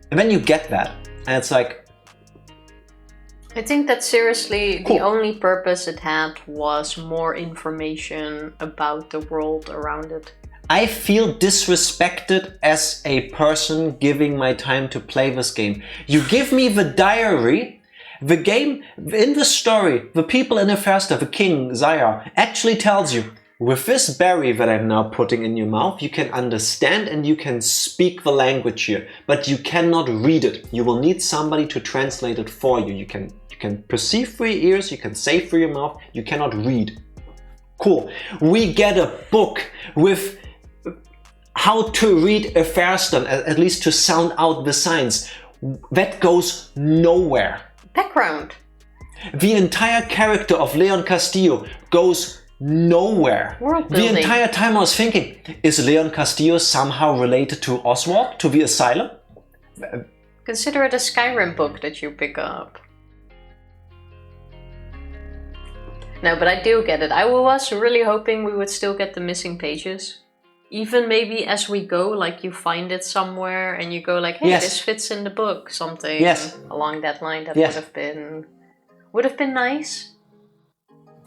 And then you get that, and it's like, I think that seriously, cool. The only purpose it had was more information about the world around it. I feel disrespected as a person giving my time to play this game. You give me the diary, the game, in the story, the people in Efersta, the king, Zayar, actually tells you, with this berry that I'm now putting in your mouth, you can understand and you can speak the language here, but you cannot read it. You will need somebody to translate it for you. You can perceive through your ears, you can say through your mouth, you cannot read. Cool. We get a book with how to read Efersta, at least to sound out the signs. That goes nowhere. Background. The entire character of Leon Castillo goes nowhere. World building. The entire time I was thinking, is Leon Castillo somehow related to Oswald, to the asylum? Consider it a Skyrim book that you pick up. No, but I do get it. I was really hoping we would still get the missing pages. Even maybe as we go, like you find it somewhere and you go like, hey, yes, this fits in the book, something yes, along that line. That yes, would have been nice.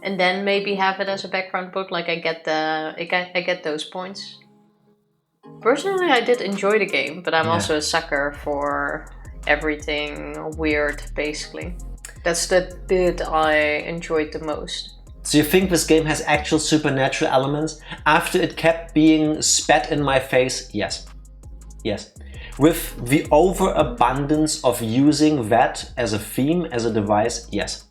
And then maybe have it as a background book. Like I get those points. Personally, I did enjoy the game, but I'm also a sucker for everything weird, basically. That's the bit I enjoyed the most. So you think this game has actual supernatural elements? After it kept being spat in my face, yes. Yes. With the overabundance of using that as a theme, as a device, yes.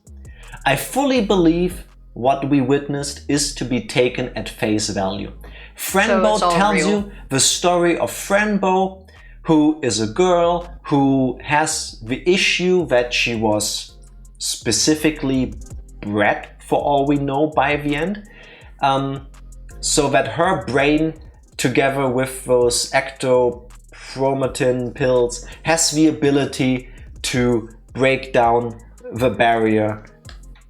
I fully believe what we witnessed is to be taken at face value. Fran Bow tells you the story of Fran Bow, who is a girl who has the issue that she was specifically bred, for all we know, by the end, so that her brain, together with those ectopromatin pills, has the ability to break down the barrier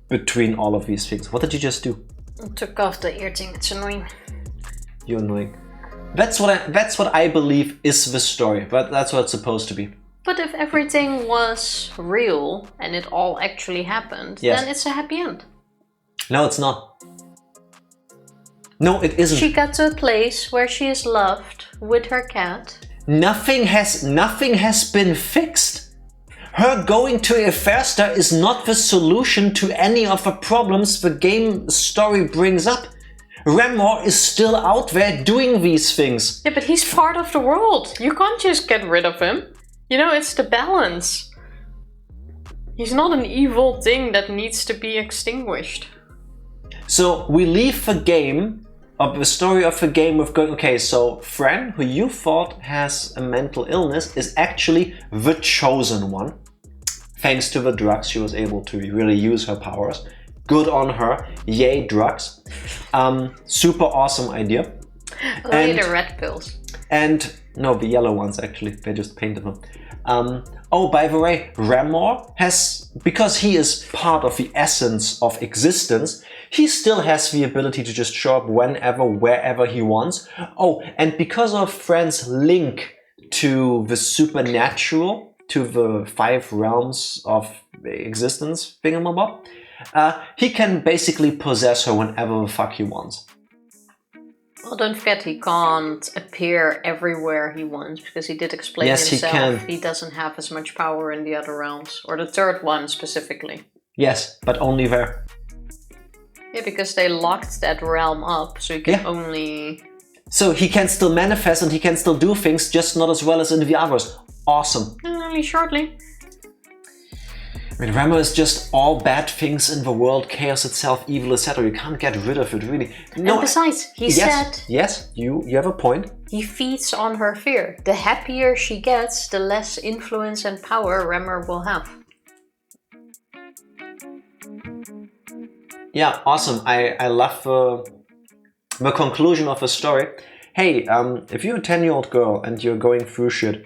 between all of these things. What did you just do? I took off the ear thing. It's annoying. You're annoying. That's what I believe is the story, but that's what it's supposed to be. But if everything was real and it all actually happened, then it's a happy end. No, it's not. No, it isn't. She got to a place where she is loved with her cat. Nothing has been fixed. Her going to Efersta is not the solution to any of the problems the game story brings up. Remmor is still out there doing these things. Yeah, but he's part of the world. You can't just get rid of him. You know, it's the balance. He's not an evil thing that needs to be extinguished. So we leave the game, of the story of the game with going, okay, so Fran, who you thought has a mental illness, is actually the chosen one. Thanks to the drugs, she was able to really use her powers. Good on her. Yay, drugs. Super awesome idea. Only the red pills. And, no, the yellow ones actually. They just painted them. Oh, by the way, Remmor has, because he is part of the essence of existence, he still has the ability to just show up whenever, wherever he wants. Oh, and because of Fran's link to the supernatural, to the 5 realms of existence thingamabob, he can basically possess her whenever the fuck he wants. Well, don't forget, he can't appear everywhere he wants, because he did explain Yes, himself. he can. He doesn't have as much power in the other realms, or the third one specifically. Yes, but only there. Yeah, because they locked that realm up, so he can only... So he can still manifest and he can still do things, just not as well as in the others. Awesome. Only shortly. I mean, Remmor is just all bad things in the world, chaos itself, evil, etc. You can't get rid of it, really. No, and besides, he said... Yes, you have a point. He feeds on her fear. The happier she gets, the less influence and power Remmor will have. Yeah, awesome. I love the conclusion of the story. Hey, if you're a 10-year-old girl and you're going through shit,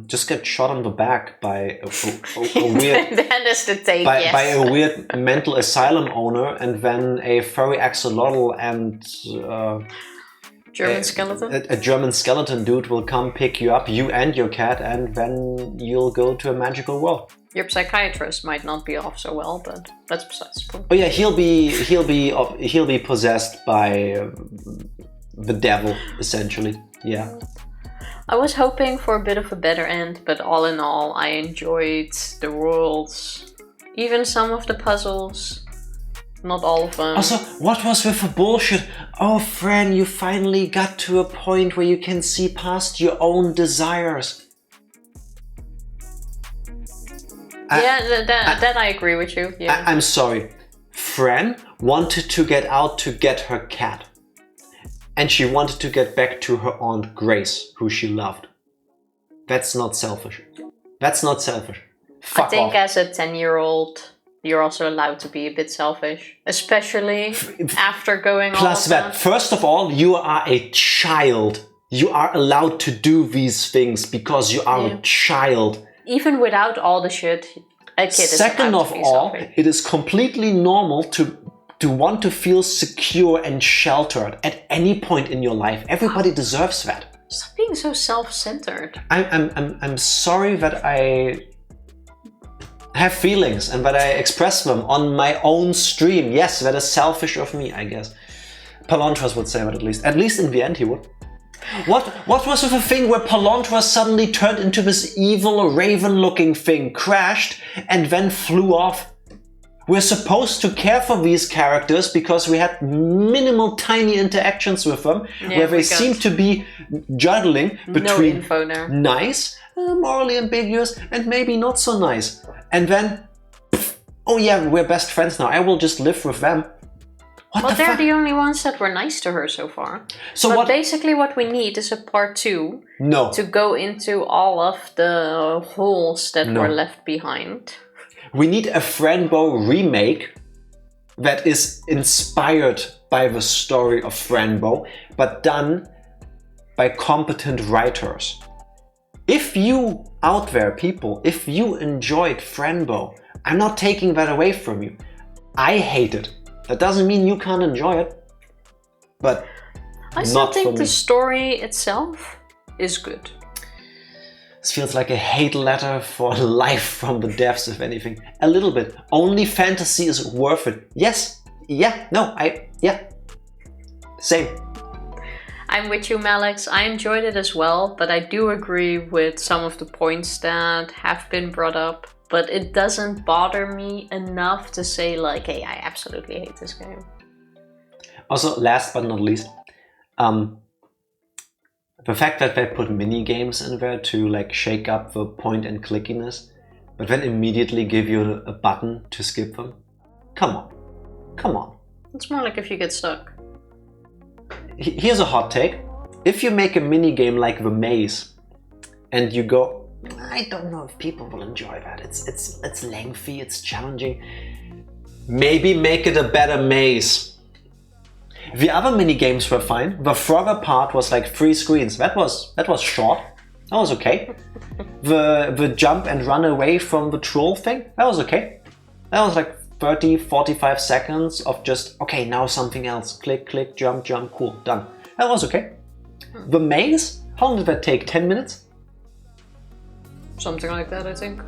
just get shot on the back by a weird... That is the take, yes. By a weird mental asylum owner, and then a furry axolotl and... German skeleton? A German skeleton dude will come pick you up, you and your cat, and then you'll go to a magical world. Your psychiatrist might not be off so well, but that's besides the point. Oh yeah, he'll be possessed by the devil, essentially. Yeah. I was hoping for a bit of a better end, but all in all, I enjoyed the worlds, even some of the puzzles. Not all of them. Also, what was with the bullshit? Oh, Fran, you finally got to a point where you can see past your own desires. That I agree with you. Yeah. I'm sorry. Fran wanted to get out to get her cat. And she wanted to get back to her Aunt Grace, who she loved. That's not selfish. That's not selfish. Fuck I think off. as a 10-year-old, you're also allowed to be a bit selfish. Especially after going all Plus of that, first of all, you are a child. You are allowed to do these things because you are a child. Even without all the shit, a kid is Second allowed of to be all, selfish. it is completely normal to want to feel secure and sheltered at any point in your life. Everybody deserves that. Stop being so self-centered. I'm sorry that I have feelings and that I express them on my own stream. Yes, that is selfish of me, I guess. Palontras would say that at least. At least in the end he would. What was with the thing where Palontras suddenly turned into this evil raven-looking thing, crashed, and then flew off? We're supposed to care for these characters because we had minimal tiny interactions with them, where they seem to be juggling between nice, morally ambiguous, and maybe not so nice. And then, oh yeah, we're best friends now, I will just live with them. Well, they're the only ones that were nice to her so far. So but basically what we need is a part 2 to go into all of the holes that were left behind. We need a Fran Bow remake that is inspired by the story of Fran Bow, but done by competent writers. If you out there, people, if you enjoyed Fran Bow, I'm not taking that away from you. I hate it. That doesn't mean you can't enjoy it, but I still think the story itself is good. This feels like a hate letter for life from the devs, if anything. A little bit. Only fantasy is worth it. Yes. Yeah. No. Yeah. Same. I'm with you, Malix. I enjoyed it as well, but I do agree with some of the points that have been brought up. But it doesn't bother me enough to say like, hey, I absolutely hate this game. Also, last but not least, the fact that they put mini games in there to like shake up the point and clickiness, but then immediately give you a button to skip them. Come on. It's more like if you get stuck. Here's a hot take. If you make a mini game like the maze, and you go, I don't know if people will enjoy that. It's lengthy, it's challenging. Maybe make it a better maze. The other mini games were fine. The Frogger part was like 3 screens. That was short. That was okay. The jump and run away from the troll thing, that was okay. That was like 30, 45 seconds of just, okay, now something else. Click, click, jump, jump, cool, done. That was okay. The maze, how long did that take? 10 minutes? Something like that, I think.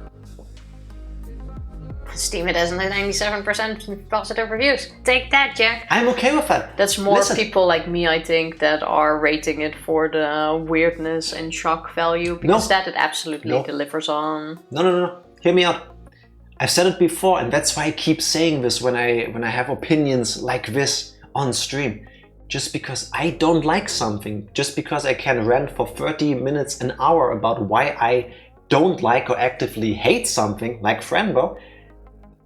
Steam it has 97% positive reviews. Take that, Jack. I'm okay with that. That's more Listen. people like me, I think, that are rating it for the weirdness and shock value, because that it absolutely delivers on. No. Hear me out. I've said it before, and that's why I keep saying this when I have opinions like this on stream. Just because I don't like something, just because I can rant for 30 minutes, an hour about why I don't like or actively hate something like Fran Bow,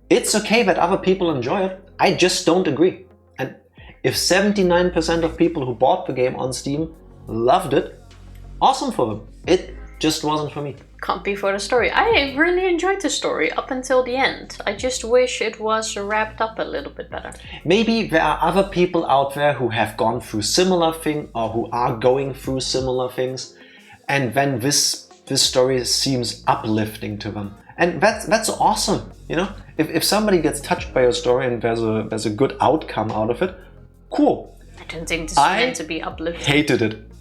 it's okay that other people enjoy it. I just don't agree. And if 79% of people who bought the game on Steam loved it, awesome for them. It just wasn't for me. Can't be for the story. I really enjoyed the story up until the end. I just wish it was wrapped up a little bit better. Maybe there are other people out there who have gone through similar things or who are going through similar things, and then this story seems uplifting to them. And that's awesome, you know? If somebody gets touched by a story and there's a good outcome out of it, cool. I don't think this is meant to be uplifting. Hated it.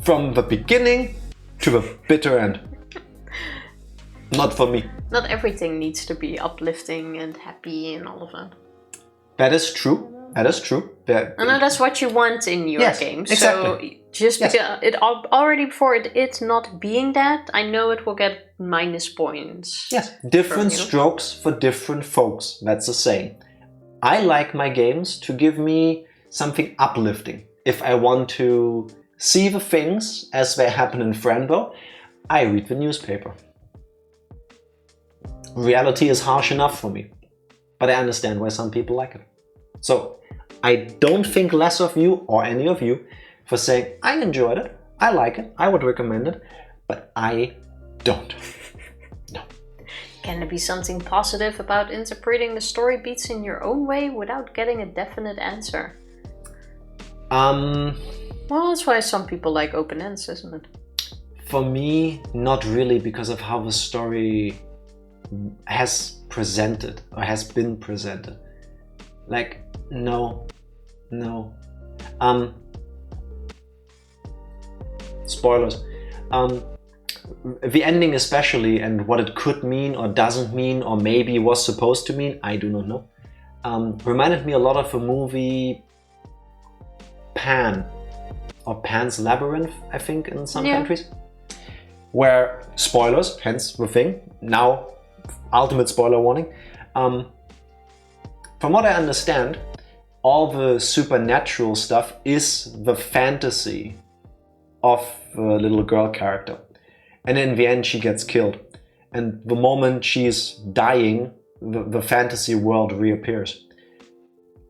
From the beginning to the bitter end. Not for me. Not everything needs to be uplifting and happy and all of that. That is true. I know that's what you want in your games. Exactly. So just because it already before it not being that, I know it will get minus points. Yes, different strokes for different folks. That's the saying. I like my games to give me something uplifting. If I want to see the things as they happen in Fran Bow, I read the newspaper. Reality is harsh enough for me, but I understand why some people like it. So I don't think less of you or any of you for saying, I enjoyed it, I like it, I would recommend it, but I don't. No. Can there be something positive about interpreting the story beats in your own way without getting a definite answer? Well, that's why some people like open ends, isn't it? For me, not really, because of how the story has presented or has been presented. Like, no. Spoilers. The ending especially, and what it could mean or doesn't mean or maybe was supposed to mean, I do not know. Reminded me a lot of the movie Pan, or Pan's Labyrinth, I think, in some countries. Where, spoilers, hence the thing, now ultimate spoiler warning. From what I understand, all the supernatural stuff is the fantasy of the little girl character. And in the end she gets killed. And the moment she's dying, the fantasy world reappears.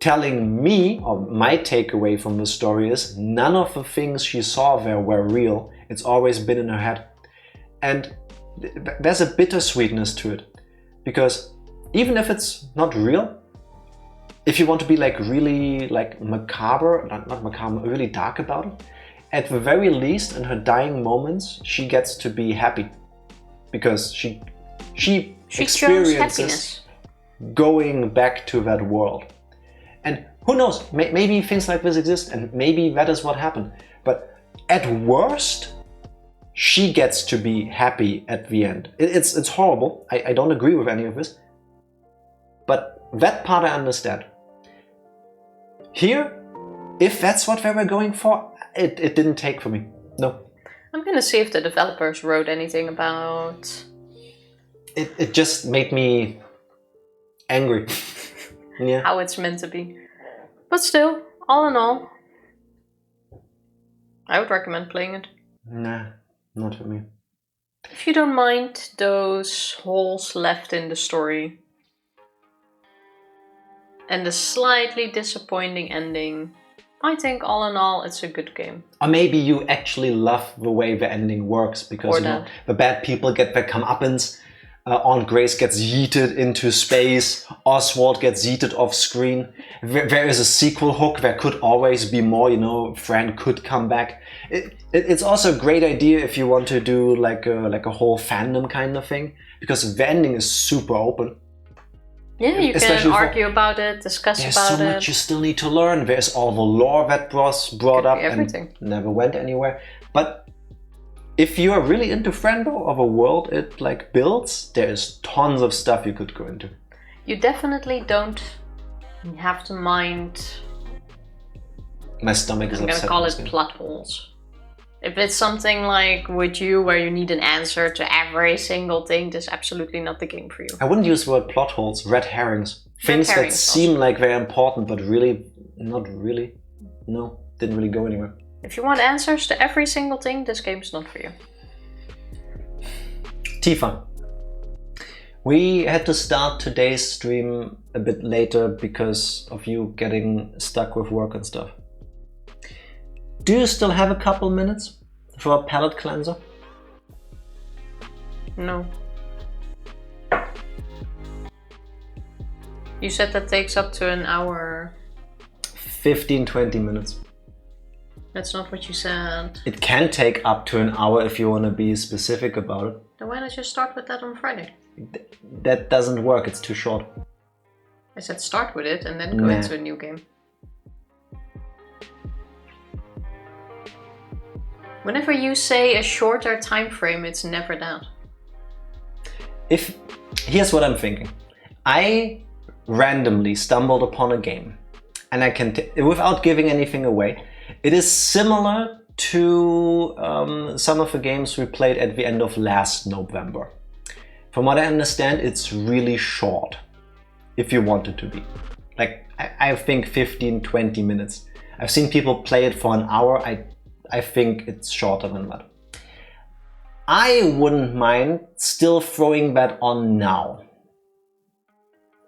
Telling me, or my takeaway from the story is, none of the things she saw there were real. It's always been in her head. And there's a bittersweetness to it. Because even if it's not real, if you want to be like really like macabre, not macabre, really dark about it, at the very least in her dying moments, she gets to be happy. Because she experiences going back to that world. And who knows, maybe things like this exist and maybe that is what happened. But at worst, she gets to be happy at the end. It's horrible, I don't agree with any of this. But that part I understand. Here, if that's what they were going for, it didn't take for me. No. I'm gonna see if the developers wrote anything about... It just made me angry. Yeah. How it's meant to be. But still, all in all, I would recommend playing it. Nah, not for me. If you don't mind those holes left in the story and the slightly disappointing ending, I think all in all it's a good game. Or maybe you actually love the way the ending works because the bad people get their comeuppance. Aunt Grace gets yeeted into space. Oswald gets yeeted off screen. There is a sequel hook. There could always be more. Fran could come back. It's also a great idea if you want to do like a whole fandom kind of thing, because the ending is super open. Yeah, you can argue about it, discuss about it. There's so much you still need to learn. There's all the lore that was brought up and never went anywhere. But if you are really into Fran Bow of a world it builds, there's tons of stuff you could go into. You definitely don't have to mind. My stomach is upset. I'm gonna call it plot holes. If it's something like Would You, where you need an answer to every single thing, this is absolutely not the game for you. I wouldn't use the word plot holes, red herrings. Things that seem like they're important, but really, not really. No, didn't really go anywhere. If you want answers to every single thing, this game's not for you. Tifa. We had to start today's stream a bit later because of you getting stuck with work and stuff. Do you still have a couple minutes for a palate cleanser? No. You said that takes up to an hour. 15-20 minutes. That's not what you said. It can take up to an hour if you want to be specific about it. Then why not just start with that on Friday? That doesn't work, it's too short. I said start with it and then go into a new game. Whenever you say a shorter time frame, it's never that. Here's what I'm thinking. I randomly stumbled upon a game, and I can, without giving anything away, it is similar to some of the games we played at the end of last NOPEvember. From what I understand, it's really short, if you want it to be. I think 15-20 minutes. I've seen people play it for an hour. I think it's shorter than that. I wouldn't mind still throwing that on now.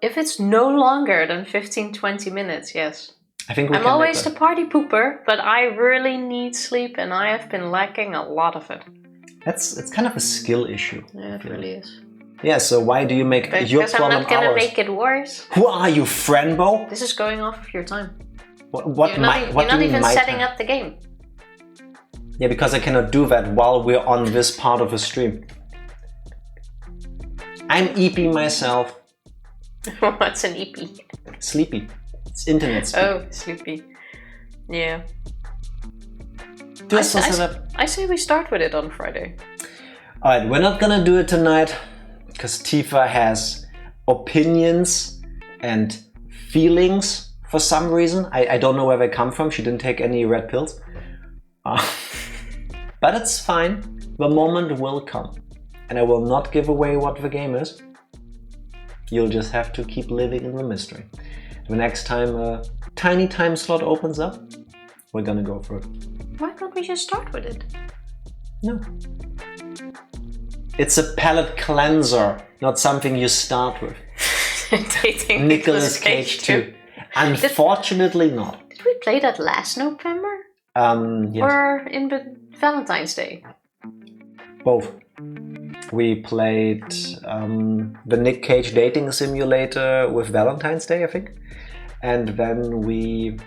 If it's no longer than 15-20 minutes, yes. I think I'm always the party pooper, but I really need sleep and I have been lacking a lot of it. It's kind of a skill issue. Yeah, it really is. Yeah, so why do you make your problem hours? Because I'm not gonna make it worse. Who are you, Fran Bow? This is going off of your time. You're not even setting up the game. Yeah, because I cannot do that while we're on this part of the stream. I'm EP myself. What's an EP? Sleepy. It's internet speak. Oh, sleepy. Yeah. I say we start with it on Friday. Alright, we're not gonna do it tonight because Tifa has opinions and feelings for some reason. I don't know where they come from. She didn't take any red pills. But it's fine. The moment will come. And I will not give away what the game is. You'll just have to keep living in the mystery. The next time a tiny time slot opens up, we're gonna go for it. Why can't we just start with it? No. It's a palate cleanser, not something you start with. Dating Nicolas Cage too. Unfortunately not. Did we play that last NOPEvember? Yes. Or in Valentine's Day? Both. We played the Nick Cage dating simulator with Valentine's Day, I think. And then we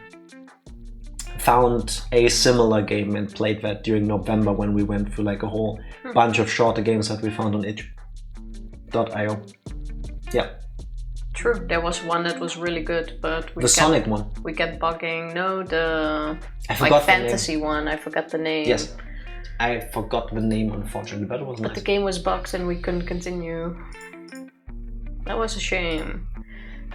found a similar game and played that during NOPEvember when we went through like a whole bunch of shorter games that we found on itch.io. Yeah. True, there was one that was really good, but the Sonic one. We kept bugging. No, the fantasy one. I forgot the name. Yes, I forgot the name, unfortunately, but it was nice. But the game was bugged and we couldn't continue. That was a shame.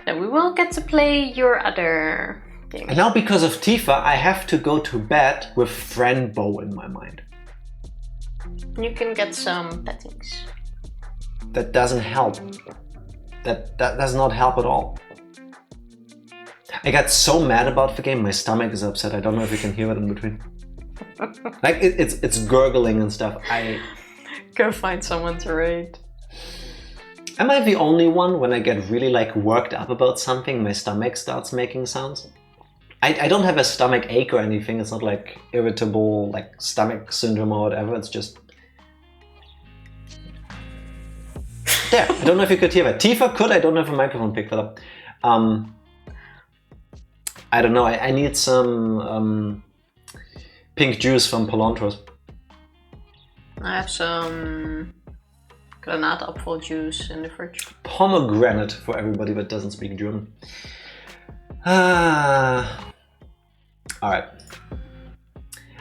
Now we will get to play your other game. And now because of Tifa, I have to go to bed with Fran Bow in my mind. You can get some pettings. That doesn't help. That does not help at all. I got so mad about the game, my stomach is upset. I don't know if you can hear it in between. Like it's gurgling and stuff. Go find someone to raid. Am I the only one when I get really like worked up about something, my stomach starts making sounds? I don't have a stomach ache or anything. It's not like irritable, like stomach syndrome or whatever. It's just there. I don't know if you could hear that. Tifa could. I don't know if the microphone picked that up. I don't know. I need some pink juice from Polantros. I have some granaatapfel juice in the fridge. Pomegranate for everybody that doesn't speak German. Alright.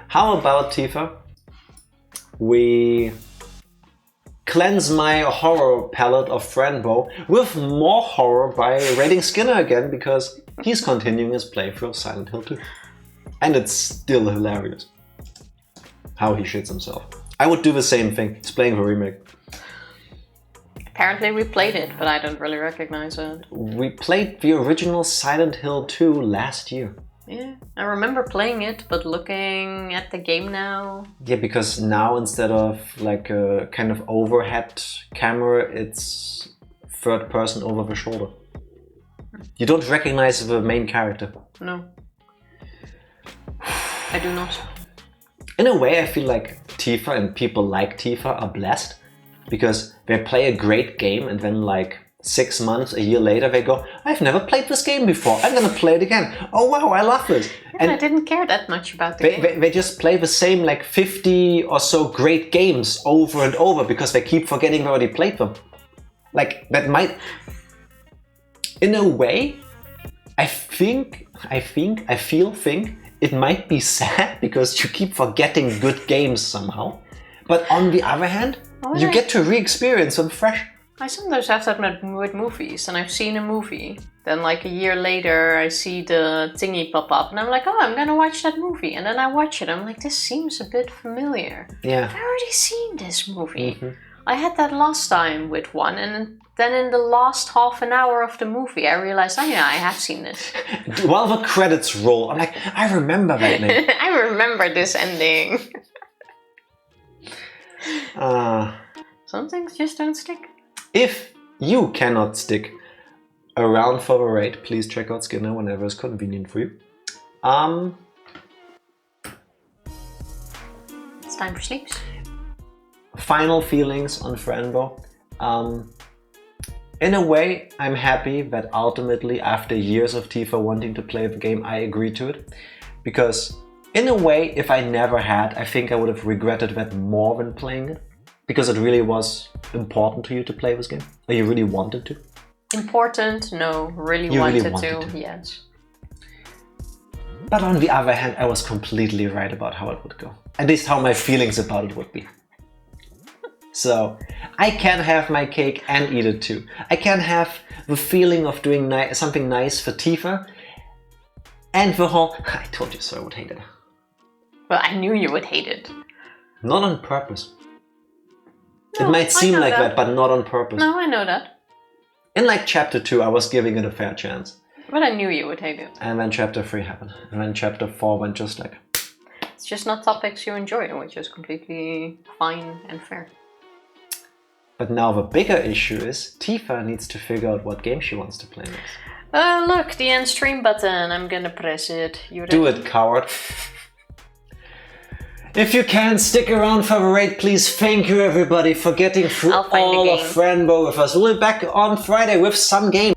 How about, Tifa, we cleanse my horror palette of Fran Bow with more horror by raiding Skinner again, because he's continuing his playthrough of Silent Hill 2. And it's still hilarious how he shits himself. I would do the same thing. He's playing the remake. Apparently we played it, but I don't really recognize it. We played the original Silent Hill 2 last year. Yeah, I remember playing it, but looking at the game now... Yeah, because now instead of like a kind of overhead camera, it's third person over the shoulder. You don't recognize the main character. No. I do not. In a way, I feel like Tifa and people like Tifa are blessed, because they play a great game and then like 6 months, a year later, they go, I've never played this game before, I'm gonna play it again. Oh wow, I love this. And I didn't care that much about the game. They just play the same like 50 or so great games over and over because they keep forgetting they already played them. Like, that might... In a way, I think it might be sad because you keep forgetting good games somehow. But on the other hand, you get to re-experience them fresh. I sometimes have that with movies, and I've seen a movie. Then like a year later I see the thingy pop up and I'm like, oh, I'm gonna watch that movie. And then I watch it, I'm like, this seems a bit familiar. Yeah. I've already seen this movie. I had that last time with one, and then in the last half an hour of the movie I realized, oh yeah, I have seen this. While the credits roll, I'm like, I remember that name. I remember this ending. Some things just don't stick. If you cannot stick around for the raid, please check out Skinner whenever it's convenient for you. It's time for sleeps. Final feelings on Fran Bow. In a way, I'm happy that ultimately, after years of Tifa wanting to play the game, I agreed to it. Because in a way, if I never had, I think I would have regretted that more than playing it. Because it really was important to you to play this game? Or you really wanted to? Important? No. Really wanted to? Yes. But on the other hand, I was completely right about how it would go. At least how my feelings about it would be. So, I can have my cake and eat it too. I can have the feeling of doing something nice for Tifa. And the whole, I told you so I would hate it. Well, I knew you would hate it. Not on purpose. No, it might seem like that, but not on purpose. No, I know that. In like chapter 2, I was giving it a fair chance. But I knew you would hate it. And then chapter 3 happened. And then chapter 4 went just like... It's just not topics you enjoy, which is completely fine and fair. But now the bigger issue is Tifa needs to figure out what game she wants to play next. Look, the end stream button. I'm gonna press it. Do it, coward. If you can, stick around for the raid, please. Thank you everybody for getting through all of Fran Bow with us. We'll be back on Friday with some games.